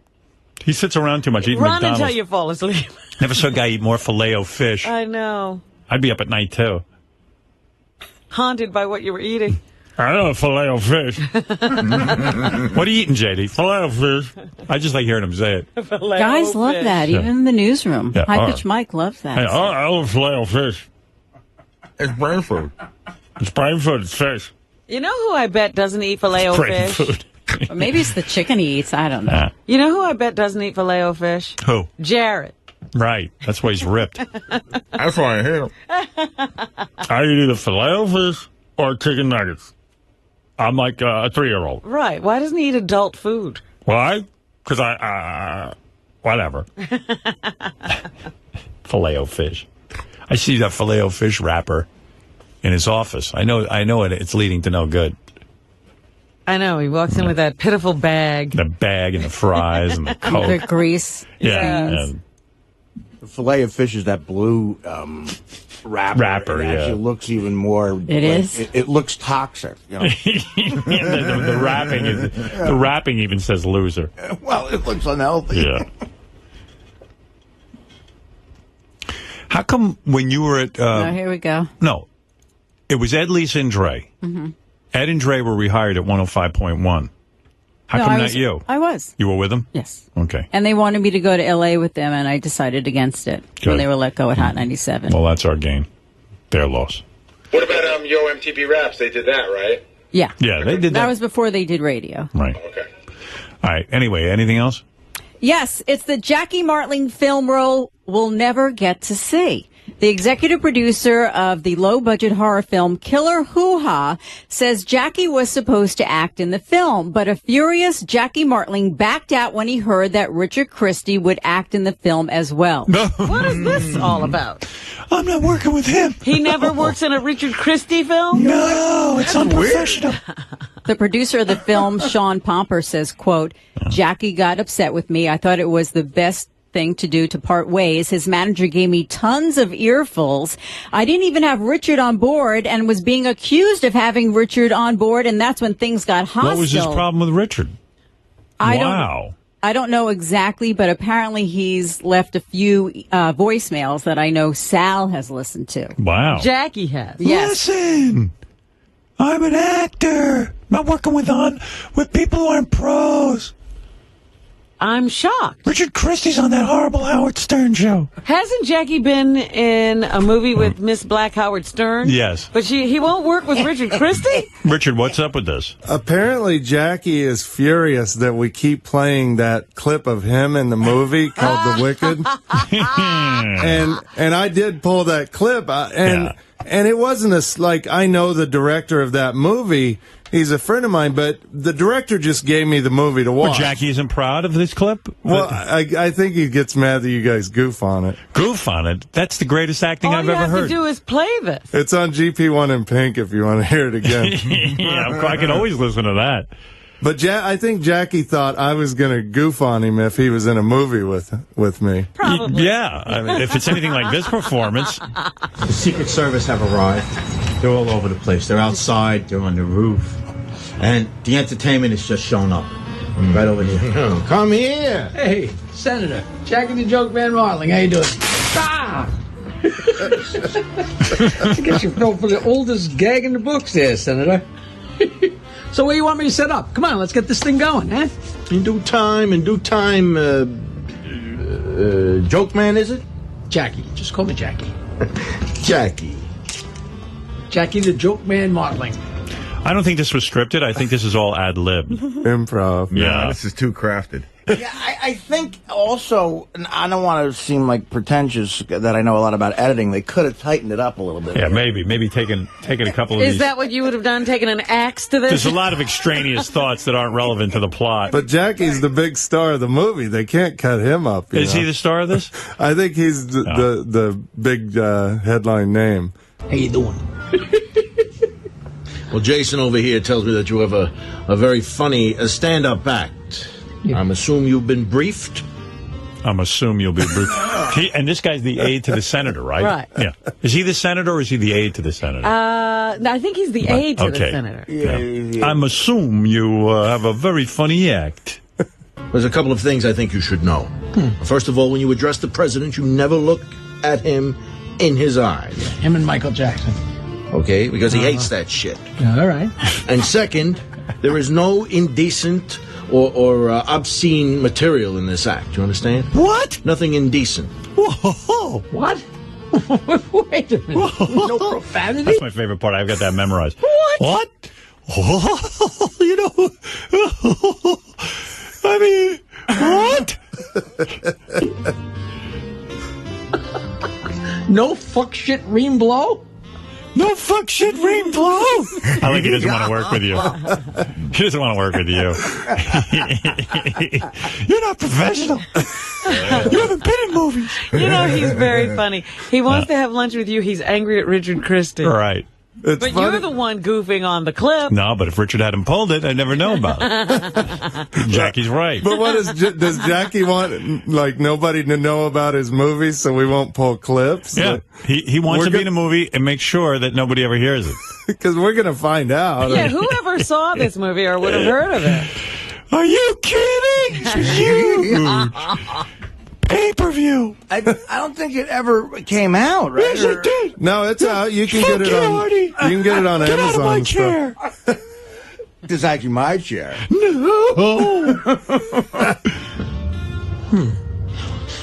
S2: He sits around too much eating
S3: Run
S2: McDonald's.
S3: until you fall asleep.
S2: Never saw a guy eat more filet-o-fish.
S3: I know.
S2: I'd be up at night, too.
S3: Haunted by what you were eating.
S2: I know, filet-o-fish. What are you eating, JD? Filet-o-fish. I just like hearing him say it.
S20: Guys love that, even in the newsroom.
S2: Yeah,
S20: High Pitch Mike loves that.
S2: Hey, I love filet-o-fish. It's brain food. It's brain food. It's fish.
S3: You know who I bet doesn't eat filet-o-fish?
S2: Brain food.
S20: Or maybe it's the chicken he eats. I don't know.
S3: You know who I bet doesn't eat filet-o-fish?
S2: Who?
S3: Jared.
S2: Right. That's why he's ripped. That's why I hate him. I eat either filet-o-fish or chicken nuggets. I'm like a 3-year-old.
S3: Right. Why doesn't he eat adult food?
S2: Why? Because whatever. Filet-o-fish. I see that filet-o-fish wrapper in his office. I know it's leading to no good.
S3: I know. He walks in with that pitiful bag.
S2: The bag and the fries and the Coke.
S20: The grease.
S2: Yeah.
S20: Yes.
S2: And
S4: The filet of fish is that blue wrapper. It
S2: yeah.
S4: actually looks even more.
S20: It is?
S4: It looks toxic. You know?
S2: the wrapping is the wrapping even says loser.
S4: Well, it looks unhealthy.
S2: Yeah. How come when you were at
S20: Oh, here we go.
S2: no, it was Ed, Lisa, and Dre.
S20: Mm-hmm.
S2: Ed and Dre were rehired at 105.1. How
S20: No,
S2: come
S20: I
S2: not
S20: was-
S2: you?
S20: I was.
S2: You were with them?
S20: Yes.
S2: Okay.
S20: And they wanted me to go to L.A. with them, and I decided against it
S2: Good.
S20: when they were let go at Hot 97.
S2: Well, that's our gain. Their loss.
S6: What about Yo MTV Raps? They did that, right?
S20: Yeah.
S2: Yeah, they did
S20: That
S2: that.
S20: was before they did radio.
S2: Right. Okay. All right. Anyway, anything else?
S20: Yes, it's the Jackie Martling film role we'll never get to see. The executive producer of the low-budget horror film Killer Hoo-Ha says Jackie was supposed to act in the film, but a furious Jackie Martling backed out when he heard that Richard Christie would act in the film as well.
S3: What is this all about?
S2: I'm not working with him.
S3: He never works in a Richard Christie film?
S2: No, it's unprofessional.
S20: The producer of the film, Sean Pomper, says, quote, Jackie got upset with me. I thought it was the best thing to do to part ways. His manager gave me tons of earfuls. I didn't even have Richard on board and was being accused of having Richard on board, and that's when things got hostile.
S2: What was his problem with Richard?
S20: I don't know exactly, but apparently he's left a few voicemails that I know Sal has listened to.
S2: Wow.
S3: Jackie has.
S20: Yes.
S2: Listen, I'm an actor. Not working with people who aren't pros.
S3: I'm shocked.
S2: Richard Christie's on that horrible Howard Stern show.
S3: Hasn't Jackie been in a movie with Miss Black Howard Stern?
S2: Yes.
S3: But he won't work with Richard Christie?
S2: Richard, what's up with this?
S8: Apparently, Jackie is furious that we keep playing that clip of him in the movie called The Wicked. and I did pull that clip, And it wasn't like I know the director of that movie. He's a friend of mine, but the director just gave me the movie to watch.
S2: Well, Jackie isn't proud of this clip?
S8: Well, I think he gets mad that you guys goof on it.
S2: Goof on it? That's the greatest acting I've ever heard.
S3: All you have to do is play this.
S8: It's on GP1 in pink if you want to hear it again.
S2: Yeah, I can always listen to that.
S8: But I think Jackie thought I was going to goof on him if he was in a movie with me.
S3: Probably.
S2: Yeah. I mean, if it's anything like this performance.
S7: The Secret Service have arrived. They're all over the place. They're outside. They're on the roof. And the entertainment is just showing up. Right over here.
S14: Oh, come here. Hey, Senator. Jackie the Joke Man Marling. How you doing? Ah! I guess you fell for the oldest gag in the books there, Senator. So where you want me to set up? Come on, let's get this thing going, eh?
S7: In due time, Joke Man, is it?
S14: Jackie. Just call me Jackie.
S7: Jackie.
S14: Jackie the Joke Man Marling.
S2: I don't think this was scripted. I think this is all ad-lib.
S8: Improv.
S2: Yeah.
S9: This is too crafted.
S4: Yeah, I think also, and I don't want to seem like pretentious that I know a lot about editing. They could have tightened it up a little bit.
S2: Yeah, maybe taking a couple of
S3: Is
S2: these.
S3: that what you would have done, taking an axe to this?
S2: There's a lot of extraneous thoughts that aren't relevant to the plot.
S8: But Jackie's the big star of the movie. They can't cut him up.
S2: Is he the star of this?
S8: I think he's the big headline name.
S14: How you doing?
S7: Well, Jason over here tells me that you have a very funny stand-up act. Yeah. I'm assuming you've been briefed?
S2: I'm assuming you'll be briefed. And this guy's the aide to the senator, right?
S3: Right.
S2: Yeah. Is he the senator or is he the aide to the senator?
S3: No, I think he's the aide to the senator.
S2: Yeah. I'm assuming you have a very funny act.
S7: There's a couple of things I think you should know. First of all, when you address the president, you never look at him in his eyes.
S14: Yeah, him and Michael Jackson.
S7: Okay, because he hates that shit.
S14: All right.
S7: And second, there is no indecent or obscene material in this act. You understand?
S2: What?
S7: Nothing indecent.
S2: Whoa!
S14: What? Wait a minute. No profanity?
S2: That's my favorite part. I've got that memorized.
S14: What?
S2: Oh, you know, I mean, what?
S14: No fuck shit ream blow?
S2: No fuck shit ream blow. I think he doesn't want to work with you. He doesn't want to work with you. You're not professional. You haven't been in movies.
S3: You know, he's very funny. He wants to have lunch with you. He's angry at Richard Christie.
S2: Right.
S3: But you're the one goofing on the clip.
S2: No, but if Richard hadn't pulled it, I'd never know about it. Jackie's right.
S8: But what does Jackie want, like, nobody to know about his movies so we won't pull clips?
S2: Yeah.
S8: Like,
S2: he wants to be in a movie and make sure that nobody ever hears it.
S8: Because we're going to find out.
S3: Yeah, whoever saw this movie or would have heard of it?
S2: Are you kidding? Huge. Pay-per-view.
S4: I don't think it ever came out, right?
S2: Yes, it did.
S8: No, it's out. You can get it on.
S2: Artie.
S8: You can get it on
S2: Get
S8: Amazon.
S2: out of my
S8: and
S2: chair.
S8: stuff.
S4: This is actually my chair.
S2: No.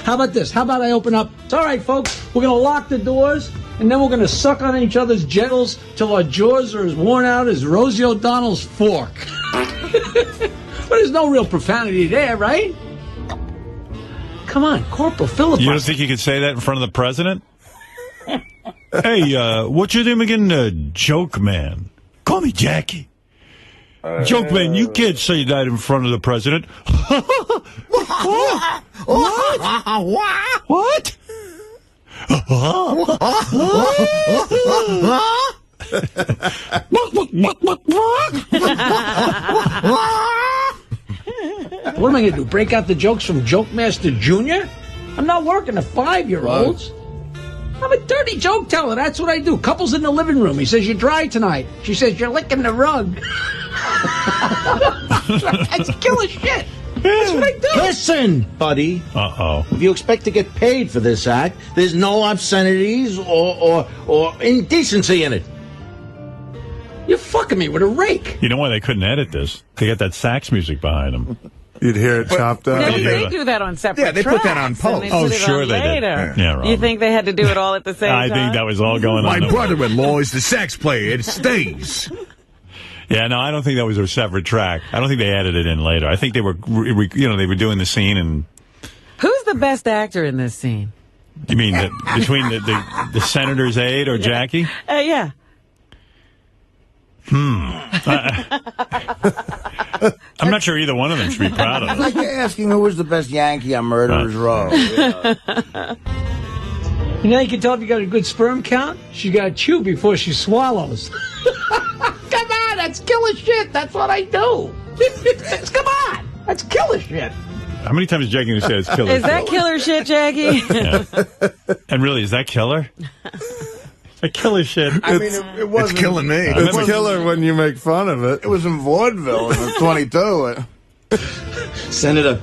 S14: How about this? How about I open up? It's all right, folks. We're going to lock the doors, and then we're going to suck on each other's genitals till our jaws are as worn out as Rosie O'Donnell's fork. But there's no real profanity there, right? Come on, Corporal Philip.
S2: You don't think you could say that in front of the president? Hey, what's your name again? Joke Man. Call me Jackie. Joke Man, you can't say that in front of the president. What? What?
S14: What am I going to do? Break out the jokes from Joke Master Jr.? I'm not working to 5-year-olds. I'm a dirty joke teller. That's what I do. Couples in the living room. He says, you're dry tonight. She says, you're licking the rug. That's killer shit. That's what I do.
S7: Listen, buddy.
S2: Uh-oh.
S7: If you expect to get paid for this act, there's no obscenities or indecency in it.
S14: You're fucking me with a rake.
S2: You know why they couldn't edit this? They got that sax music behind them.
S8: You'd hear it chopped up.
S3: No, they do that on separate
S9: Yeah, they put that on
S3: tracks, and
S9: post.
S3: they
S2: Oh,
S3: put it
S2: sure
S3: on
S2: they did.
S3: later.
S2: Yeah, Rob.
S3: You think they had to do it all at the same time?
S2: I think that was all going on.
S9: My brother-in-law is the sax player. It stays.
S2: Yeah, no, I don't think that was a separate track. I don't think they added it in later. I think they were, they were doing the scene and...
S3: Who's the best actor in this scene?
S2: You mean between the senator's aide or Jackie?
S3: Yeah.
S2: I'm not sure either one of them should be proud of
S4: It's
S2: it.
S4: like you're asking who was the best Yankee on Murderer's Row.
S14: You know, you can tell if you got a good sperm count. She got to chew before she swallows. Come on, that's killer shit. That's what I do. Come on, that's killer shit.
S2: How many times is Jackie going to say it's killer?
S3: Is that killer shit, Jackie?
S2: Yeah. And really, is that killer? A killer shit.
S4: I mean, it wasn't.
S9: It's killing me.
S8: It's killer when you make fun of it.
S4: It was in vaudeville in the 22.
S7: Senator,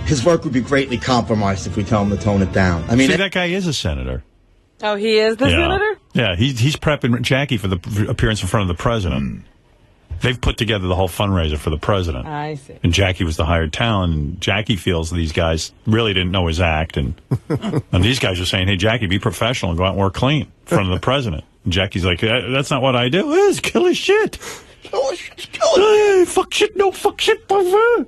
S7: his work would be greatly compromised if we tell him to tone it down. I mean,
S2: See, that guy is a senator.
S3: Oh, he is the senator?
S2: Yeah, he's prepping Jackie for the appearance in front of the president. They've put together the whole fundraiser for the president.
S3: I see.
S2: And Jackie was the hired talent, and Jackie feels these guys really didn't know his act, and these guys are saying, hey, Jackie, be professional and go out and work clean in front of the president. And Jackie's like, that's not what I do. It's killer shit.
S4: Killer shit. Killer
S2: fuck shit, no fuck shit. Killer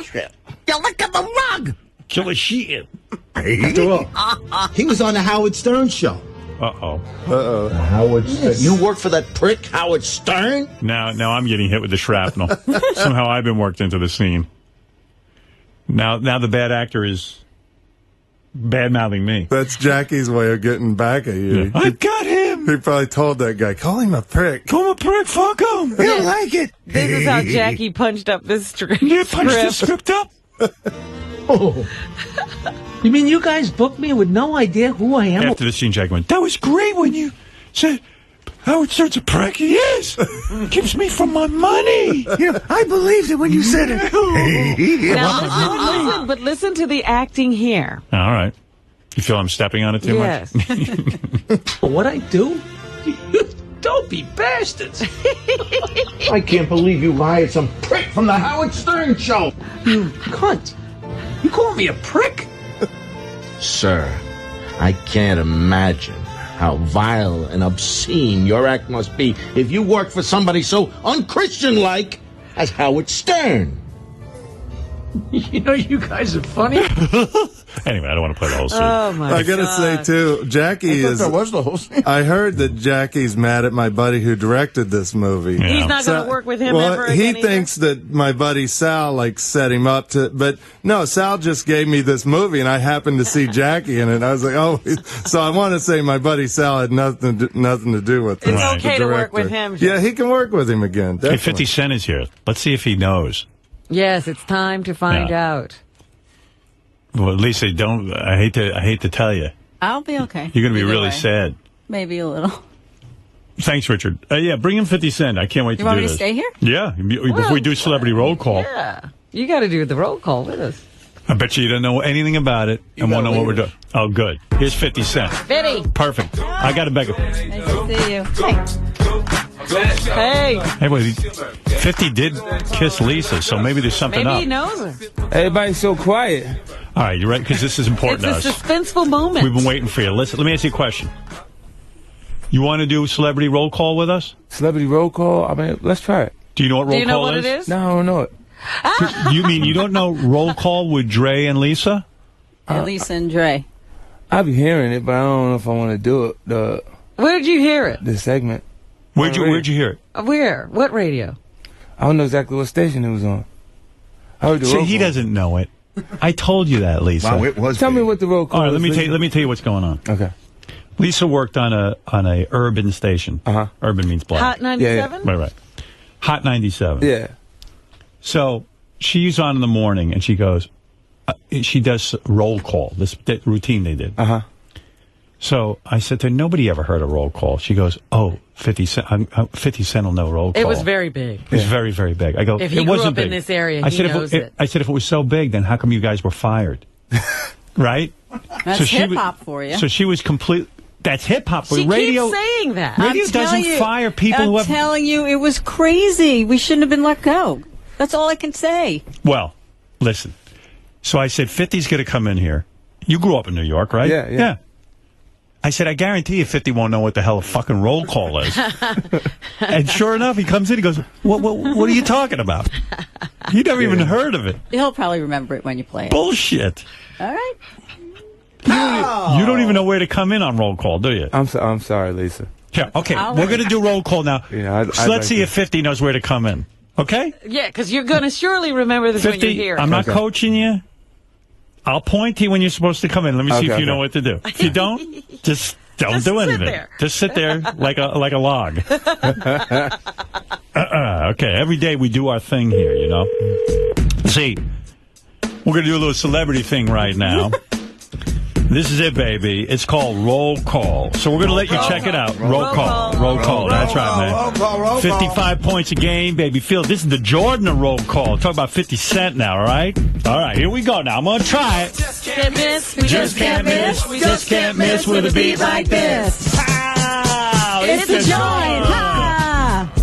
S4: shit. You look at the rug.
S2: Killer shit.
S7: after all, he was on the Howard Stern show.
S2: Howard
S7: Stern. You work for that prick, Howard Stern?
S2: Now I'm getting hit with the shrapnel. Somehow I've been worked into the scene. Now the bad actor is bad-mouthing me.
S8: That's Jackie's way of getting back at you.
S2: Yeah. I've got him!
S8: He probably told that guy, call him a prick.
S2: Call him a prick, fuck him!
S8: You don't like it.
S3: This is how Jackie punched up this script.
S2: You punched the script up?
S14: Oh. You mean you guys booked me with no idea who I am?
S2: After the scene, Jackie went, that was great when you said Howard Stern's a prick. He is. Keeps me from my money.
S9: Yeah, I believed it when you said it.
S3: Now, listen to the acting here.
S2: All right. You feel I'm stepping on it too
S3: Yes.
S2: much?
S14: What I do? You dopey bastards.
S7: I can't believe you hired some prick from the Howard Stern show.
S14: You cunt. You call me a prick?
S7: Sir, I can't imagine how vile and obscene your act must be if you work for somebody so unchristian-like as Howard Stern.
S14: You know, you guys are funny.
S2: Anyway, I don't want to play the whole scene.
S3: Oh, my
S8: I gotta say, too, Jackie is...
S4: That was the whole scene.
S8: I heard that Jackie's mad at my buddy who directed this movie.
S2: Yeah.
S3: He's not going to work with him ever
S8: he
S3: again
S8: thinks that my buddy Sal, set him up to... But, no, Sal just gave me this movie, and I happened to see Jackie in it. I was like, oh... So I want to say my buddy Sal had nothing to do with it.
S3: It's okay to work with him.
S8: Yeah, he can work with him again,
S2: Hey,
S8: definitely.
S2: 50 Cent is here. Let's see if he knows.
S3: Yes, it's time to find out.
S2: Well, Lisa, I hate to tell you.
S20: I'll be okay.
S2: You're going to be
S20: Either
S2: really
S20: way.
S2: sad.
S20: Maybe a little.
S2: Thanks, Richard. Yeah, bring him 50 Cent. I can't wait to
S20: You want
S2: do
S20: me
S2: this.
S20: to stay here?
S2: Yeah, before we do celebrity roll call.
S3: Yeah. You got to do the roll call with us.
S2: I bet you don't know anything about it and won't know what we're doing. Oh, good. Here's 50 Cent.
S3: 50.
S2: Perfect. I got to beg him.
S20: Nice to see you. Hey.
S2: Hey, wait, 50 did kiss Lisa, so maybe there's something
S3: Maybe
S2: up.
S3: he knows her.
S10: Everybody's so quiet.
S2: All right, you ready? Because this is important
S3: It's
S2: to
S3: a
S2: us.
S3: suspenseful moment.
S2: We've been waiting for you. Listen, let me ask you a question. You want to do celebrity roll call with us?
S10: Celebrity roll call? I mean, let's try it.
S2: Do you know what roll
S3: Do you know
S2: call
S3: what
S2: is?
S3: it is?
S10: No, I don't know it.
S2: You mean you don't know roll call with Dre and Lisa?
S20: Lisa and Dre.
S10: I'll be hearing it, but I don't know if I want to do it.
S3: Where did you hear it?
S10: The segment.
S2: Where'd you hear it?
S3: Where? What radio?
S10: I don't know exactly what station it was on. I heard the
S2: See,
S10: roll
S2: he
S10: call.
S2: doesn't know it. I told you that, Lisa.
S9: Wow, it was.
S10: Tell me what the roll call
S2: All right,
S10: is.
S2: let me tell you what's going on.
S10: Okay.
S2: Lisa worked on a urban station. Urban means black.
S3: Hot 97?
S2: Right. Hot 97.
S10: Yeah.
S2: So she's on in the morning, and she goes, she does roll call, this routine they did. So I said to her, nobody ever heard a roll call. She goes, oh, 50 Cent, 50 Cent will know roll call.
S3: It was very big.
S2: It was very, very big. I go,
S3: If he
S2: it
S3: grew
S2: wasn't
S3: up
S2: big.
S3: in this area,
S2: I
S3: he
S2: said,
S3: knows
S2: if it was so big, then how come you guys were fired? Right?
S20: That's hip-hop for you.
S2: So she was complete. That's hip-hop.
S3: She
S2: Radio,
S3: keeps saying that.
S2: radio
S20: I'm telling
S2: doesn't
S20: you,
S2: fire people who
S20: I'm
S2: have...
S20: telling you, it was crazy. We shouldn't have been let go. That's all I can say.
S2: Well, listen. So I said, 50's going to come in here. You grew up in New York, right?
S10: Yeah.
S2: I said, I guarantee you 50 won't know what the hell a fucking roll call is. And sure enough, he comes in, he goes, what are you talking about? He never even heard of it.
S20: He'll probably remember it when you play it.
S2: Bullshit.
S20: All right.
S2: You don't even know where to come in on roll call, do you?
S10: I'm sorry, Lisa.
S2: Yeah, okay, we're going to do roll call now.
S10: Yeah,
S2: so let's see if 50 knows where to come in. Okay?
S3: Yeah, because you're going to surely remember this
S2: 50,
S3: when you're here.
S2: I'm not coaching you. I'll point to you when you're supposed to come in. Let me see if you know what to do. If you don't, just don't do anything.
S3: There.
S2: Just sit there like a log. Okay, every day we do our thing here, you know. See, we're going to do a little celebrity thing right now. This is it, baby. It's called Roll Call. So we're going to let you check it out. Roll call. Roll call. That's right, man.
S4: Roll call.
S2: 55 points a game, baby. Phil, this is the Jordan of Roll Call. Talk about 50 Cent now, all right? All right, here we go now. I'm going to try it.
S3: Just can't miss.
S2: We just can't miss. We just can't miss with a beat like this. Pow!
S20: It's the joint. Ha!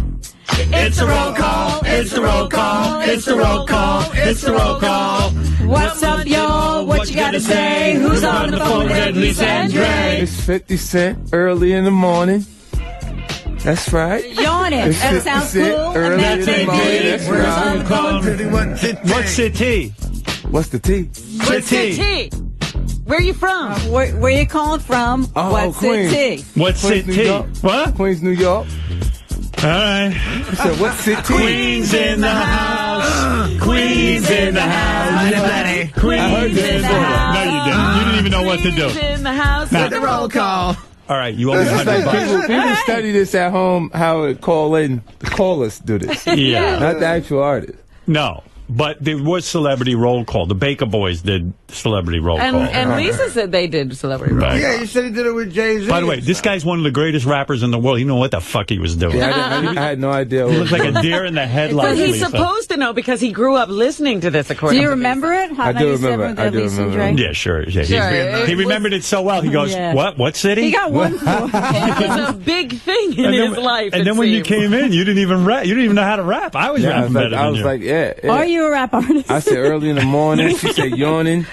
S2: It's the roll call. It's the roll call. It's the roll call. It's the roll call.
S20: What's up, y'all? What you got to say? Who's on the phone with Lisa and Dre?
S10: It's 50 Cent early in the morning. That's right.
S20: Yawning.
S10: It's
S20: That
S10: 50
S20: sounds
S10: Cent
S20: cool.
S10: early in the morning. That's right.
S2: What's the T?
S10: What's the T?
S3: What's the T? Where are you from?
S20: Where you calling from?
S10: Oh,
S20: What's
S10: Queens.
S20: it T?
S2: What's
S10: Queens, New
S2: T?
S10: York.
S2: What?
S10: Queens, New York.
S2: All right.
S10: I said, what's it T?
S2: Queens in the house. Queens in the house. Queens in the house. No, you didn't. You didn't even know what to do.
S3: Queens in the house with the roll call.
S2: All right, you owe me
S10: This is like
S2: $100.
S10: people study this at home, how it the callers do this.
S2: Yeah.
S10: Not the actual artist.
S2: No, but there was Celebrity Roll Call. The Baker Boys did Celebrity Roll Call.
S3: And Lisa said they did celebrity roll.
S2: Right.
S4: Yeah, you said he did it with Jay-Z.
S2: By the way, this guy's one of the greatest rappers in the world. You know what the fuck he was doing.
S10: Yeah, I had no idea.
S2: He looked like a deer in the headlights,
S3: But he's
S2: Lisa.
S3: supposed to know because he grew up listening to this, according
S20: Do you
S3: to
S20: remember it? Hot
S10: I do
S20: 97
S10: remember.
S20: with
S10: I do
S20: Lisa and
S10: remember.
S20: Dre?
S2: Yeah, sure. Yeah,
S3: Sure.
S2: he remembered it so well. He goes,
S20: Yeah.
S2: What city?
S20: He got one for
S3: It was a big thing in his life.
S2: And
S3: it
S2: then when you
S3: seems.
S2: came in, you didn't even rap. You didn't even know how to rap. I was rapping better than
S10: I was
S2: you.
S10: like, yeah.
S20: Are you a rap artist?
S10: I said early in the morning. She said yawning.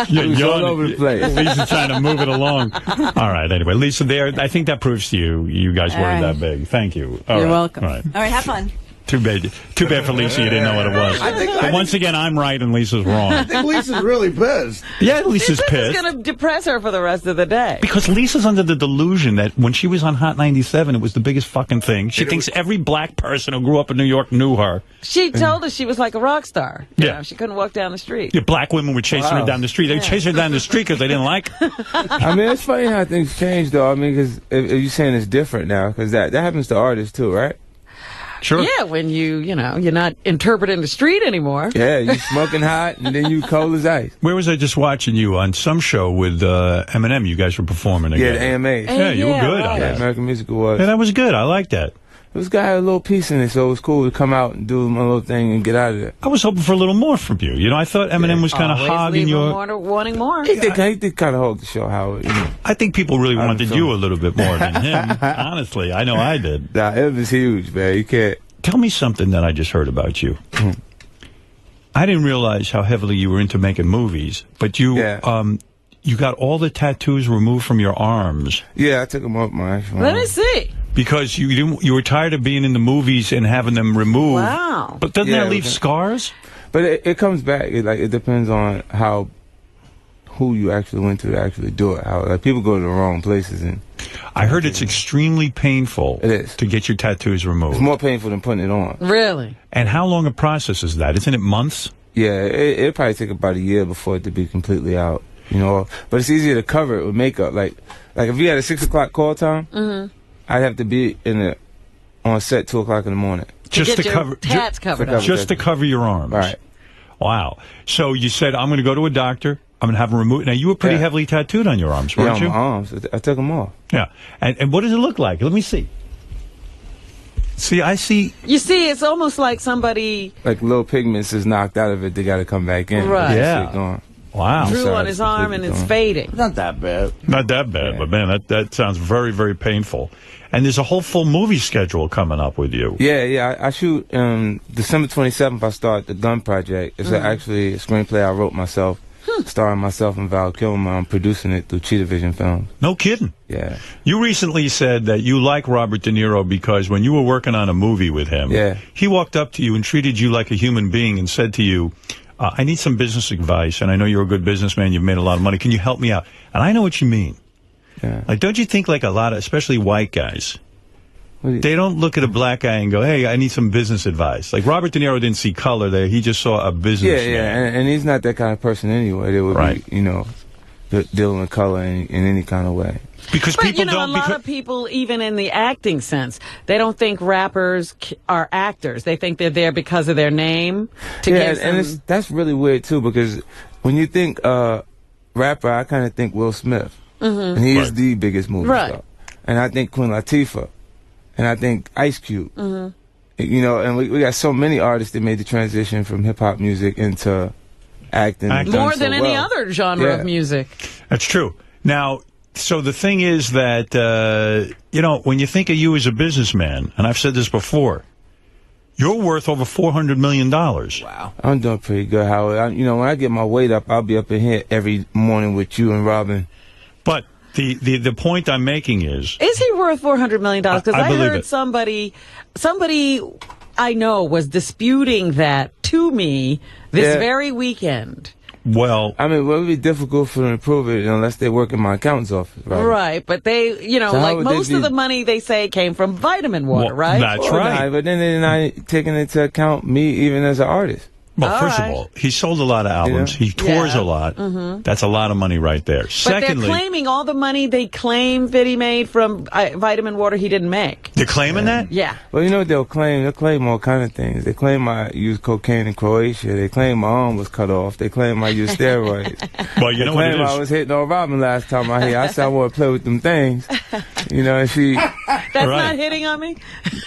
S2: You're
S10: It was all over the place.
S2: Lisa's trying to move it along. All right. Anyway, Lisa, I think that proves to you guys
S20: All
S2: weren't
S20: right.
S2: that big. Thank you. All
S20: You're
S2: right.
S20: welcome.
S2: All right.
S20: All right, have fun.
S2: Too bad for Lisa. You didn't know what it was. But once again, I'm right and Lisa's wrong.
S4: I think Lisa's really pissed.
S2: Yeah, Lisa's
S3: This is
S2: pissed.
S3: going to depress her for the rest of the day.
S2: Because Lisa's under the delusion that when she was on Hot 97, it was the biggest fucking thing. She thinks every black person who grew up in New York knew her.
S3: She told us she was like a rock star. You
S2: Yeah.
S3: know, she couldn't walk down the street.
S2: Yeah, black women were chasing her
S10: Wow.
S2: down the street. They would chase her down the street because they didn't like her.
S10: I mean, it's funny how things change, though. I mean, because if you're saying it's different now, because that happens to artists, too, right?
S2: Sure.
S3: Yeah, when you're not interpreting the street anymore.
S10: Yeah, you smoking hot, and then you cold as ice.
S2: Where was I just watching you? On some show with Eminem, you guys were performing
S10: Yeah,
S2: together.
S10: the AMAs.
S2: Yeah, you were good on
S10: Yeah,
S2: that.
S10: American Music Awards.
S2: Yeah, that was good. I like that.
S10: This guy had a little piece in it, so it was cool to come out and do my little thing and get out of there.
S2: I was hoping for a little more from you. You know, I thought Eminem was kind of
S3: Always
S2: hogging
S3: leave
S2: your...
S3: them wanting more.
S10: He did kind of hold the show, Howard. You know.
S2: I think people really
S10: I
S2: wanted
S10: don't
S2: you
S10: know.
S2: a little bit more than him. Honestly, I know I did.
S10: Nah, it was huge, man. You can't.
S2: Tell me something that I just heard about you. I didn't realize how heavily you were into making movies, but you you got all the tattoos removed from your arms.
S10: Yeah, I took them off my actual.
S3: Let me see.
S2: Because you were tired of being in the movies and having them removed.
S3: Wow.
S2: But doesn't
S10: Yeah,
S2: that leave
S10: okay.
S2: scars?
S10: But it comes back. It depends on who you actually went to actually do it. How people go to the wrong places, and
S2: I heard it's extremely painful.
S10: It is.
S2: To get your tattoos removed.
S10: It's more painful than putting it on.
S3: Really?
S2: And how long a process is that? Isn't it months?
S10: Yeah, it'll probably take about a year before it to be completely out. You know, but it's easier to cover it with makeup. Like if you had a 6 o'clock call time, I'd have to be on set 2 o'clock in the morning.
S2: Just
S3: get
S2: to
S3: your
S2: cover
S3: tats covered up.
S2: Just to cover your arms.
S10: Right.
S2: Wow. So you said, I'm going to go to a doctor. I'm going to have them removed. Now, you were pretty heavily tattooed on your arms,
S10: Yeah,
S2: weren't
S10: on
S2: you?
S10: my arms. I took them off.
S2: Yeah. And what does it look like? Let me see. See, I see.
S3: You see, it's almost like somebody
S10: Like little pigments is knocked out of it. They got to come back in.
S3: Right.
S2: Yeah.
S10: Shit gone.
S2: Wow.
S3: drew
S10: sorry,
S3: on his arm and it's
S10: gone.
S3: fading.
S4: Not that bad.
S2: Not that bad, but man, that sounds very, very painful. And there's a whole full movie schedule coming up with you.
S10: Yeah. I shoot December 27th. I start the Gun Project. It's actually a screenplay I wrote myself. starring myself and Val Kilmer. I'm producing it through Cheetah Vision Films.
S2: No kidding.
S10: Yeah.
S2: You recently said that you like Robert De Niro because when you were working on a movie with him, he walked up to you and treated you like a human being and said to you, I need some business advice, and I know you're a good businessman, you've made a lot of money, can you help me out? And I know what you mean.
S10: Yeah.
S2: Like, don't you think like a lot of, especially white guys, they don't look at a black guy and go, hey, I need some business advice. Like, Robert De Niro didn't see color there. He just saw a businessman.
S10: Yeah, and he's not that kind of person anyway. That would be, you know, dealing with color in any kind of way.
S2: Because
S3: but, you know, a lot of people, even in the acting sense, they don't think rappers are actors. They think they're there because of their name. To give
S10: and that's really weird, too, because when you think rapper, I kind of think Will Smith.
S3: Mm-hmm.
S10: And he is the biggest movie star. And I think Queen Latifah. And I think Ice Cube.
S3: Mm-hmm.
S10: You know, and we got so many artists that made the transition from hip-hop music into acting.
S3: More than any other genre of music.
S2: That's true. Now, so the thing is that, you know, when you think of you as a businessman, and I've said this before, you're worth over $400 million.
S10: Wow. I'm doing pretty good, Howard. You know, when I get my weight up, I'll be up in here every morning with you and Robin.
S2: But the point I'm making is
S3: he worth $400 million? Because I
S2: believe
S3: heard
S2: it.
S3: somebody I know was disputing that to me this very weekend.
S2: Well,
S10: I mean, it would be difficult for them to prove it unless they work in my accountant's office, right?
S3: Right, but they, you know,
S10: So how
S3: like
S10: would they
S3: most of
S10: be-
S3: the money they say came from vitamin water, right?
S2: That's right.
S10: But then they're not taking into account me even as an artist.
S2: Well, first of all, he sold a lot of albums. He tours a lot.
S3: Mhm.
S2: That's a lot of money right there.
S3: But
S2: Secondly,
S3: they're claiming all the money they claim that he made from vitamin water he didn't make.
S2: they're claiming that?
S3: Yeah.
S10: Well, you know what they'll claim? They'll claim all kind of things. They claim I used cocaine in Croatia. They claim my arm was cut off. They claim I used steroids.
S2: Well, you
S10: they
S2: know what
S10: claim
S2: it is.
S10: I was hitting on Robin last time I hit. I said I want to play with them things. You know, and she...
S3: That's not hitting on me?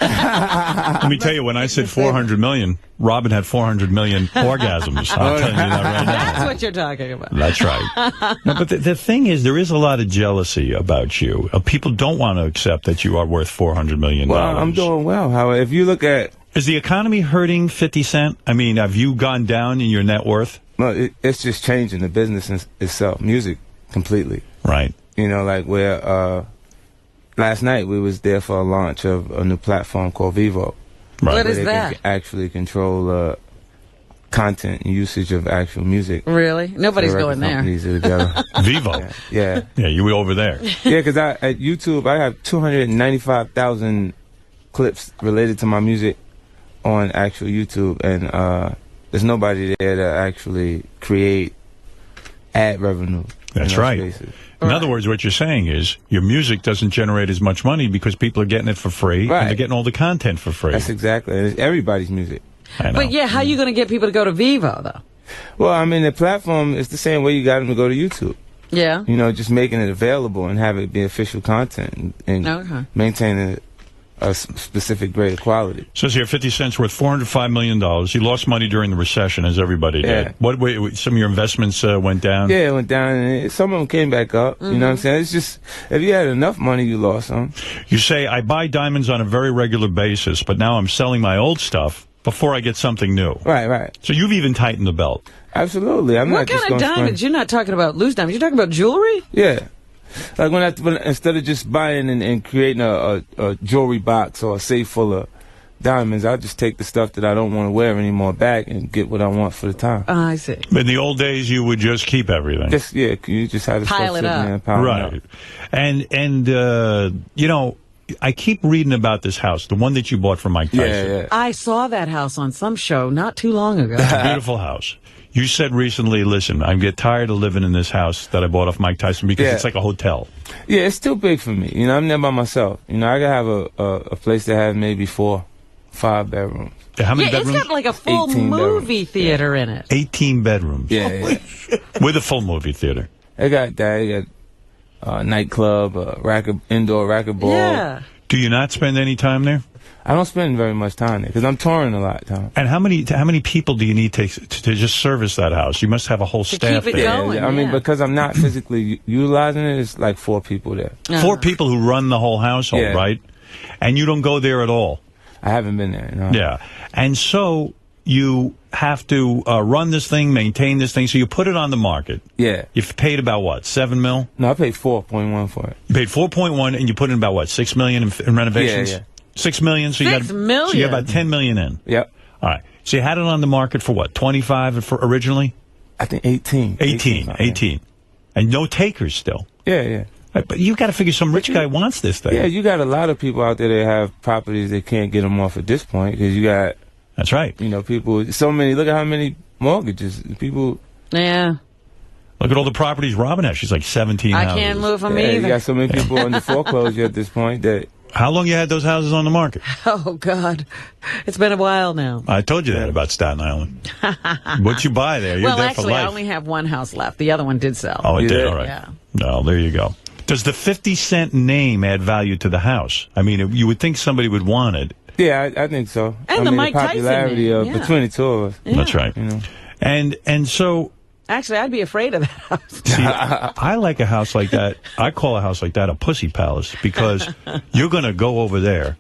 S2: Let me tell you, when I said 400 million, Robin had 400 million orgasms. I'll tell you that right now.
S3: That's what you're talking about.
S2: That's right. No, but the thing is, there is a lot of jealousy about you. People don't want to accept that you are worth $400 million.
S10: Well, I'm doing well. However, if you look at...
S2: Is the economy hurting 50 Cent? I mean, have you gone down in your net worth?
S10: No, it's just changing the business itself, music, completely.
S2: Right.
S10: You know, like where last night we was there for a launch of a new platform called Vivo.
S3: Right. What
S10: where
S3: is
S10: they
S3: that?
S10: Can actually control content and usage of actual music.
S3: Really? Nobody's
S10: The record
S3: going there.
S10: companies are together.
S2: Vivo.
S10: Yeah.
S2: Yeah, you were over there.
S10: Yeah, because at YouTube, I have 295,000 clips related to my music on actual YouTube, and there's nobody there to actually create ad revenue.
S2: That's right. In other words, what you're saying is your music doesn't generate as much money because people are getting it for free,
S10: Right.
S2: and they're getting all the content for free.
S10: That's exactly. And it's everybody's music.
S2: I know.
S3: But yeah, how are you going to get people to go to Vivo, though?
S10: Well, I mean, the platform is the same way you got them to go to YouTube.
S3: Yeah.
S10: You know, just making it available and have it be official content and
S3: Okay.
S10: maintaining a specific grade of quality.
S2: Says here, 50 Cent's worth $405 million. He lost money during the recession, as everybody did.
S10: Yeah.
S2: What way, some of your investments went down?
S10: Yeah, it went down, and some of them came back up. You know what I'm saying? It's just, if you had enough money, you lost some.
S2: You say, I buy diamonds on a very regular basis, but now I'm selling my old stuff before I get something new.
S10: Right, right.
S2: So you've even tightened the belt.
S10: Absolutely. I'm
S3: What
S10: not just
S3: kind of
S10: gonna
S3: diamonds?
S10: spend-
S3: You're not talking about loose diamonds. You're talking about jewelry?
S10: Yeah. Like when instead of just buying and creating a jewelry box or a safe full of diamonds, I just take the stuff that I don't want to wear anymore back and get what I want for the time.
S3: I see.
S2: In the old days, you would just keep everything.
S10: Just you just have the
S3: Pile
S10: stuff
S3: it
S10: sitting
S3: up.
S10: there and pile it
S2: Right.
S10: up.
S2: And you know, I keep reading about this house, the one that you bought from Mike Tyson.
S10: Yeah.
S3: I saw that house on some show not too long ago.
S2: It's a beautiful house. You said recently, listen, I get tired of living in this house that I bought off Mike Tyson because
S10: Yeah.
S2: it's like a hotel.
S10: Yeah, it's too big for me. You know, I'm there by myself. You know, I gotta have a place that has maybe 4, 5 bedrooms.
S2: How many
S3: Yeah,
S2: bedrooms?
S3: it's got like a full
S10: 18
S3: movie theater in it.
S2: 18 bedrooms.
S10: Yeah.
S2: With a full movie theater.
S10: They got that. They got a nightclub, indoor racquetball.
S3: Yeah.
S2: Do you not spend any time there?
S10: I don't spend very much time there because I'm touring a lot, Tom.
S2: And how many people do you need to just service that house? You must have a whole staff
S3: keep it
S2: there.
S3: going.
S10: I mean, because I'm not physically utilizing it, it's like 4 people there.
S2: 4 people who run the whole household,
S10: Yeah.
S2: right? And you don't go there at all.
S10: I haven't been there. No.
S2: Yeah. And so you have to run this thing, maintain this thing, so you put it on the market.
S10: Yeah.
S2: You've paid about, what, $7 million?
S10: No, I paid 4.1 for it.
S2: You paid 4.1, and you put in about, what, $6 million in renovations?
S10: Yeah.
S2: $6 million, so you got
S3: $6 million?
S2: So you got about $10 million in.
S10: Yep.
S2: All right. So you had it on the market for what, 25 for originally?
S10: I think 18.
S2: 18. And no takers still.
S10: Yeah.
S2: Right, but you got to figure some rich guy wants this thing.
S10: Yeah, you got a lot of people out there that have properties that can't get them off at this point because you got.
S2: That's right.
S10: You know, people. So many. Look at how many mortgages people.
S3: Yeah.
S2: Look at all the properties Robin has. She's like 17 houses.
S3: I can't move them
S10: Yeah,
S3: either.
S10: you got so many people under foreclosure at this point that.
S2: How long you had those houses on the market?
S3: Oh, God. It's been a while now.
S2: I told you that about Staten Island. What you buy there, you're
S3: Well,
S2: there
S3: actually,
S2: for life.
S3: I only have one house left. The other one did sell.
S2: Oh, it did? All right.
S3: Yeah.
S2: No, there you go. Does the 50 Cent name add value to the house? I mean, you would think somebody would want it.
S10: Yeah, I think so.
S3: And the Mike Tyson
S10: popularity
S3: name,
S10: of
S3: yeah.
S10: between the two of us.
S3: Yeah.
S2: That's right.
S10: You know.
S2: And so...
S3: Actually, I'd be afraid of that house.
S2: See, I like a house like that. I call a house like that a pussy palace because you're going to go over there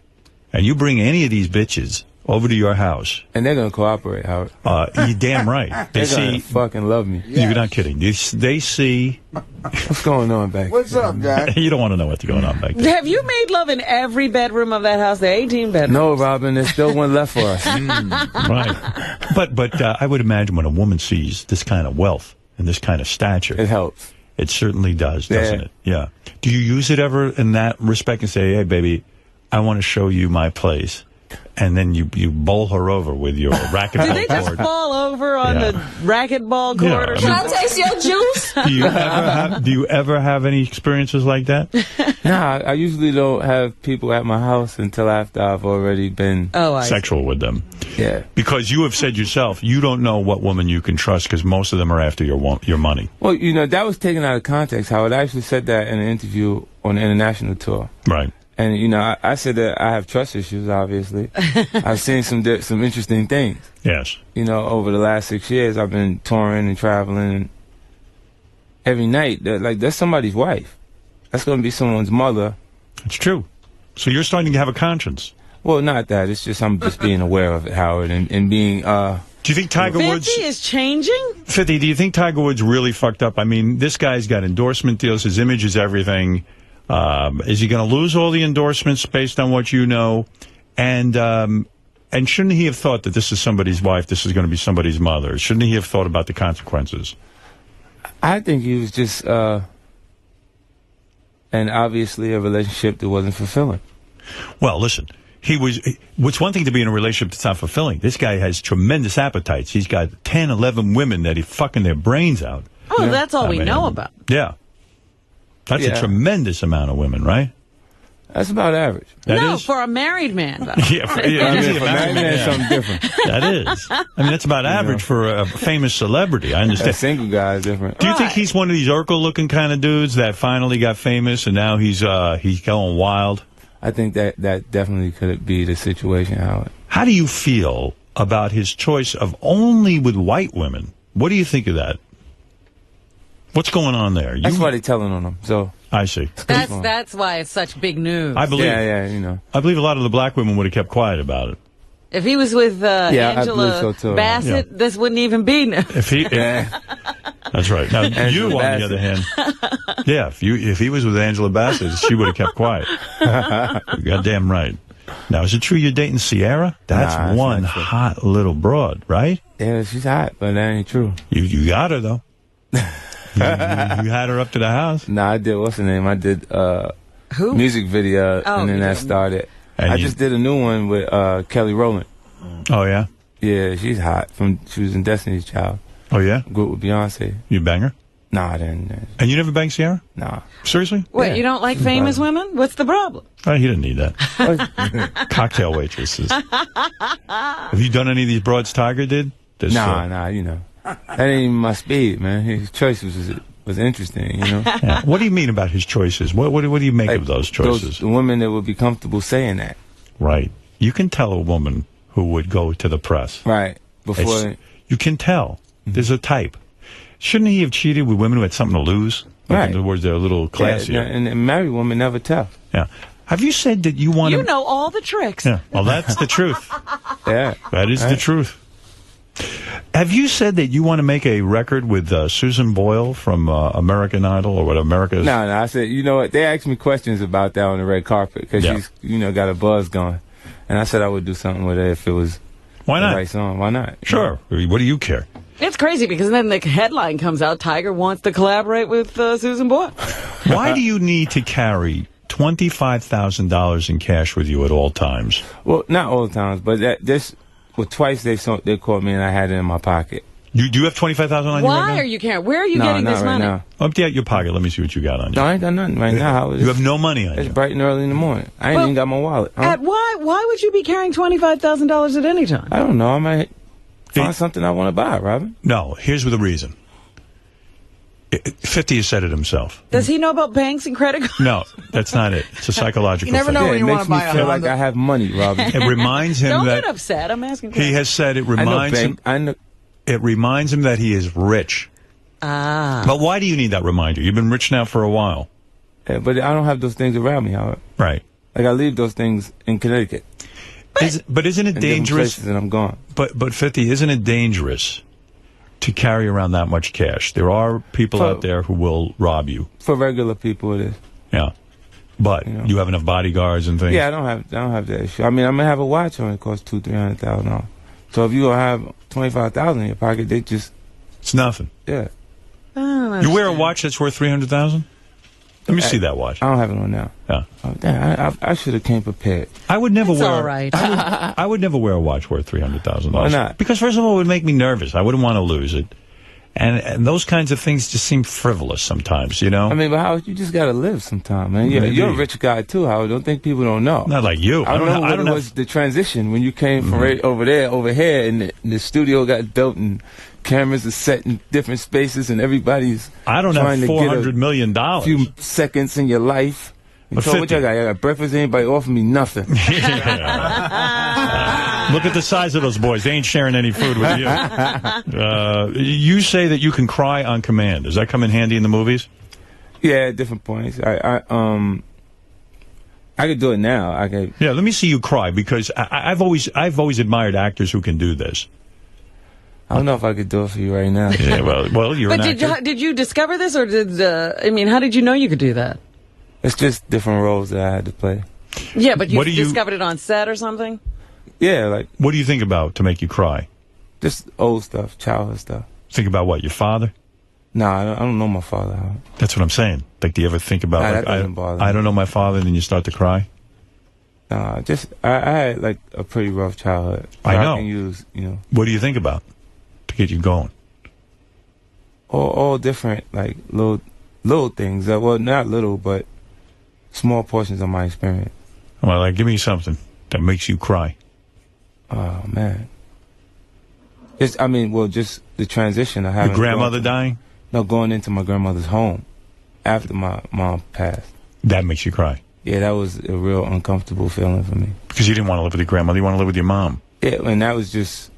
S2: and you bring any of these bitches over to your house.
S10: And they're going to cooperate, Howard.
S2: You're damn right. They
S10: They're going to fucking love me.
S2: You're not kidding. They see...
S10: What's going on back there?
S4: What's up, guy?
S2: You don't want to know what's going on back there.
S3: Have you made love in every bedroom of that house? The 18 bedrooms.
S10: No, Robin, there's still one left for us.
S2: Right. But I would imagine when a woman sees this kind of wealth and this kind of stature...
S10: It helps.
S2: It certainly does, doesn't it? Yeah. Do you use it ever in that respect and say, hey, baby, I want to show you my place? And then you bowl her over with your racquetball
S3: Did they just
S2: court.
S3: fall over on the racquetball court
S2: Yeah,
S3: or
S2: I
S3: something?
S2: mean-
S3: Can I taste your juice?
S2: Do you ever have any experiences like that?
S10: Nah, I usually don't have people at my house until after I've already been
S2: sexual with them.
S10: Yeah.
S2: Because you have said yourself, you don't know what woman you can trust because most of them are after your money.
S10: Well, you know, that was taken out of context, Howard. I actually said that in an interview on the international tour.
S2: Right.
S10: And, you know, I said that I have trust issues, obviously. I've seen some interesting things.
S2: Yes.
S10: You know, over the last 6 years, I've been touring and traveling. And every night, that's somebody's wife. That's going to be someone's mother.
S2: It's true. So you're starting to have a conscience.
S10: Well, not that. It's just I'm just being aware of it, Howard, and being...
S2: Do you think Tiger
S3: 50
S2: Woods...
S3: is changing?
S2: 50, do you think Tiger Woods really fucked up? I mean, this guy's got endorsement deals. His image is everything. Is he going to lose all the endorsements based on what you know? And shouldn't he have thought that this is somebody's wife, this is going to be somebody's mother? Shouldn't he have thought about the consequences?
S10: I think he was just... and obviously a relationship that wasn't fulfilling.
S2: Well, listen, it's one thing to be in a relationship that's not fulfilling. This guy has tremendous appetites. He's got 10, 11 women that he's fucking their brains out.
S3: Oh, that's all we know about.
S2: Yeah. That's a tremendous amount of women, right?
S10: That's about average.
S3: No, for a married man, though.
S2: Yeah, for a married man,
S10: something different.
S2: That is. I mean, that's about average for a famous celebrity. I understand.
S10: A single guy is different.
S2: Do you think he's one of these Urkel-looking kind of dudes that finally got famous and now he's going wild?
S10: I think that definitely could be the situation, Howard.
S2: How do you feel about his choice of only with white women? What do you think of that? What's going on there?
S10: That's why they're telling on him. So
S2: I see.
S3: That's why it's such big news.
S2: I believe.
S10: Yeah, you know.
S2: I believe a lot of the black women would have kept quiet about it.
S3: If he was with Angela Bassett, this wouldn't even be news.
S2: If he, that's right. Now you, on the other hand, yeah, if he was with Angela Bassett, she would have kept quiet. You're goddamn right. Now, is it true you're dating Sierra? That's one hot little broad, right?
S10: Yeah, she's hot, but that ain't true.
S2: You got her though. You had her up to the house.
S10: Nah, I did. What's her name? I did
S3: who
S10: music video, and then that started.
S2: And
S10: I just did a new one with Kelly Rowland.
S2: Oh yeah.
S10: Yeah, she's hot. She was in Destiny's Child.
S2: Oh yeah.
S10: Group with Beyonce.
S2: You bang her?
S10: Nah, I didn't.
S2: And you never banged Sierra?
S10: Nah.
S2: Seriously?
S3: Wait, you don't like famous women? What's the problem?
S2: Oh, he didn't need that. Cocktail waitresses. Have you done any of these broads Tiger did?
S10: Nah, you know. That ain't even my speed, man. His choice was interesting, you know.
S2: Yeah. What do you mean about his choices? What do you make of those choices?
S10: The women that would be comfortable saying that.
S2: Right. You can tell a woman who would go to the press.
S10: Right.
S2: You can tell. There's a type. Shouldn't he have cheated with women who had something to lose?
S10: Right.
S2: In other words, they're a little classier.
S10: Yeah, and married women never tell.
S2: Yeah. Have you said that you want
S3: You know all the tricks.
S2: Yeah. Well, that's the truth.
S10: Yeah.
S2: That is the truth. Have you said that you want to make a record with Susan Boyle from American Idol or what America's?
S10: No, I said, you know what? They asked me questions about that on the red carpet because she's, got a buzz going. And I said I would do something with it if it was
S2: Why not?
S10: the right song. Why not?
S2: Sure. What do you care?
S3: It's crazy because then the headline comes out, Tiger wants to collaborate with Susan Boyle.
S2: Why do you need to carry $25,000 in cash with you at all times?
S10: Well, not all the times, but twice they called me and I had it in my pocket.
S2: Do you have $25,000 on you right
S3: Why
S2: now?
S3: are you carrying? Where are you getting this money?
S10: Now.
S2: Empty out your pocket. Let me see what you got on you.
S10: No, I ain't got nothing right now.
S2: You have no money on you.
S10: It's bright and early in the morning. I ain't even got my wallet. Huh?
S3: Why would you be carrying $25,000 at any time?
S10: I don't know. I might find something I want to buy, Robin.
S2: No, here's the reason. 50 has said it himself.
S3: Does he know about banks and credit cards?
S2: No, that's not it. It's a psychological
S4: You never
S2: thing.
S4: know when you want to buy a
S10: Feel
S4: Honda.
S10: like I have money, Robin.
S2: It reminds him
S3: Don't
S2: that
S3: get upset. I'm asking.
S2: he has said it reminds him. It reminds him that he is rich.
S3: Ah.
S2: But why do you need that reminder? You've been rich now for a while.
S10: Yeah, but I don't have those things around me, Howard.
S2: Right.
S10: Like I leave those things in Connecticut.
S2: But isn't it dangerous?
S10: And I'm gone.
S2: But 50, isn't it dangerous to carry around that much cash? There are people out there who will rob you.
S10: For regular people, it is.
S2: Yeah. But you have enough bodyguards and things.
S10: Yeah, I don't have that issue. I mean, I'm gonna have a watch on it costs $200,000-$300,000. So if you gonna have $25,000 in your pocket,
S2: it's nothing.
S10: Yeah.
S2: You wear a watch that's worth $300,000? Let me see that watch.
S10: I don't have it on now.
S2: Yeah.
S10: Oh, damn, I should have came prepared.
S2: I would never wear.
S3: all right.
S2: I would never wear a watch worth $300,000.
S10: Why not?
S2: Because first of all, it would make me nervous. I wouldn't want to lose it, and those kinds of things just seem frivolous sometimes. You know.
S10: I mean, but Howard, you just gotta live sometime, man. You're a rich guy too, Howard. Don't think people don't know.
S2: Not like you.
S10: I don't know what it was the transition when you came from right over here, and the studio got built and cameras are set in different spaces, and everybody's
S2: trying have $400 million.
S10: A few seconds in your life.
S2: But
S10: so what I got breakfast. Anybody offer me nothing?
S2: Look at the size of those boys. They ain't sharing any food with you. You say that you can cry on command. Does that come in handy in the movies?
S10: Yeah, at different points. I could do it now.
S2: Yeah, let me see you cry because I've always admired actors who can do this.
S10: I don't know if I could do it for you right now.
S2: Yeah, well, you're
S3: But
S2: an actor.
S3: did you discover this, or how did you know you could do that?
S10: It's just different roles that I had to play.
S3: Yeah, but you discovered it on set or something?
S10: Yeah, like...
S2: What do you think about to make you cry?
S10: Just old stuff, childhood stuff.
S2: Think about what, your father?
S10: No, I don't know my father.
S2: That's what I'm saying. Like, do you ever think about,
S10: that doesn't bother me.
S2: I don't know my father, and then you start to cry?
S10: No, I had, like, a pretty rough childhood.
S2: I know.
S10: I can use,
S2: What do you think about to get you going?
S10: All different, like, little things. Well, not little, but small portions of my experience.
S2: Well, like, give me something that makes you cry.
S10: Oh, man. Just the transition of having...
S2: Your grandmother dying?
S10: No, going into my grandmother's home after my mom passed.
S2: That makes you cry?
S10: Yeah, that was a real uncomfortable feeling for me.
S2: Because you didn't want to live with your grandmother, you want to live with your mom.
S10: Yeah, and that was just...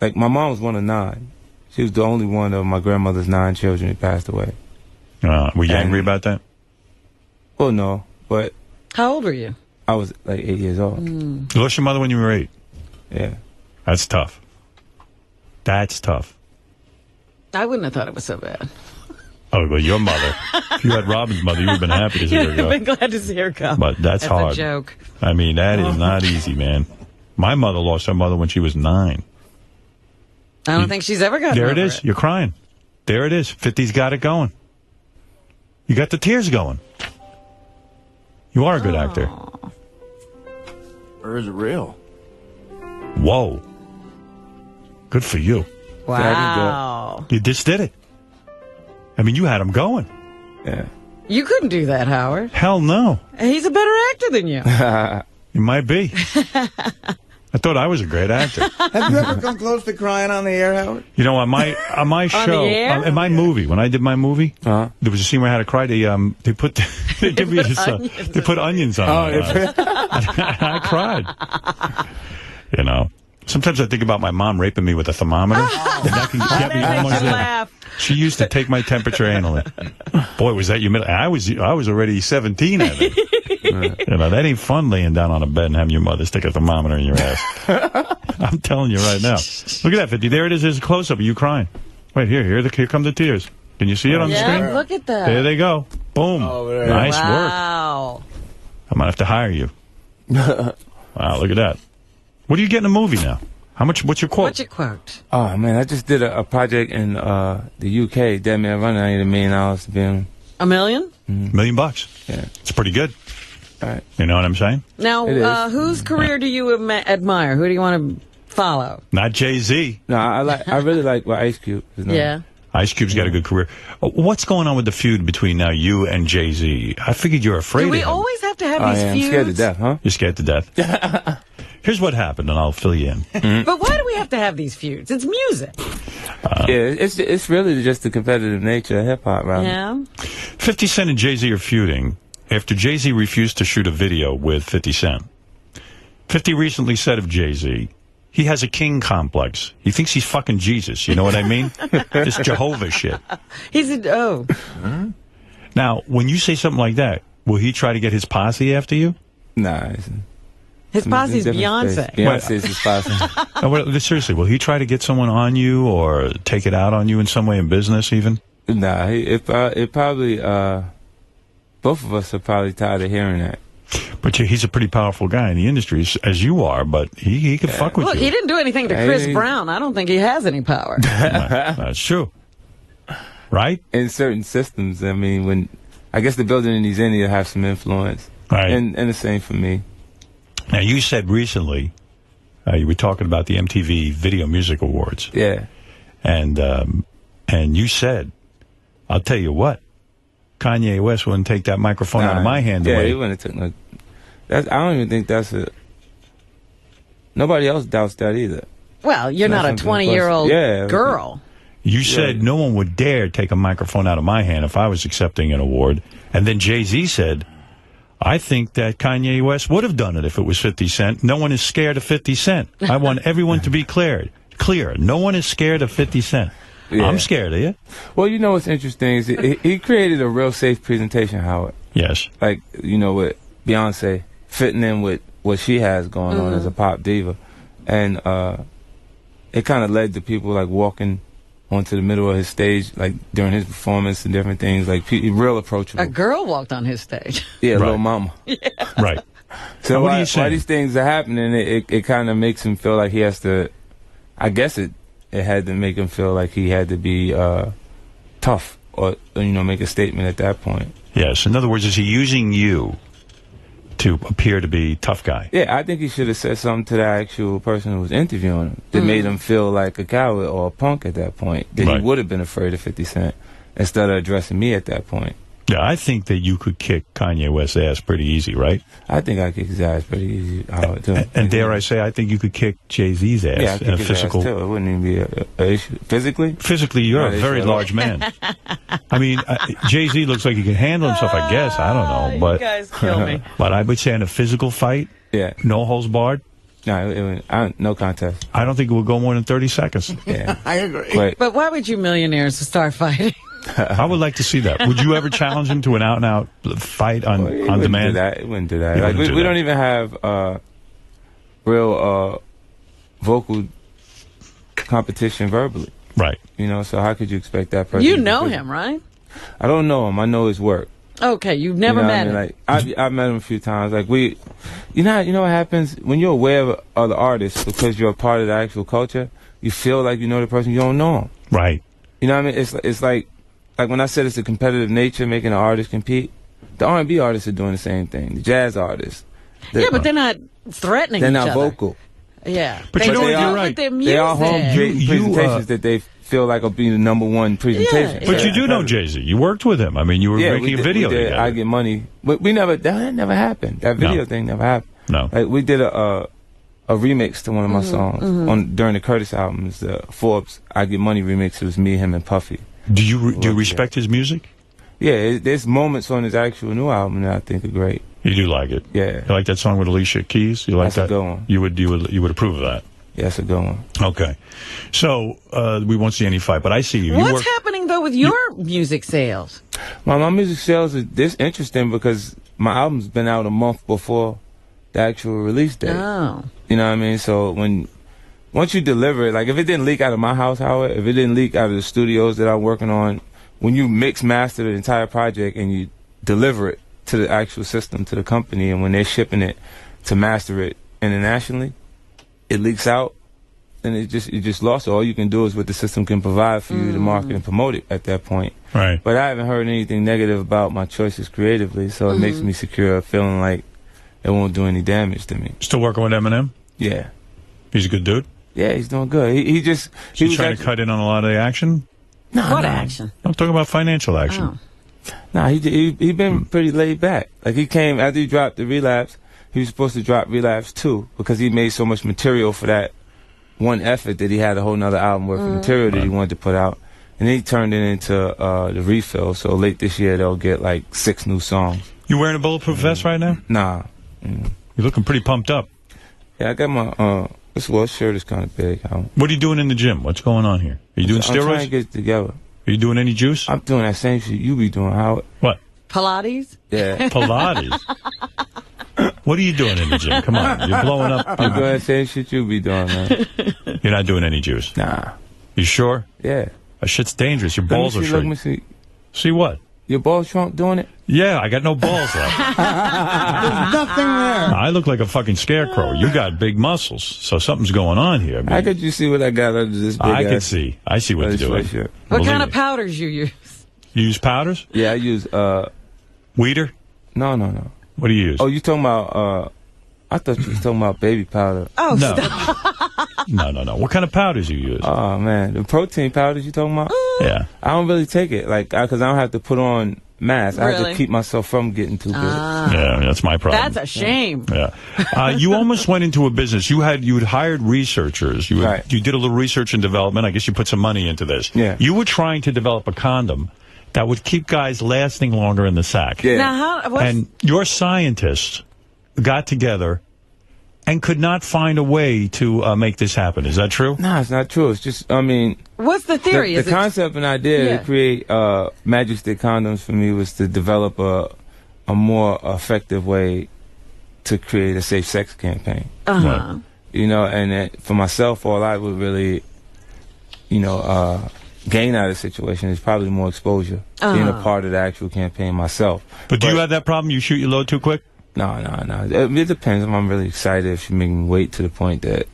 S10: Like, my mom was one of 9. She was the only one of my grandmother's 9 children who passed away.
S2: Were you angry about that?
S10: Well, no, but...
S3: How old were you?
S10: I was, like, 8 years old.
S2: You lost your mother when you were 8?
S10: Yeah.
S2: That's tough. That's tough.
S3: I wouldn't have thought it was so bad.
S2: Oh, but your mother. If you had Robin's mother, you would have been happy to see her go.
S3: I've been glad to see her go.
S2: But that's hard.
S3: A joke.
S2: I mean, that is not easy, man. My mother lost her mother when she was 9.
S3: I don't think she's ever gotten
S2: There
S3: over
S2: it is. You're crying. There it is. 50's got it going. You got the tears going. You are a good actor.
S4: Or is it real?
S2: Whoa. Good for you.
S3: Wow.
S2: You just did it. I mean, you had him going.
S10: Yeah.
S3: You couldn't do that, Howard.
S2: Hell no.
S3: He's a better actor than you.
S2: You might be. I thought I was a great actor.
S4: Have you ever come close to crying on the air, Howard?
S2: You know, on my show,
S3: the air?
S2: in my movie, when I did my movie, there was a scene where I had to cry. They put they give me this, they put onions on my eyes. I cried. You know, sometimes I think about my mom raping me with a thermometer, and that can get me almost there. She used to take my temperature annually. Boy, was that humiliating. I was already 17, I think. You know, that ain't fun laying down on a bed and having your mother stick a thermometer in your ass. I'm telling you right now. Look at that, 50. There it is. There's a close-up of you crying. Wait, here come the tears. Can you see it on the screen?
S3: Look at that.
S2: There they go. Boom. Nice work.
S3: Wow.
S2: I might have to hire you. Wow, look at that. What do you get in a movie now? What's your quote?
S3: What's your quote?
S10: Oh, man, I just did a project in the UK, Dead Man Running. I need $1 million to be in.
S3: $1 million?
S2: $1 million bucks.
S10: Yeah.
S2: It's pretty good.
S10: All right.
S2: You know what I'm saying?
S3: Now, whose career do you admire? Who do you want to follow?
S2: Not Jay-Z.
S10: No, I really like Ice Cube.
S3: Yeah.
S2: Ice Cube's got a good career. What's going on with the feud between now you and Jay-Z? I figured you're afraid
S3: Do we
S2: of him.
S3: always have to have these feuds?
S10: I'm scared to death, huh?
S2: You're scared to death. Here's what happened, and I'll fill you in.
S3: But why do we have to have these feuds? It's music.
S10: It's really just the competitive nature of hip-hop, right?
S3: Yeah.
S2: 50 Cent and Jay-Z are feuding after Jay-Z refused to shoot a video with 50 Cent. 50 recently said of Jay-Z, he has a king complex. He thinks he's fucking Jesus. You know what I mean? This Jehovah shit. Now, when you say something like that, will he try to get his posse after you?
S10: Nah.
S3: His posse's Beyonce.
S10: Beyonce's his posse.
S2: No, seriously, will he try to get someone on you or take it out on you in some way in business even?
S10: Nah, it probably, both of us are probably tired of hearing that.
S2: But he's a pretty powerful guy in the industry, as you are, but he can fuck with
S3: Look,
S2: you.
S3: he didn't do anything to Chris Brown. I don't think he has any power.
S2: That's true. Right?
S10: In certain systems, I mean, I guess the building in he's in, he'll have some influence.
S2: Right.
S10: And the same for me.
S2: Now, you said recently, you were talking about the MTV Video Music Awards.
S10: Yeah.
S2: And you said, I'll tell you what, Kanye West wouldn't take that microphone out of my hand away.
S10: Yeah, he wouldn't have taken I don't even think that's nobody else doubts that either.
S3: Well, you're not a 20-year-old girl.
S2: You said no one would dare take a microphone out of my hand if I was accepting an award. And then Jay-Z said, I think that Kanye West would have done it if it was 50 Cent. No one is scared of 50 Cent. I want everyone to be clear. No one is scared of 50 Cent. Yeah. I'm scared of you.
S10: Well, you know what's interesting is he created a real safe presentation, Howard.
S2: Yes.
S10: Like, with Beyonce fitting in with what she has going on as a pop diva. And it kind of led to people, like, walking onto the middle of his stage, like, during his performance and different things. Like, real approachable.
S3: A girl walked on his stage.
S10: Yeah, Little Mama.
S3: Yeah.
S2: Right.
S10: So why these things are happening, it kind of makes him feel like he has to, I guess it had to make him feel like he had to be tough or, make a statement at that point.
S2: Yes. In other words, is he using you to appear to be tough guy?
S10: Yeah, I think he should have said something to the actual person who was interviewing him that made him feel like a coward or a punk at that point. That he would have been afraid of 50 Cent instead of addressing me at that point.
S2: Yeah, I think that you could kick Kanye West's ass pretty easy, right?
S10: I think I kick his ass pretty easy.
S2: And dare I say, I think you could kick Jay-Z's ass
S10: yeah, I
S2: in a
S10: his
S2: physical.
S10: Ass too. It wouldn't even be an issue. Physically?
S2: Physically, you're a very large man. I mean, Jay-Z looks like he can handle himself, I guess. I don't know. But,
S3: you guys kill me.
S2: But I would say in a physical fight, no holds barred.
S10: No, no contest.
S2: I don't think it would go more than 30 seconds.
S10: Yeah,
S3: I agree. But why would you millionaires start fighting?
S2: I would like to see that. Would you ever challenge him to an out-and-out fight on demand?
S10: He wouldn't do that. Like, we don't even have real vocal competition verbally.
S2: Right.
S10: So how could you expect that person?
S3: You know him, right?
S10: I don't know him. I know his work.
S3: Okay, you've never met him.
S10: Like, I've met him a few times. Like you know what happens when you're aware of other artists because you're a part of the actual culture. You feel like you know the person. You don't know him.
S2: Right.
S10: You know what I mean? It's like when I said it's a competitive nature making an artist compete. The R&B artists are doing the same thing. The jazz artists.
S3: But they're not threatening
S10: they're
S3: each
S10: not
S3: other.
S10: vocal.
S3: Yeah.
S2: But you know what? You're right.
S10: They are home presentations that they feel like will be the #1 presentation.
S2: But you do know Jay-Z. You worked with him. I mean, you were making a video together.
S10: I get money. But that never happened. That video thing never happened.
S2: No.
S10: Like, we did a remix to one of my songs during the Curtis albums, the Forbes I Get Money remix. It was me, him, and Puffy.
S2: Do you respect his music?
S10: Yeah, there's moments on his actual new album that I think are great.
S2: You do like it?
S10: Yeah.
S2: You like that song with Alicia Keys? You like
S10: That's
S2: that?
S10: a good one.
S2: You would approve of that?
S10: Yeah, that's a good one.
S2: Okay. So, we won't see any fight, but I see you.
S3: What's happening, though, with your music sales?
S10: My music sales is this interesting because my album's been out a month before the actual release date.
S3: Oh.
S10: You know what I mean? So when once you deliver it, like if it didn't leak out of my house, Howard, if it didn't leak out of the studios that I'm working on, when you mix master the entire project and you deliver it to the actual system, to the company, and when they're shipping it to master it internationally, it leaks out, and you just lost it. All you can do is what the system can provide for you to market and promote it at that point.
S2: Right.
S10: But I haven't heard anything negative about my choices creatively, so it makes me secure, feeling like it won't do any damage to me.
S2: Still working with Eminem?
S10: Yeah.
S2: He's a good dude?
S10: Yeah, he's doing good. He was
S2: trying to
S10: actually-
S2: cut in on a lot of the action?
S3: What action?
S2: I'm talking about financial action.
S10: Nah, he been pretty laid back. Like he came after he dropped the Relapse. He was supposed to drop Relapse 2 because he made so much material for that one effort that he had a whole nother album worth of material that he wanted to put out, and then he turned it into the Refill. So late this year they'll get like 6 new songs.
S2: You wearing a bulletproof vest right now?
S10: Nah.
S2: You're looking pretty pumped up.
S10: Yeah, I got my this shirt is kind of big.
S2: What are you doing in the gym? What's going on here? Are you doing
S10: I'm trying
S2: steroids?
S10: to get it together.
S2: Are you doing any juice?
S10: I'm doing that same shit you be doing, Howard.
S2: What?
S3: Pilates?
S10: Yeah.
S2: Pilates? What are you doing in the gym? Come on. You're blowing up.
S10: I'm doing that same shit you be doing, man.
S2: You're not doing any juice?
S10: Nah.
S2: You sure?
S10: Yeah.
S2: That shit's dangerous. Your balls are
S10: Let
S2: shrinking.
S10: me see.
S2: See what?
S10: Your balls shrunk doing it?
S2: Yeah, I got no balls left.
S4: There's nothing there.
S2: I look like a fucking scarecrow. You got big muscles, so something's going on here.
S10: How could you see what I got under this big
S2: I
S10: ass
S2: can see. I see what you're doing.
S10: sweatshirt?
S3: What kind of powders you use?
S2: You use powders?
S10: Yeah, I use
S2: Weeder?
S10: No.
S2: What do you use?
S10: Oh, you talking about I thought you was talking about baby powder.
S3: Oh,
S2: No.
S3: stop.
S2: No. What kind of powders you use?
S10: Oh man, the protein powders you talking about?
S2: Yeah.
S10: I don't really take it, like, because I don't have to put on mass. I have
S3: Really?
S10: to keep myself from getting too big.
S2: Yeah, that's my problem.
S3: That's a shame.
S2: Yeah. You almost went into a business. You had hired researchers. You did a little research and development. I guess you put some money into this.
S10: Yeah.
S2: You were trying to develop a condom that would keep guys lasting longer in the sack.
S10: Yeah.
S3: Now,
S2: And your scientists got together and could not find a way to make this happen. Is that true?
S10: No, it's not true. It's just, I mean...
S3: What's the theory?
S10: The
S3: Is it-
S10: concept and idea to create Magic Stick condoms for me was to develop a more effective way to create a safe sex campaign.
S3: Uh-huh.
S10: You know, and for myself, all I would really, gain out of the situation is probably more exposure, being a part of the actual campaign myself.
S2: But do you have that problem? You shoot your load too quick?
S10: No. It depends if I'm really excited, if you make me wait to the point that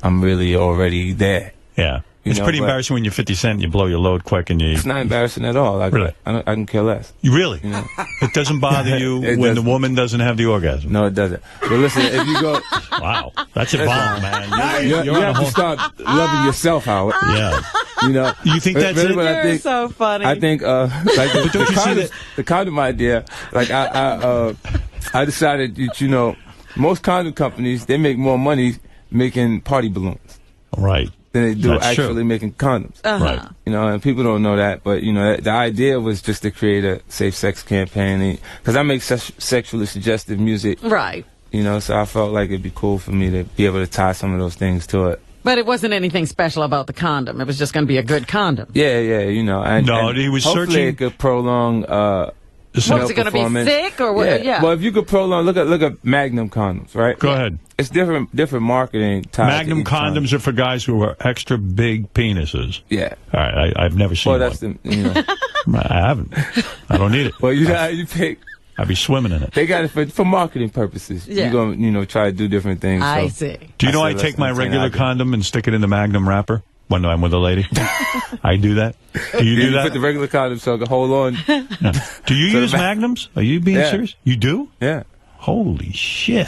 S10: I'm really already there.
S2: Yeah.
S10: You
S2: It's
S10: know,
S2: pretty
S10: but-
S2: embarrassing when you're 50 Cent and you blow your load quick and you...
S10: It's not embarrassing at all. Like,
S2: Really?
S10: I can care less.
S2: You really?
S10: You know?
S2: It doesn't bother you
S10: It
S2: when the
S10: doesn't.
S2: woman doesn't have the orgasm?
S10: No, it doesn't. But listen, if you go...
S2: Wow. That's evolved, man.
S10: You
S2: You're on a
S10: have to
S2: whole...
S10: start loving yourself, Howard.
S2: Yeah.
S10: You know,
S2: You think that's
S10: really
S2: it?
S10: what I
S3: You're
S10: think-
S3: so funny.
S10: I think, like
S2: But don't you see
S10: the condom idea, like I decided that, most condom companies, they make more money making party balloons
S2: Right.
S10: than they do
S2: That's
S10: actually
S2: true.
S10: making condoms.
S3: Uh-huh.
S2: Right.
S10: And people don't know that, but the idea was just to create a safe sex campaign, because I make sexually suggestive music,
S3: Right.
S10: so I felt like it'd be cool for me to be able to tie some of those things to it.
S3: But it wasn't anything special about the condom. It was just going to be a good condom.
S10: Yeah, and
S2: No, he was
S10: hopefully
S2: searching-
S10: it could prolong.
S3: What, is it going to be
S10: performance.
S3: thick or what? Yeah.
S10: Well, if you could prolong, look at Magnum condoms, right?
S2: Go ahead.
S10: It's different marketing. tied to
S2: Magnum
S10: each
S2: condoms are for guys who are extra big penises.
S10: Yeah.
S2: All right. I've never seen
S10: Well,
S2: one.
S10: that's the.
S2: I haven't. I don't need it.
S10: Well, you know how you pick.
S2: I'd be swimming in it.
S10: They got it for marketing purposes.
S3: Yeah.
S10: You're gonna try to do different things.
S3: I
S10: so.
S3: see.
S2: Do you know I
S10: said
S2: take
S10: that's
S2: my
S10: the thing
S2: regular
S10: I do.
S2: condom and stick it in the Magnum wrapper when I'm with a lady? I do that. Do you do
S10: put the
S2: that?
S10: regular condom so I can hold on.
S2: Yeah. Do you
S10: So
S2: use
S10: the
S2: Magnums? Are you being
S10: Yeah.
S2: serious? You do?
S10: Yeah.
S2: Holy shit.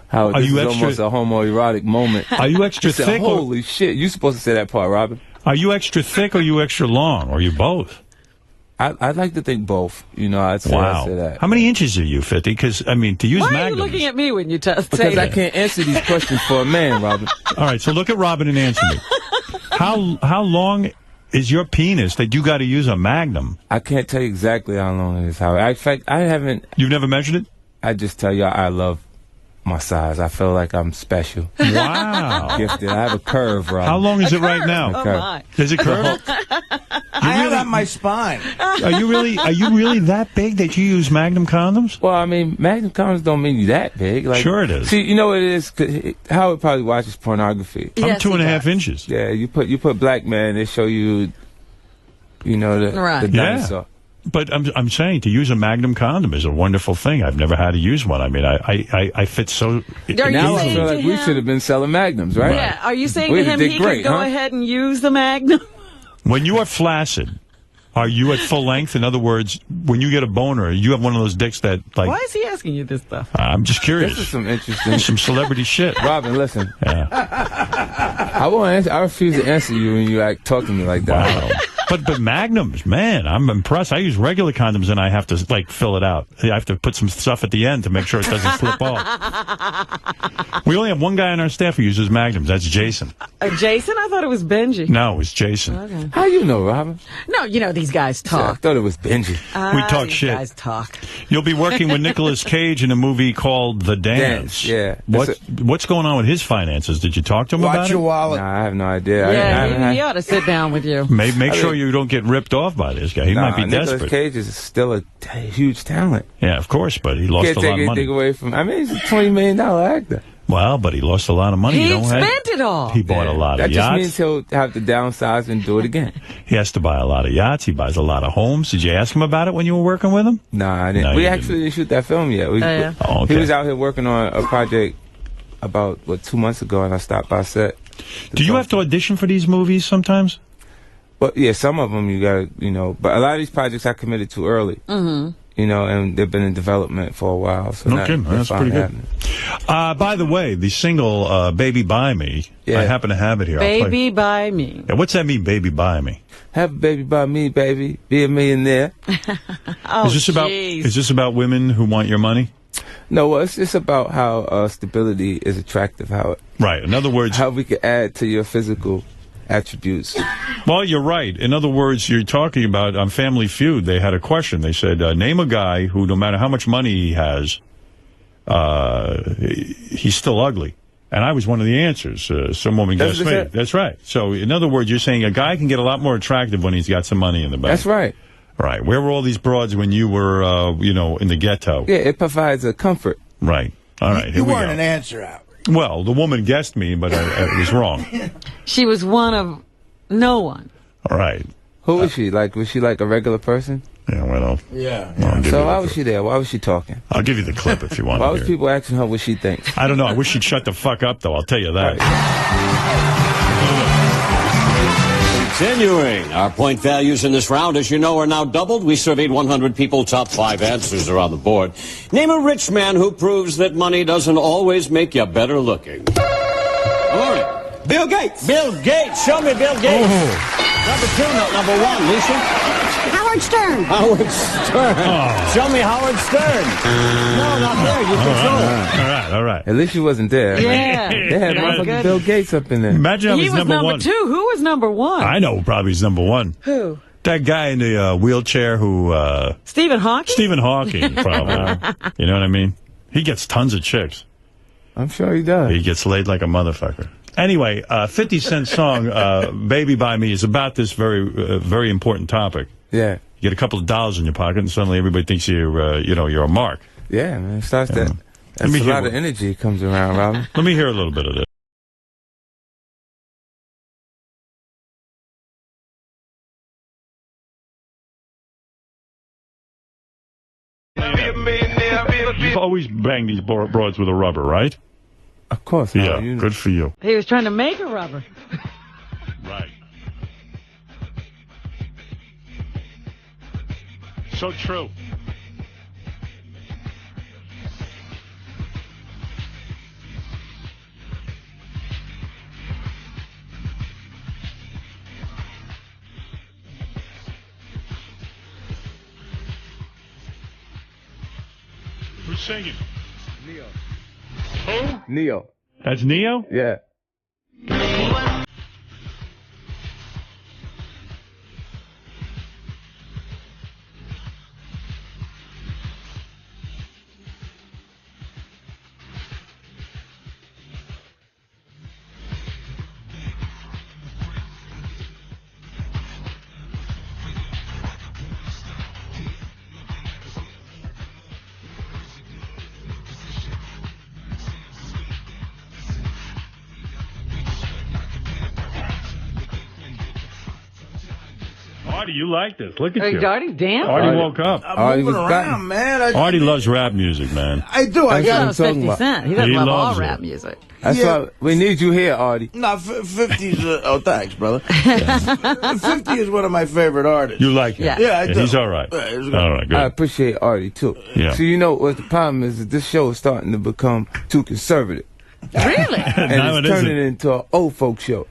S10: How
S2: Are
S10: this
S2: you
S10: is
S2: extra-
S10: almost a homoerotic moment.
S2: Are you extra
S10: He said,
S2: thick or-
S10: Holy shit! You supposed to say that part, Robin.
S2: Are you extra thick or you extra long? Or you both?
S10: I'd like to think both. I'd say that.
S2: How many inches are you, 50? Because, to use
S3: Why are you
S2: Magnums.
S3: looking at me when you say
S10: Because I
S3: that?
S10: can't answer these questions for a man, Robin.
S2: All right, so look at Robin and answer me. How long is your penis that you got to use a Magnum?
S10: I can't tell you exactly how long it is. In fact, I haven't.
S2: You've never measured it?
S10: I just tell you I love my size. I feel like I'm special.
S2: Wow.
S10: Gifted. I have a curve, Robin.
S2: How long is it right now?
S10: Okay.
S3: Oh, my.
S2: Does it curve?
S4: I have that on my spine.
S2: Are you really that big that you use Magnum condoms?
S10: Well, I mean, Magnum condoms don't mean you that big. Like,
S2: sure it is.
S10: See, you know what it is? 'Cause Howard probably watches pornography.
S2: I'm 2.5 inches.
S10: Yeah, you put black man, they show you, the dinosaur.
S2: Yeah. But I'm saying to use a Magnum condom is a wonderful thing. I've never had to use one. I mean, I fit so.
S10: Now I feel like we should have been selling Magnums, right?
S3: Yeah. Are you saying
S10: We'd
S3: to
S10: have
S3: him
S10: did
S3: he
S10: great,
S3: could go
S10: huh?
S3: ahead and use the Magnum?
S2: When you are flaccid, are you at full length? In other words, when you get a boner, you have one of those dicks that like.
S3: Why is he asking you this stuff?
S2: I'm just curious.
S10: This is some interesting,
S2: some celebrity shit.
S10: Robin, listen.
S2: Yeah.
S10: I won't answer. I refuse to answer you when you talk to me like that.
S2: Wow. But Magnums, man, I'm impressed. I use regular condoms and I have to like fill it out. I have to put some stuff at the end to make sure it doesn't slip off. We only have one guy on our staff who uses Magnums. That's Jason.
S3: Jason? I thought it was Benji.
S2: No, it was Jason.
S3: Okay.
S10: How you know, Robin?
S3: No, these guys talk.
S10: I thought it was Benji.
S2: We talk
S3: these
S2: shit.
S3: Guys talk.
S2: You'll be working with Nicolas Cage in a movie called The Dance.
S10: Yeah.
S2: What's going on with his finances? Did you talk to him about
S4: Watch
S2: it?
S4: your wallet.
S10: Nah, I have no idea.
S3: Yeah, he ought to sit down with you.
S2: Make sure you don't get ripped off by this guy. He might be
S10: Nicolas
S2: desperate.
S10: Cage is still a huge talent.
S2: Yeah, of course, but he lost
S10: Can't
S2: a
S10: take
S2: lot of money.
S10: anything away from. I mean, he's a $20 million actor.
S2: Well, but he lost a lot of money.
S3: He
S2: You don't have-
S3: spent it all.
S2: He bought a lot
S10: That
S2: of
S10: just
S2: yachts.
S10: means he'll have to downsize and do it again.
S2: He has to buy a lot of yachts. He buys a lot of homes. Did you ask him about it when you were working with him?
S10: Nah, I didn't.
S2: No,
S10: We
S2: you
S10: actually didn't shoot that film yet.
S3: yeah.
S2: Oh, okay.
S10: He was out here working on a project about 2 months ago, and I stopped by set.
S2: Do you have to audition for these movies sometimes?
S10: But yeah, some of them you got to, but a lot of these projects I committed to early.
S3: Mm-hmm.
S10: And they've been in development for a while. So
S2: Okay, that's pretty good. By the way, the single "Baby By Me," I happen to have it here. I'll play-
S3: Baby by me.
S2: Yeah, what's that mean, "Baby By Me"?
S10: Have a baby by me, baby. Be a millionaire.
S3: Oh,
S2: is this about women who want your money?
S10: No, well, it's just about how stability is attractive.
S2: Right. In other words,
S10: how we can add to your physical attributes.
S2: Well, you're right. In other words, you're talking about on Family Feud, they had a question. They said, name a guy who, no matter how much money he has, he's still ugly. And I was one of the answers. Some woman
S10: That's
S2: guessed
S10: what
S2: me.
S10: it said?
S2: That's right. So, in other words, you're saying a guy can get a lot more attractive when he's got some money in the bank.
S10: That's right.
S2: Right. Where were all these broads when you were, in the ghetto?
S10: Yeah, it provides a comfort.
S2: Right. All right.
S4: You weren't an answer out.
S2: Well, the woman guessed me, but I was wrong.
S3: She was one of no one.
S2: All right.
S10: Who was she? Was she like a regular person?
S2: Yeah, well.
S4: Yeah.
S10: So why was she there? Why was she talking?
S2: I'll give you the clip if you want.
S10: Why
S2: to
S10: was
S2: hear
S10: people asking her what she thinks?
S2: I don't know. I wish she'd shut the fuck up, though. I'll tell you that.
S12: Continuing, our point values in this round, as you know, are now doubled. We surveyed 100 people. Top 5 answers are on the board. Name a rich man who proves that money doesn't always make you better looking. Bill Gates. Bill Gates. Show me Bill Gates. Number 2, not number 1. Lisa?
S13: Howard Stern.
S12: Howard Stern. Show me Howard Stern. No, not there. You control.
S2: All right.
S10: At least she wasn't there.
S3: Yeah.
S10: They had
S3: That's
S10: motherfucking
S3: good.
S10: Bill Gates up in there.
S2: Imagine
S3: He was number
S2: 1.
S3: 2. Who was number 1?
S2: I know probably he's number 1.
S3: Who?
S2: That guy in the wheelchair who...
S3: Stephen Hawking?
S2: Stephen Hawking, probably. You know what I mean? He gets tons of chicks.
S10: I'm sure he does.
S2: He gets laid like a motherfucker. Anyway, 50 Cent song, Baby By Me, is about this very important topic.
S10: Yeah.
S2: You get a couple of dollars in your pocket, and suddenly everybody thinks you're a mark.
S10: Yeah, man. It starts that.
S2: Let me
S10: That's a
S2: hear
S10: lot of energy comes around, Robin.
S2: Let me hear a little bit of this. You always bang these broads with a rubber, right?
S10: Of course.
S2: Yeah, good for you.
S3: He was trying to make a rubber.
S2: Right. So true. Who's singing?
S10: Neo.
S2: Who?
S10: Neo.
S2: That's Neo?
S10: Yeah.
S2: Artie, you like this. Look at you.
S3: Artie, damn.
S2: Artie woke up.
S4: I'm moving around, man.
S2: Artie loves rap music, man.
S4: I do. I got
S3: He loves 50 Cent. He doesn't love all
S2: loves
S3: rap
S2: it.
S3: music.
S10: That's why we need you here, Artie.
S4: No, 50's. Oh, thanks, brother. 50 is one of my favorite artists.
S2: You like him?
S4: Yeah, I do.
S2: He's all right.
S4: Yeah, he's good.
S2: All right, good.
S10: I appreciate Artie, too.
S2: Yeah.
S10: So, you know what the problem is? That this show is starting to become too conservative.
S3: Really?
S10: And
S2: No,
S10: it's
S2: it
S10: turning
S2: isn't.
S10: into an old folk show.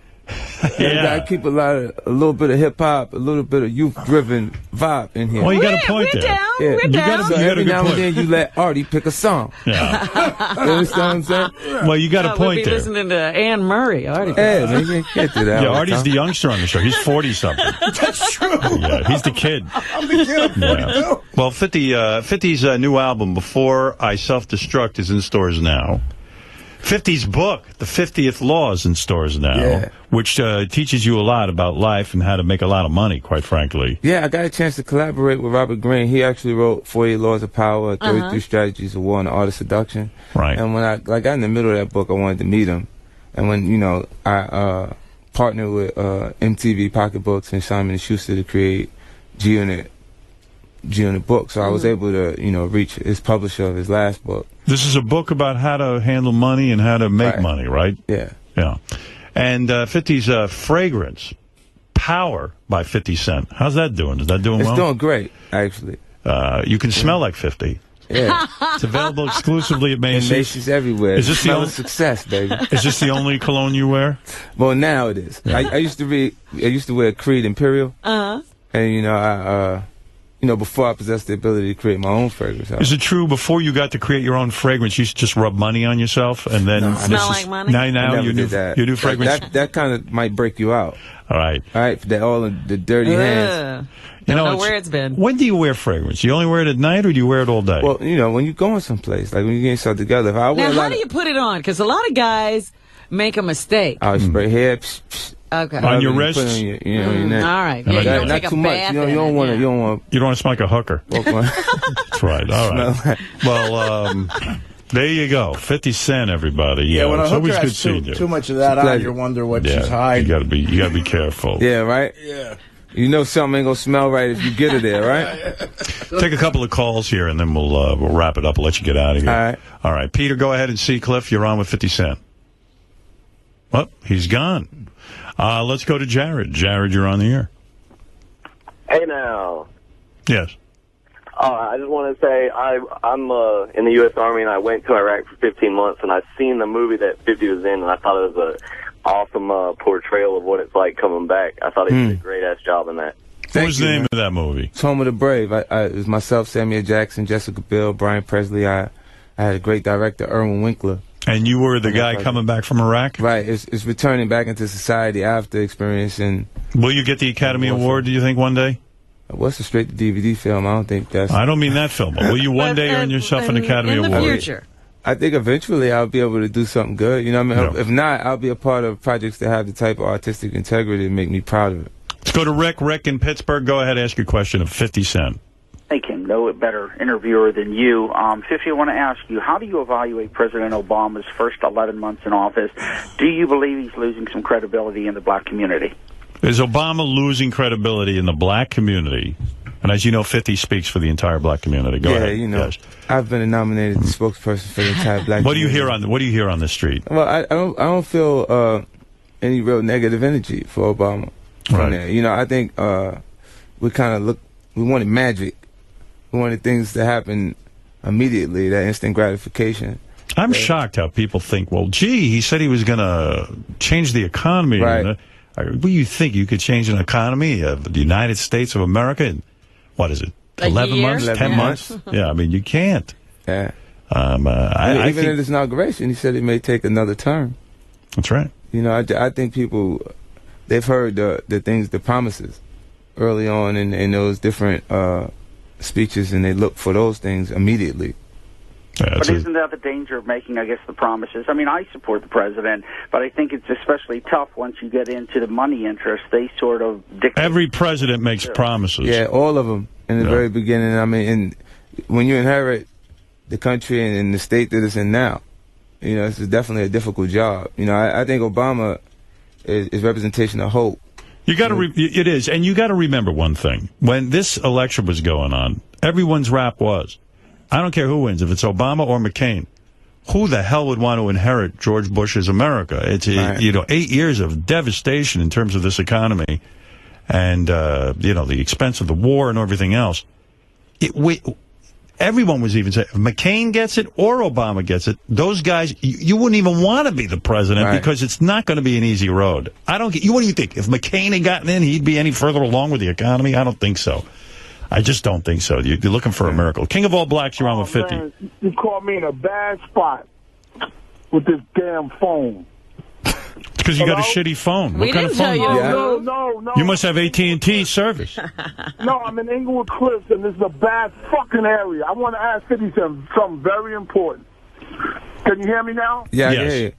S2: Yeah.
S10: I keep a little bit of hip hop, a little bit of youth driven vibe in here.
S2: Well, you got a point
S3: we're
S2: there.
S3: down.
S10: Yeah.
S3: We're
S10: You
S3: down.
S10: So
S2: You got a
S10: every
S2: good
S10: now
S2: point.
S10: and then you let Artie pick a song.
S2: Yeah.
S10: You understand what I'm saying?
S2: Well, you got a
S3: We'll
S2: point
S3: be
S2: there.
S3: listening to Anne Murray. Artie.
S10: Yeah, man, you can't do that.
S2: Yeah,
S10: all the
S2: Artie's
S10: time.
S2: the youngster on the show. He's 40-something.
S4: That's true.
S2: Yeah, he's the kid.
S4: I'm the kid. I'm 42.
S2: Yeah. Well, 50's new album, Before I Self-Destruct, is in stores now. 50's book, The 50th Law, is in stores now, which teaches you a lot about life and how to make a lot of money, quite frankly.
S10: Yeah, I got a chance to collaborate with Robert Greene. He actually wrote 48 Laws of Power, 33 Strategies of War, and The Art of Seduction.
S2: Right.
S10: And when I got in the middle of that book, I wanted to meet him. And when, I partnered with MTV Pocketbooks and Simon & Schuster to create G-Unit book. So I was able to, reach his publisher of his last book.
S2: This is a book about how to handle money and how to make money, right?
S10: Yeah.
S2: Yeah. And 50's Fragrance, Power by 50 Cent. How's that doing? Is that doing well?
S10: It's doing great, actually.
S2: You can smell like 50.
S10: Yeah.
S2: It's available exclusively at Macy's.
S10: And Macy's everywhere.
S2: Is this the
S10: Smell
S2: only
S10: of success, baby?
S2: Is this the only cologne you wear?
S10: Well, now it is.
S2: Yeah.
S10: I used to wear Creed Imperial. And before I possessed the ability to create my own fragrance.
S2: Is it true before you got to create your own fragrance, you used to just rub money on yourself and then
S3: Smell like money?
S2: Now you do fragrance.
S10: That kind of might break you out.
S2: All right.
S10: That all in the dirty hands.
S3: Don't know where it's been.
S2: When do you wear fragrance? You only wear it at night or do you wear it all day?
S10: Well, when you're going someplace, like when you're getting stuff together. If I wear
S3: Now, how do you put it on? Because a lot of guys make a mistake.
S10: I'll spray hair. Psh, psh,
S3: Okay.
S2: On your
S10: whatever you
S2: wrists?
S10: put on your neck.
S3: All right. Yeah, you don't
S10: not
S3: take a
S10: too much.
S3: bath
S10: You
S3: in
S10: don't
S3: it,
S10: want to.
S3: yeah.
S10: You don't want.
S2: You don't want to smell like a hooker. That's right. All right. Well, there you go. 50 Cent, everybody.
S4: Yeah, when a
S2: it's
S4: hooker
S2: always good
S4: has
S2: seeing you.
S4: too much of that on, you wonder what she's hiding.
S2: You gotta be careful.
S10: Yeah, right?
S4: Yeah.
S10: You know something ain't gonna smell right if you get it there, right?
S2: Take a couple of calls here, and then we'll wrap it up. We'll let you get out of here.
S10: All right.
S2: All right. Peter, go ahead and see Cliff. You're on with 50 Cent. Well, he's gone. Let's go to Jared. Jared, you're on the air.
S11: Hey, now.
S2: Yes.
S11: I just want to say I'm in the U.S. Army, and I went to Iraq for 15 months, and I've seen the movie that 50 was in, and I thought it was an awesome portrayal of what it's like coming back. I thought he did a great-ass job in that.
S2: What was the name of that movie?
S10: It's Home of the Brave. It was myself, Samuel Jackson, Jessica Biel, Brian Presley. I had a great director, Irwin Winkler.
S2: And you were the guy coming back from Iraq?
S10: Right. It's returning back into society after experiencing.
S2: Will you get the Academy Award, do you think, one day?
S10: What's a straight to DVD film? I don't think that's.
S2: I don't mean that film. But will you one day earn yourself an Academy Award?
S3: In the future.
S10: I think eventually I'll be able to do something good. You know what I mean? If not, I'll be a part of projects that have the type of artistic integrity that make me proud of it.
S2: Let's go to Rick. Rick in Pittsburgh. Go ahead, ask your question of 50 Cent.
S16: Make him no better interviewer than you. 50, I want to ask you, how do you evaluate President Obama's first 11 months in office? Do you believe he's losing some credibility in the black community?
S2: Is Obama losing credibility in the black community? And as you know, 50 speaks for the entire black community. Go ahead.
S10: Yeah, I've been nominated spokesperson for the entire black
S2: What do you
S10: community.
S2: hear on the street?
S10: Well, I don't feel any real negative energy for Obama from there. I think we wanted magic. We wanted things to happen immediately, that instant gratification.
S2: I'm shocked how people think, well, gee, he said he was going to change the economy.
S10: Right.
S2: What do you think? You could change an economy of the United States of America in, what is it, 11 months, 10 months? Yeah, I mean, you can't.
S10: Yeah.
S2: I
S10: even in his inauguration, he said he may take another term.
S2: That's right.
S10: I think people, they've heard the promises early on in those different speeches, and they look for those things immediately.
S16: But isn't that the danger of making, I guess, the promises? I mean, I support the president, but I think it's especially tough once you get into the money interests. They sort of dictate.
S2: Every president makes promises.
S10: Yeah, all of them in the very beginning. I mean, and when you inherit the country and the state that it's in now, it's definitely a difficult job. I think Obama is representation of hope.
S2: You got to. It is, and you got to remember one thing: when this election was going on, everyone's rap was, "I don't care who wins, if it's Obama or McCain. Who the hell would want to inherit George Bush's America? It's 8 years of devastation in terms of this economy, and the expense of the war and everything else. Everyone was even saying, if McCain gets it or Obama gets it, those guys, you wouldn't even want to be the president because it's not going to be an easy road. What do you think? If McCain had gotten in, he'd be any further along with the economy? I don't think so. I just don't think so. You're looking for a miracle. King of all blacks, you're on with 50.
S18: Man, you caught me in a bad spot with this damn phone.
S2: It's because you got a shitty phone. What kind of phone?
S18: No.
S2: You must have AT&T service.
S18: No, I'm in Inglewood Cliffs, and this is a bad fucking area. I want to ask 50 something very important. Can you hear me now?
S10: Yeah, I hear you.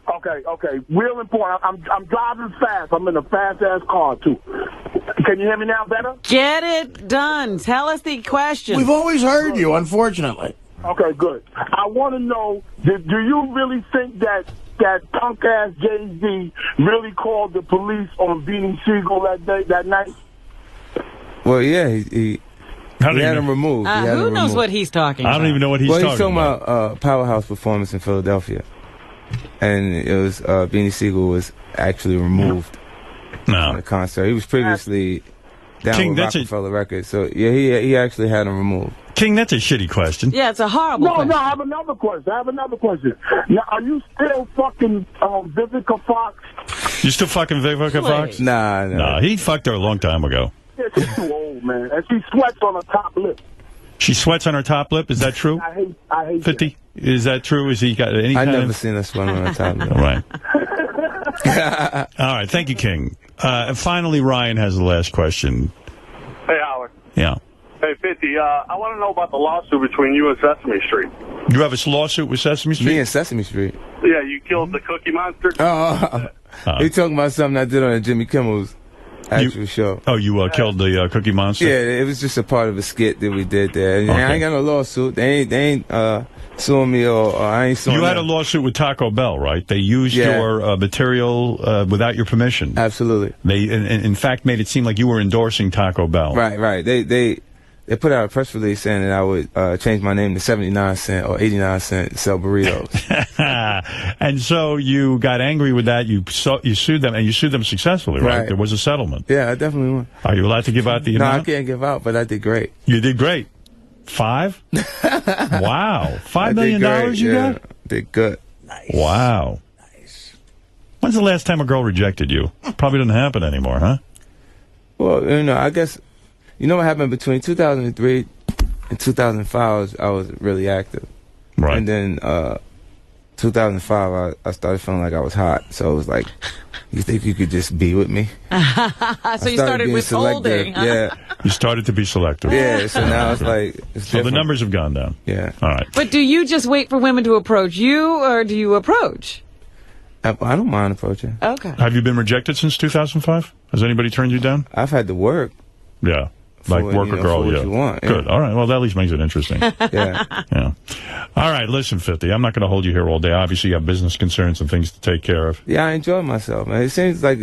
S18: Okay. Real important. I'm driving fast. I'm in a fast-ass car, too. Can you hear me now better?
S3: Get it done. Tell us the question.
S4: We've always heard you, unfortunately.
S18: Okay, good. I want to know, do you really think that punk-ass Jay-Z really called the police on Beanie Siegel that night?
S10: Well, yeah, he had him removed.
S3: Who knows what he's talking about?
S2: I don't even know what he's talking about.
S10: He's talking about Powerhouse performance in Philadelphia. And it was Beanie Siegel was actually removed from the concert. He was previously down with Rockefeller Records. So, yeah, he actually had him removed.
S2: King, that's a shitty question.
S3: Yeah, it's a horrible question.
S18: No, I have another question. Now, are you still fucking Vivica Fox?
S2: You still fucking Vivica Fox?
S10: Nah.
S2: He fucked her a long time ago.
S18: Yeah, she's too old, man. And she sweats on her top lip.
S2: She sweats on her top lip? Is that true?
S18: I hate
S2: 50? Is that true? Is he got any kind of...
S10: I've never seen her sweat on her top lip.
S2: Right. All right, thank you, King. And finally, Ryan has the last question.
S19: Hey, Howard.
S2: Yeah.
S19: Hey, 50, I want to know about the lawsuit between you and Sesame Street.
S2: You have a lawsuit with Sesame Street?
S10: Me and Sesame Street.
S19: Yeah, you killed the Cookie Monster.
S10: He talking about something I did on Jimmy Kimmel's actual show.
S2: Oh, you killed the Cookie Monster?
S10: Yeah, it was just a part of a skit that we did there. Okay. I ain't got no lawsuit. They ain't suing me or I ain't suing
S2: You had
S10: them.
S2: a lawsuit with Taco Bell, right? They used your material without your permission.
S10: Absolutely.
S2: They, in fact, made it seem like you were endorsing Taco Bell.
S10: Right. They put out a press release saying that I would change my name to 79 cent or 89 cent to sell burritos.
S2: And so you got angry with that. You sued them, and you sued them successfully, right? There was a settlement.
S10: Yeah, I definitely won.
S2: Are you allowed to give out the
S10: No,
S2: amount?
S10: I can't give out, but I did great.
S2: You did great. 5? Wow. $5 million you got?
S10: Did good.
S2: Nice. Wow. Nice. When's the last time a girl rejected you? Probably doesn't happen anymore, huh?
S10: Well, I guess... You know what happened between 2003 and 2005? I was really active.
S2: Right.
S10: And then 2005, I started feeling like I was hot. So it was like, you think you could just be with me?
S3: So you started withholding.
S10: Yeah.
S2: You started to be selective.
S10: Yeah, so now it's like...
S2: So the numbers have gone down.
S10: Yeah.
S2: All right.
S3: But do you just wait for women to approach you, or do you approach?
S10: I don't mind approaching.
S3: Okay.
S2: Have you been rejected since 2005? Has anybody turned you down?
S10: I've had to work.
S2: Yeah. Like work a girl,
S10: for what you want,
S2: Good. All right. Well, that at least makes it interesting.
S10: Yeah.
S2: All right. Listen, 50. I'm not going to hold you here all day. Obviously, you have business concerns and things to take care of.
S10: Yeah, I enjoy myself, man. It seems like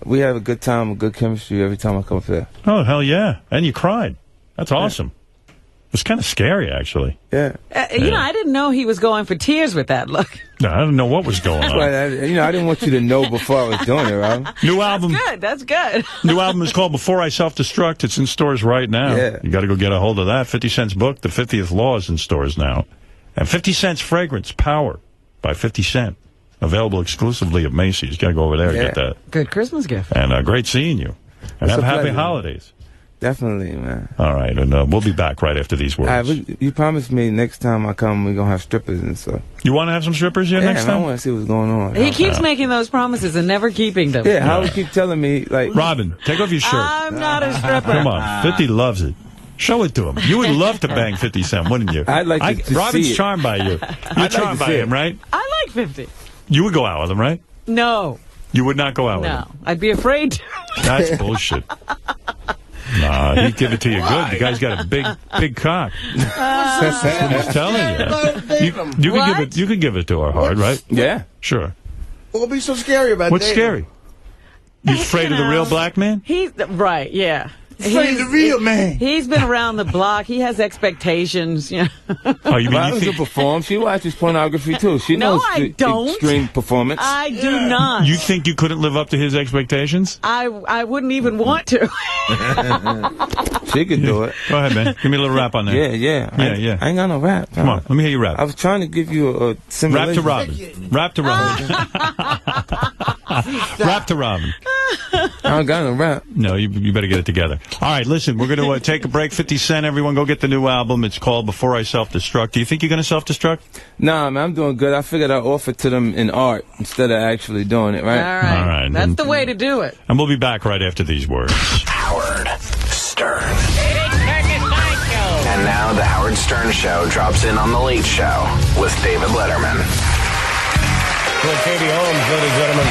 S10: we have a good time, a good chemistry every time I come up here.
S2: Oh, hell yeah. And you cried. That's awesome. It was kind of scary, actually.
S10: Yeah.
S3: You know, I didn't know he was going for tears with that look.
S2: No, I didn't know what was going on.
S10: Right, I didn't want you to know before I was doing it, right?
S2: New album.
S3: That's good.
S2: New album is called Before I Self-Destruct. It's in stores right now.
S10: Yeah.
S2: You got to go get a hold of that. 50 Cent's book, The 50th Law, is in stores now. And 50 Cent's fragrance, Power, by 50 Cent. Available exclusively at Macy's. You got to go over there and get that.
S3: Good Christmas gift.
S2: And great seeing you. And have happy holidays.
S10: Definitely, man.
S2: All right, and we'll be back right after these words.
S10: You promised me next time I come, we're going to have strippers and stuff.
S2: You want to have some strippers here next time?
S10: I want to see what's going on.
S3: He keeps making those promises and never keeping them.
S10: Yeah, Howard keep telling me, like...
S2: Robin, take off your shirt.
S3: I'm not a stripper.
S2: Come on, 50 loves it. Show it to him. You would love to bang 50 Cent, wouldn't you?
S10: I'd like to
S2: Robin's
S10: see it.
S2: charmed by you. You're charmed by him, right?
S3: I like 50.
S2: You would go out with him, right?
S3: No.
S2: You would not go out with him?
S3: No. I'd be afraid to.
S2: That's bullshit. Nah, he'd give it to you good. The guy's got a big cock. I'm telling you. You could give it to her hard, right?
S10: Yeah.
S2: Sure.
S4: What would be so scary about
S2: What's
S4: dating?
S2: scary? You afraid of the real black man?
S3: He's right, yeah.
S4: He's the real man.
S3: He's been around the block. He has expectations. You know.
S2: Oh, you mean you
S10: Rylan's
S2: think...
S10: a perform. She watches pornography too. She
S3: No,
S10: knows
S3: I don't.
S10: extreme performance.
S3: I do not.
S2: You think you couldn't live up to his expectations?
S3: I wouldn't even want to.
S10: She could do it.
S2: Go ahead, man. Give me a little rap on that.
S10: Yeah. I ain't got no rap.
S2: Come on, let me hear you rap.
S10: I was trying to give you a simulation.
S2: Rap to Robin. Rap to Robin.
S10: I don't got no rap.
S2: No, you better get it together. All right, listen, we're going to take a break. 50 Cent, everyone go get the new album. It's called Before I Self-Destruct. Do you think you're going to self-destruct?
S10: Nah, man, I'm doing good. I figured I'd offer it to them in art instead of actually doing it, right?
S3: All right. That's the way to do it.
S2: And we'll be back right after these words.
S17: Howard Stern. And now the Howard Stern Show drops in on The Late Show with David Letterman.
S22: Well, Katie Holmes, ladies and gentlemen.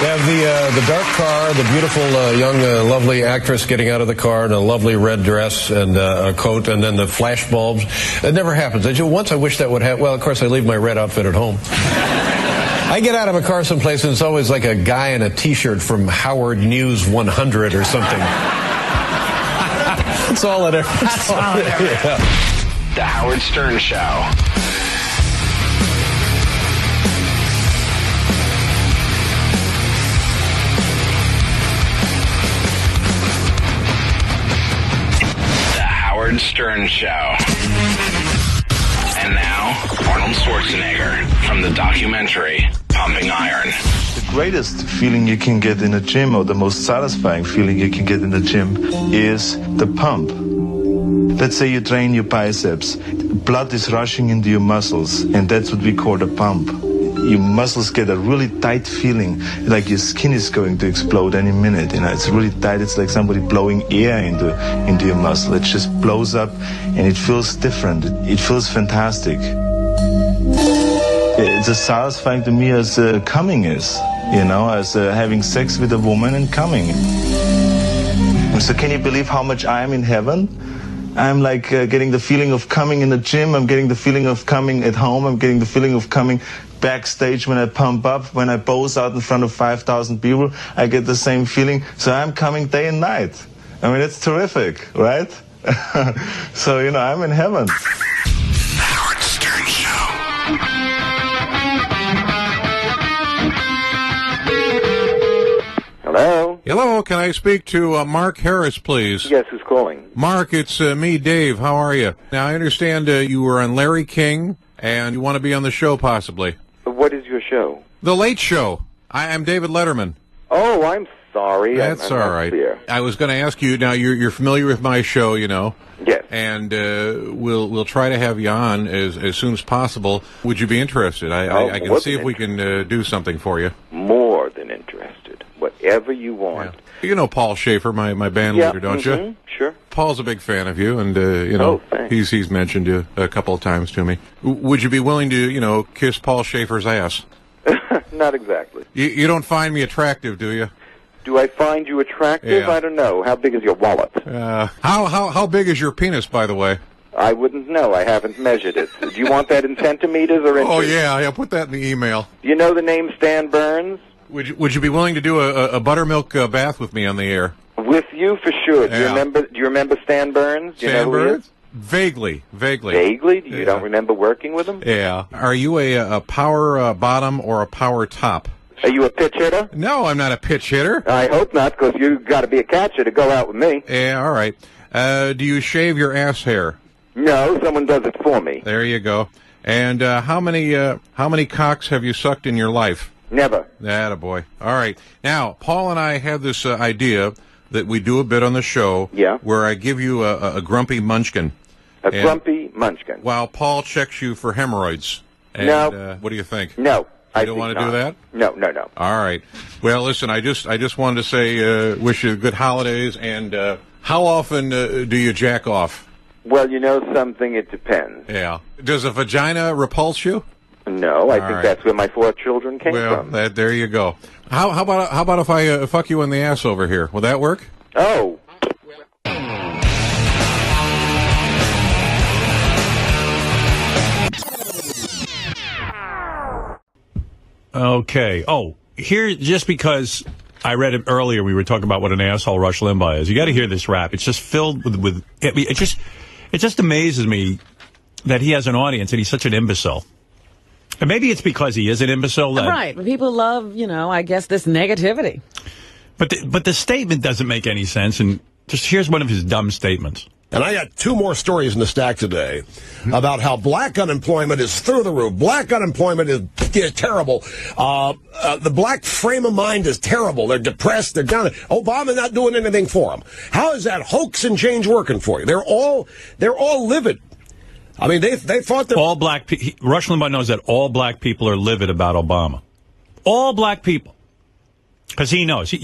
S22: They have the dark car, the beautiful young lovely actress getting out of the car in a lovely red dress and a coat, and then the flash bulbs. It never happens. Once I wish that would happen. Well, of course, I leave my red outfit at home. I get out of a car someplace and it's always like a guy in a T-shirt from Howard News 100 or something. That's all it ever. Yeah.
S17: The Howard Stern Show. Howard Stern Show. And now, Arnold Schwarzenegger from the documentary Pumping Iron.
S23: The greatest feeling you can get in a gym, or the most satisfying feeling you can get in the gym, is the pump. Let's say you train your biceps. Blood is rushing into your muscles, and that's what we call the pump. Your muscles get a really tight feeling, like your skin is going to explode any minute. You know, it's really tight. It's like somebody blowing air into your muscle. It just blows up, and it feels different. It feels fantastic. It's as satisfying to me as coming is, you know, as having sex with a woman and coming. So can you believe how much I am in heaven? I'm like getting the feeling of coming in the gym. I'm getting the feeling of coming at home. I'm getting the feeling of coming backstage when I pump up, when I pose out in front of 5,000 people. I get the same feeling. So I'm coming day and night. I mean, it's terrific, right? So, you know, I'm in heaven.
S17: Howard Stern Show.
S24: Hello?
S22: Hello, can I speak to Mark Harris, please?
S24: Yes, who's calling?
S22: Mark, it's me, Dave. How are you? Now, I understand you were on Larry King, and you want to be on the show, possibly.
S24: What is your show?
S22: The Late Show. I'm David Letterman.
S24: Oh, I'm sorry.
S22: That's
S24: I'm
S22: all
S24: not
S22: right.
S24: clear.
S22: I was going to ask you, now, you're familiar with my show, you know?
S24: Yes.
S22: And we'll try to have you on as soon as possible. Would you be interested? I can see if we can do something for you.
S24: More than interested. Whatever you want.
S22: Yeah. You know Paul Schaefer, my band leader, don't you?
S24: Sure.
S22: Paul's a big fan of you, and you know, he's mentioned you a couple of times to me. Would you be willing to, you know, kiss Paul Schaefer's ass?
S24: Not exactly.
S22: You don't find me attractive, do you?
S24: Do I find you attractive?
S22: Yeah.
S24: I don't know. How big is your wallet?
S22: How big is your penis, by the way?
S24: I wouldn't know. I haven't measured it. Do you want that in centimeters or inches?
S22: Oh yeah, put that in the email.
S24: Do you know the name Stan Burns?
S22: Would you be willing to do a buttermilk bath with me on the air?
S24: With you for sure.
S22: Yeah.
S24: Do you remember Stan Burns? Do you know who he is?
S22: Vaguely.
S24: Vaguely? You don't remember working with him?
S22: Yeah. Are you a power bottom or a power top?
S24: Are you a pitch hitter?
S22: No, I'm not a pitch hitter.
S24: I hope not, because you've got to be a catcher to go out with me.
S22: Yeah, all right. Do you shave your ass hair?
S24: No, someone does it for me.
S22: There you go. And how many cocks have you sucked in your life?
S24: Never.
S22: Attaboy. All right. Now, Paul and I have this idea that we do a bit on the show where I give you a grumpy munchkin.
S24: Grumpy munchkin.
S22: While Paul checks you for hemorrhoids. And,
S24: No.
S22: What do you think?
S24: No.
S22: You don't want to do that?
S24: No.
S22: All right. Well, listen, I just wanted to say wish you good holidays. And how often do you jack off?
S24: Well, you know something, it depends.
S22: Yeah. Does a vagina repulse you?
S24: No, I think that's where my 4 children came from.
S22: Well, there you go. How about if I fuck you in the ass over here? Will that work?
S24: Oh.
S2: Okay. Oh, here, just because I read it earlier. We were talking about what an asshole Rush Limbaugh is. You got to hear this rap. It's just filled with it just amazes me that he has an audience and he's such an imbecile. And maybe it's because he is an imbecile.
S3: Right. People love, I guess, this negativity.
S2: But the statement doesn't make any sense. And just here's one of his dumb statements.
S1: And I got two more stories in the stack today about how black unemployment is through the roof. Black unemployment is terrible. The black frame of mind is terrible. They're depressed. They're down. Obama's not doing anything for them. How is that hoax and change working for you? They're all livid. I mean, they thought that
S2: all black people. Rush Limbaugh knows that all black people are livid about Obama. All black people, because he knows.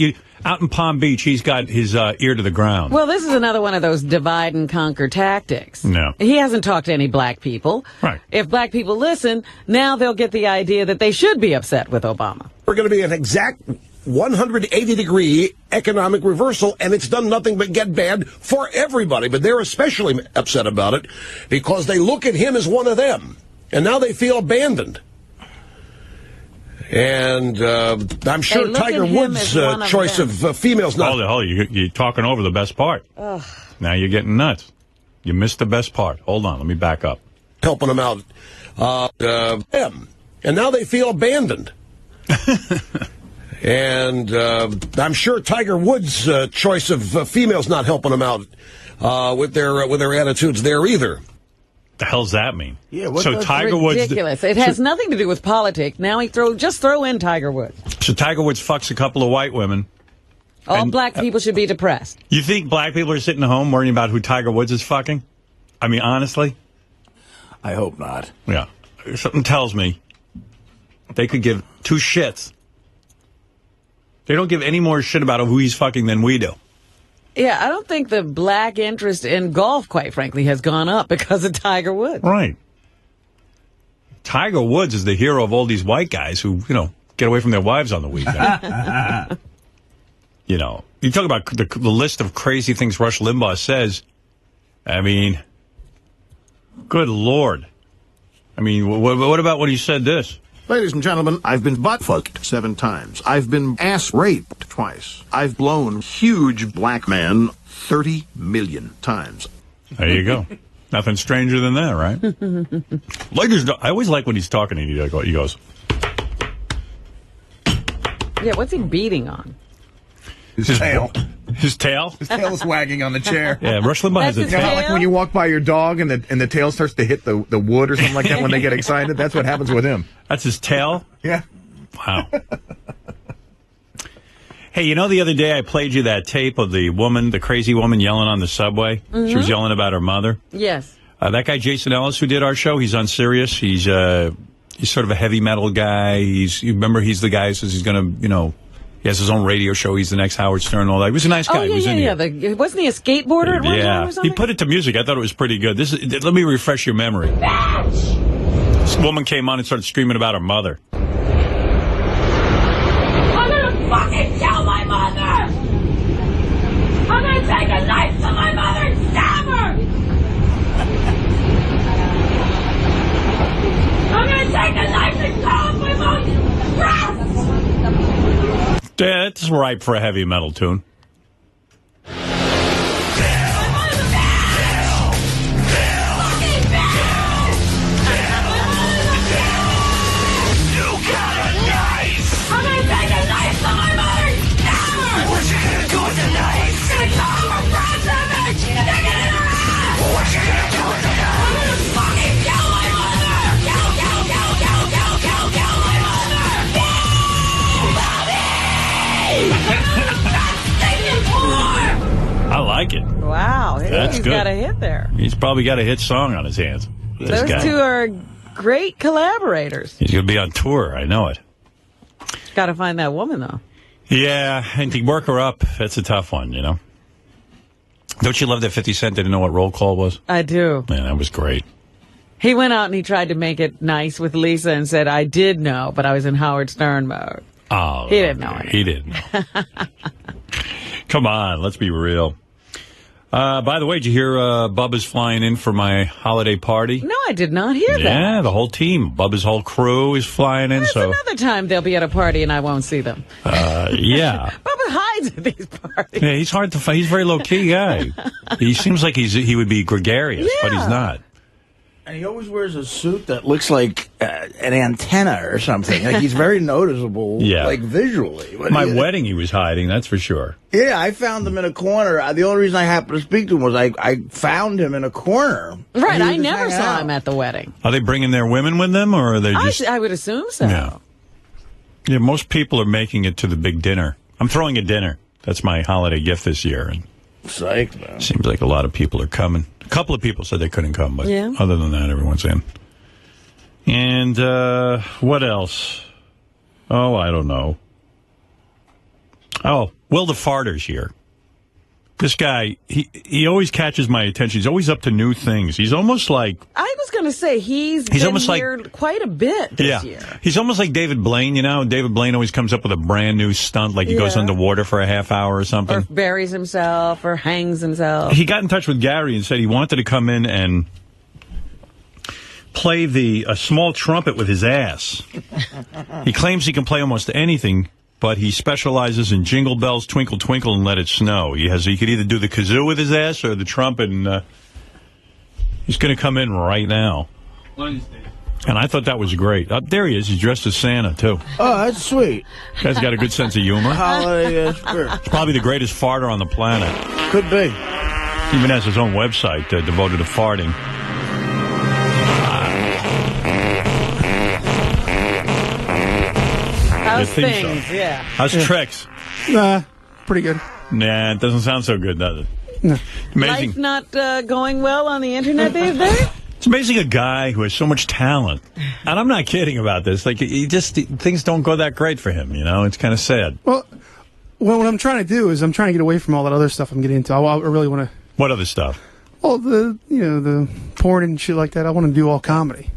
S2: Out in Palm Beach, he's got his ear to the ground.
S3: Well, this is another one of those divide and conquer tactics.
S2: No,
S3: he hasn't talked to any black people.
S2: Right.
S3: If black people listen, now they'll get the idea that they should be upset with Obama.
S1: We're going to be an exact 180-degree economic reversal, and it's done nothing but get bad for everybody. But they're especially upset about it because they look at him as one of them, and now they feel abandoned. And I'm sure Tiger Woods' choice of females not...
S2: Hold it. You're talking over the best part.
S3: Ugh.
S2: Now you're getting nuts. You missed the best part. Hold on. Let me back up.
S1: Helping them out. And now they feel abandoned. And I'm sure Tiger Woods' choice of females not helping them out with their attitudes there either.
S2: The hell's that mean?
S1: Yeah,
S2: so Tiger Woods,
S3: ridiculous. It has nothing to do with politics. Now just throw in Tiger Woods.
S2: So Tiger Woods fucks a couple of white women.
S3: All black people should be depressed.
S2: You think black people are sitting at home worrying about who Tiger Woods is fucking? I mean, honestly?
S4: I hope not.
S2: Yeah. Something tells me they could give two shits. They don't give any more shit about who he's fucking than we do.
S3: Yeah, I don't think the black interest in golf, quite frankly, has gone up because of Tiger Woods.
S2: Right. Tiger Woods is the hero of all these white guys who, get away from their wives on the weekend. You talk about the list of crazy things Rush Limbaugh says. I mean, good Lord. I mean, what about when he said this?
S5: Ladies and gentlemen, I've been butt-fucked 7 times. I've been ass-raped twice. I've blown huge black man 30 million times.
S2: There you go. Nothing stranger than that, right? Ladies, I always like when he's talking and he goes.
S3: Yeah, what's he beating on?
S2: His tail. His tail?
S9: His tail is wagging on the chair.
S2: Yeah, Rush Limbaugh has a tail.
S9: Like when you walk by your dog and the tail starts to hit the wood or something like that when they get excited? That's what happens with him.
S2: That's his tail?
S9: Yeah.
S2: Wow. Hey, the other day I played you that tape of the crazy woman yelling on the subway? Mm-hmm. She was yelling about her mother?
S3: Yes.
S2: That guy Jason Ellis who did our show, he's on Sirius. He's sort of a heavy metal guy. He's the guy who says he's going to, he has his own radio show. He's the next Howard Stern and all that. He was a nice guy.
S3: Oh, yeah. Wasn't he a skateboarder at one time or something?
S2: He put it to music. I thought it was pretty good. Let me refresh your memory. This woman came on and started screaming about her mother.
S15: I'm gonna fucking kill my mother! I'm gonna take a knife to my mother and stab her! I'm gonna take a knife and cut off my mom's breast!
S2: Yeah, it's ripe for a heavy metal tune. I like it.
S3: Wow.
S2: That's
S3: He's
S2: good.
S3: got a hit there.
S2: He's probably got a hit song on his hands.
S3: Those two are great collaborators.
S2: He's going to be on tour. I know it.
S3: Got to find that woman, though.
S2: Yeah, and to work her up, that's a tough one, Don't you love that 50 Cent didn't know what roll call was?
S3: I do.
S2: Man, that was great.
S3: He went out and he tried to make it nice with Lisa and said, I did know, but I was in Howard Stern mode.
S2: Oh,
S3: he didn't know it.
S2: He didn't know. Come on, let's be real. By the way, did you hear Bubba's flying in for my holiday party?
S3: No, I did not hear that.
S2: Yeah, the whole team. Bubba's whole crew is flying in.
S3: That's another time they'll be at a party and I won't see them.
S2: Yeah.
S3: Bubba hides at these parties.
S2: Yeah, he's hard to find. He's a very low-key guy. He seems like he would be gregarious, but he's not.
S4: And he always wears a suit that looks like an antenna or something. Like he's very noticeable, like visually.
S2: My wedding he was hiding, that's for sure.
S4: Yeah, I found him in a corner. The only reason I happened to speak to him was I found him in a corner.
S3: Right, I never saw him at the wedding.
S2: Are they bringing their women with them, or are they just...
S3: I would assume so.
S2: Yeah, most people are making it to the big dinner. I'm throwing a dinner. That's my holiday gift this year. And
S4: psych, man.
S2: Seems like a lot of people are coming. A couple of people said they couldn't come, but
S3: Yeah.
S2: other than that, everyone's in. And what else? Oh, I don't know. Oh, Will the Farter's here. This guy, he always catches my attention. He's always up to new things. He's almost like...
S3: I was going to say, he's been
S2: almost
S3: here quite a bit this year.
S2: He's almost like David Blaine, you know? David Blaine always comes up with a brand new stunt, like he goes underwater for a half hour or something.
S3: Or buries himself, or hangs himself.
S2: He got in touch with Gary and said he wanted to come in and play a small trumpet with his ass. He claims he can play almost anything, but he specializes in Jingle Bells, Twinkle Twinkle, and Let It Snow. He could either do the kazoo with his ass or the trumpet, and he's going to come in right now. And I thought that was great. There he is. He's dressed as Santa, too.
S4: Oh, that's sweet.
S2: Guy's got a good sense of humor.
S4: Holiday spirit.
S2: He's probably the greatest farter on the planet.
S4: Could be.
S2: He even has his own website devoted to farting.
S3: How's
S2: think
S3: things?
S2: so.
S3: Yeah.
S2: How's Trex?
S6: Pretty good.
S2: Nah, it doesn't sound so good, does it?
S6: No.
S2: Amazing.
S3: Life not going well on the internet these days?
S2: It's amazing a guy who has so much talent. And I'm not kidding about this. Like, things don't go that great for him, you know? It's kind of sad.
S6: Well, what I'm trying to do is I'm trying to get away from all that other stuff I'm getting into. I really want to...
S2: What other stuff?
S6: Well, the porn and shit like that. I want to do all comedy.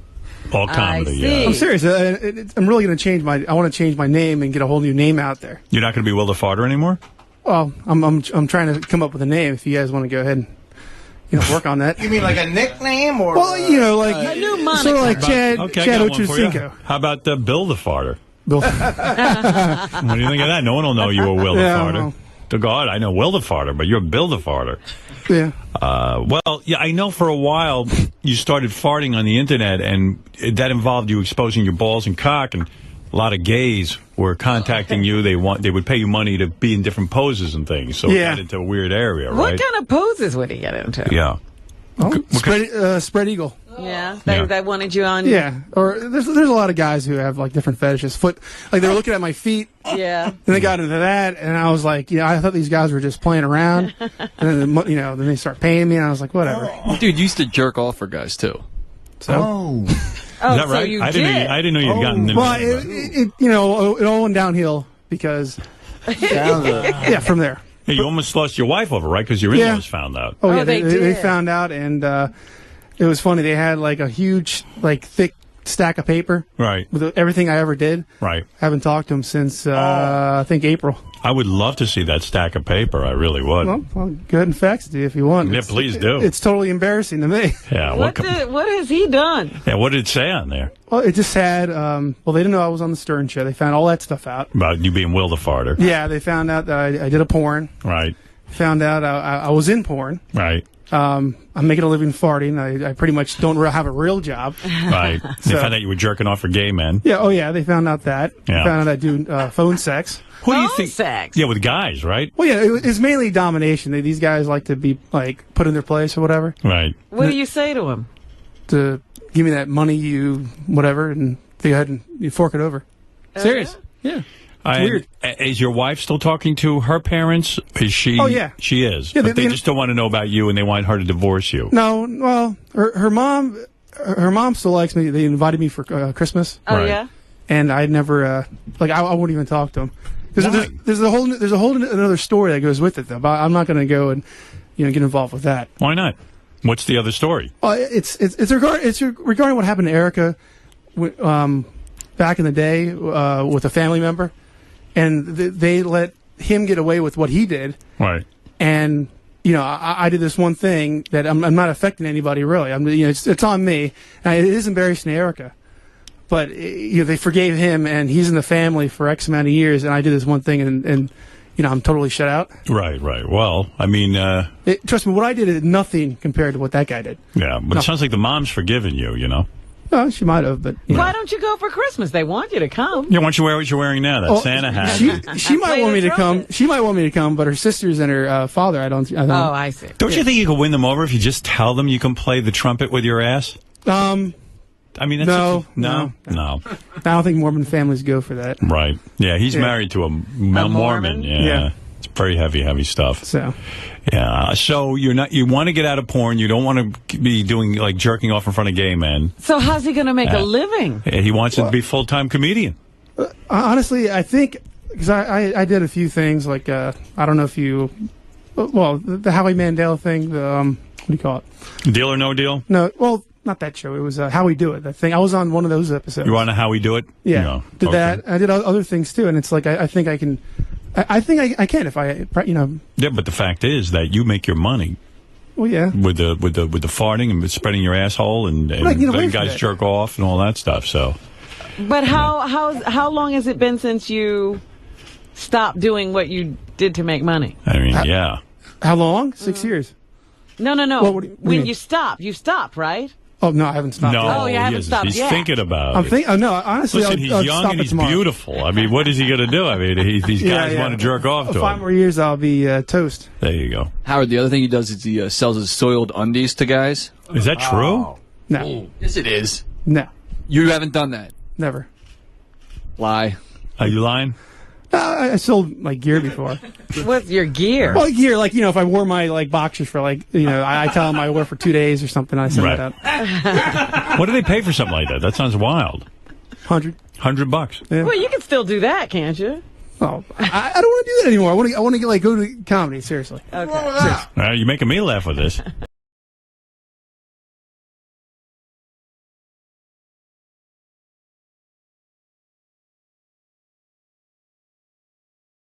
S2: All comedy, yeah.
S6: I'm serious. I'm really going to change I want to change my name and get a whole new name out there.
S2: You're not going to be Will the Farter anymore?
S6: Well, I'm trying to come up with a name. If you guys want to go ahead and work on that.
S4: You mean like a nickname or?
S6: Well, like
S3: a new moniker.
S6: Sort of like Chad
S2: Ochocinco. How about Bill the Farter?
S6: Bill.
S2: What do you think of that? No one will know you were Will the Farter. To God, I know Will the Farter, but you're Bill the Farter.
S6: Yeah.
S2: Well, yeah, I know for a while you started farting on the internet, and that involved you exposing your balls and cock, and a lot of gays were contacting you. They would pay you money to be in different poses and things. So it got into a weird area, right?
S3: What kind of poses would he get into?
S2: Yeah.
S6: Spread eagle.
S3: Yeah, they wanted you on.
S6: Yeah, or there's a lot of guys who have like different fetishes. Like they were looking at my feet.
S3: Yeah.
S6: And they got into that, and I was like, I thought these guys were just playing around. And then, then they start paying me, and I was like, whatever.
S7: Dude, you used to jerk off for guys too.
S6: So.
S2: Is that right? I didn't know you'd gotten into
S6: that. Well, it all went downhill because. Yeah, from there.
S2: Yeah, you almost lost your wife over, right? Because your in-laws found out.
S6: Oh, yeah, they found out, and it was funny. They had like a huge, thick stack of paper,
S2: right,
S6: with everything I ever did.
S2: Right.
S6: I haven't talked to them since I think April.
S2: I would love to see that stack of paper. I really would.
S6: Well, go ahead and fax it if you want.
S2: Yeah, please do.
S6: It's totally embarrassing to me.
S2: Yeah.
S3: What has he done?
S2: Yeah. What did it say on there?
S6: Well, it just had. They didn't know I was on the Stern Show. They found all that stuff out
S2: about you being Will the Farter.
S6: Yeah, they found out that I did a porn.
S2: Right.
S6: Found out I was in porn.
S2: Right.
S6: I'm making a living farting. I pretty much don't have a real job.
S2: Right. They found out you were jerking off for gay men.
S6: Yeah. Oh, yeah. They found out that.
S2: Yeah.
S6: They found out I do phone sex.
S2: Who do you think?
S3: Sex.
S2: Yeah, with guys, right?
S6: Well, yeah. It's mainly domination. These guys like to be put in their place or whatever.
S2: Right.
S3: What do you say to him?
S6: To give me that money, whatever, and they go ahead and you fork it over. Serious. Yeah. Weird.
S2: Is your wife still talking to her parents? Is she? Oh, yeah. She is. Yeah, but they just don't want to know about you, and they want her to divorce you.
S6: No, well, her mom still likes me. They invited me for Christmas.
S3: Oh, yeah?
S6: And I never, I won't even talk to them. There's a whole another story that goes with it, though. But I'm not going to go and, get involved with that.
S2: Why not? What's the other story?
S6: Well, it's regarding what happened to Erica, back in the day with a family member. And they let him get away with what he did.
S2: Right.
S6: And I did this one thing that I'm not affecting anybody really. It's on me. And it is embarrassing to Erica, but they forgave him, and he's in the family for X amount of years, and I did this one thing, and I'm totally shut out.
S2: Right. Well, I mean,
S6: trust me, what I did is nothing compared to what that guy did.
S2: Yeah, but it sounds like the mom's forgiven you.
S6: Well, she might have, but
S3: why don't you go for Christmas? They want you to come.
S2: Yeah, why don't you wear what you're wearing now? That Santa hat.
S6: She might want me to come. She might want me to come, but her sisters and her father, I don't.
S3: Oh, I see.
S2: Don't you think you could win them over if you just tell them you can play the trumpet with your ass?
S6: I
S2: mean, that's no.
S6: I don't think Mormon families go for that.
S2: Right. Yeah, he's married to a Mormon. Yeah. It's very heavy stuff.
S6: So.
S2: Yeah. So you want to get out of porn. You don't want to be doing like jerking off in front of gay men.
S3: So how's he going to make a living?
S2: He wants to be a full-time comedian.
S6: Honestly, I think because I did a few things like I don't know if you, the Howie Mandel thing. What do you call it?
S2: Deal or No Deal?
S6: No. Well. Not that show. It was How We Do It. That thing. I was on one of those episodes.
S2: You want to How We Do It?
S6: Yeah.
S2: No.
S6: Did that. I did other things too, and it's like I think I can. I think I can if I.
S2: Yeah, but the fact is that you make your money.
S6: Well, yeah.
S2: With the farting and spreading your asshole and letting guys jerk off and all that stuff. So.
S3: But how long has it been since you stopped doing what you did to make money?
S2: I mean, yeah.
S6: How long? 6 years.
S3: No.
S6: Well, what do you
S3: you stopped, right?
S6: Oh, no, I haven't stopped.
S2: No,
S3: you haven't stopped
S2: he's
S3: yet.
S2: thinking about it.
S6: No, honestly,
S2: listen, he's young and he's beautiful. I mean, what is he going to do? I mean, these guys want to jerk off to
S6: 5
S2: him.
S6: more years, I'll be toast.
S2: There you go.
S7: Howard, the other thing he does is he sells his soiled undies to guys.
S2: Is that true?
S6: No.
S7: Yes, it is.
S6: No.
S7: You haven't done that?
S6: Never.
S7: Lie.
S2: Are you lying?
S6: I sold like gear before.
S3: What's your gear?
S6: Well, gear, like, if I wore my like boxers for like, I tell them I wear for 2 days or something, I send it out.
S2: What do they pay for something like that? That sounds wild.
S6: $100.
S2: $100.
S6: Yeah.
S3: Well, you can still do that, can't you?
S6: Oh, I don't want to do that anymore. I want to go to comedy, seriously.
S3: Okay.
S2: You're making me laugh with this.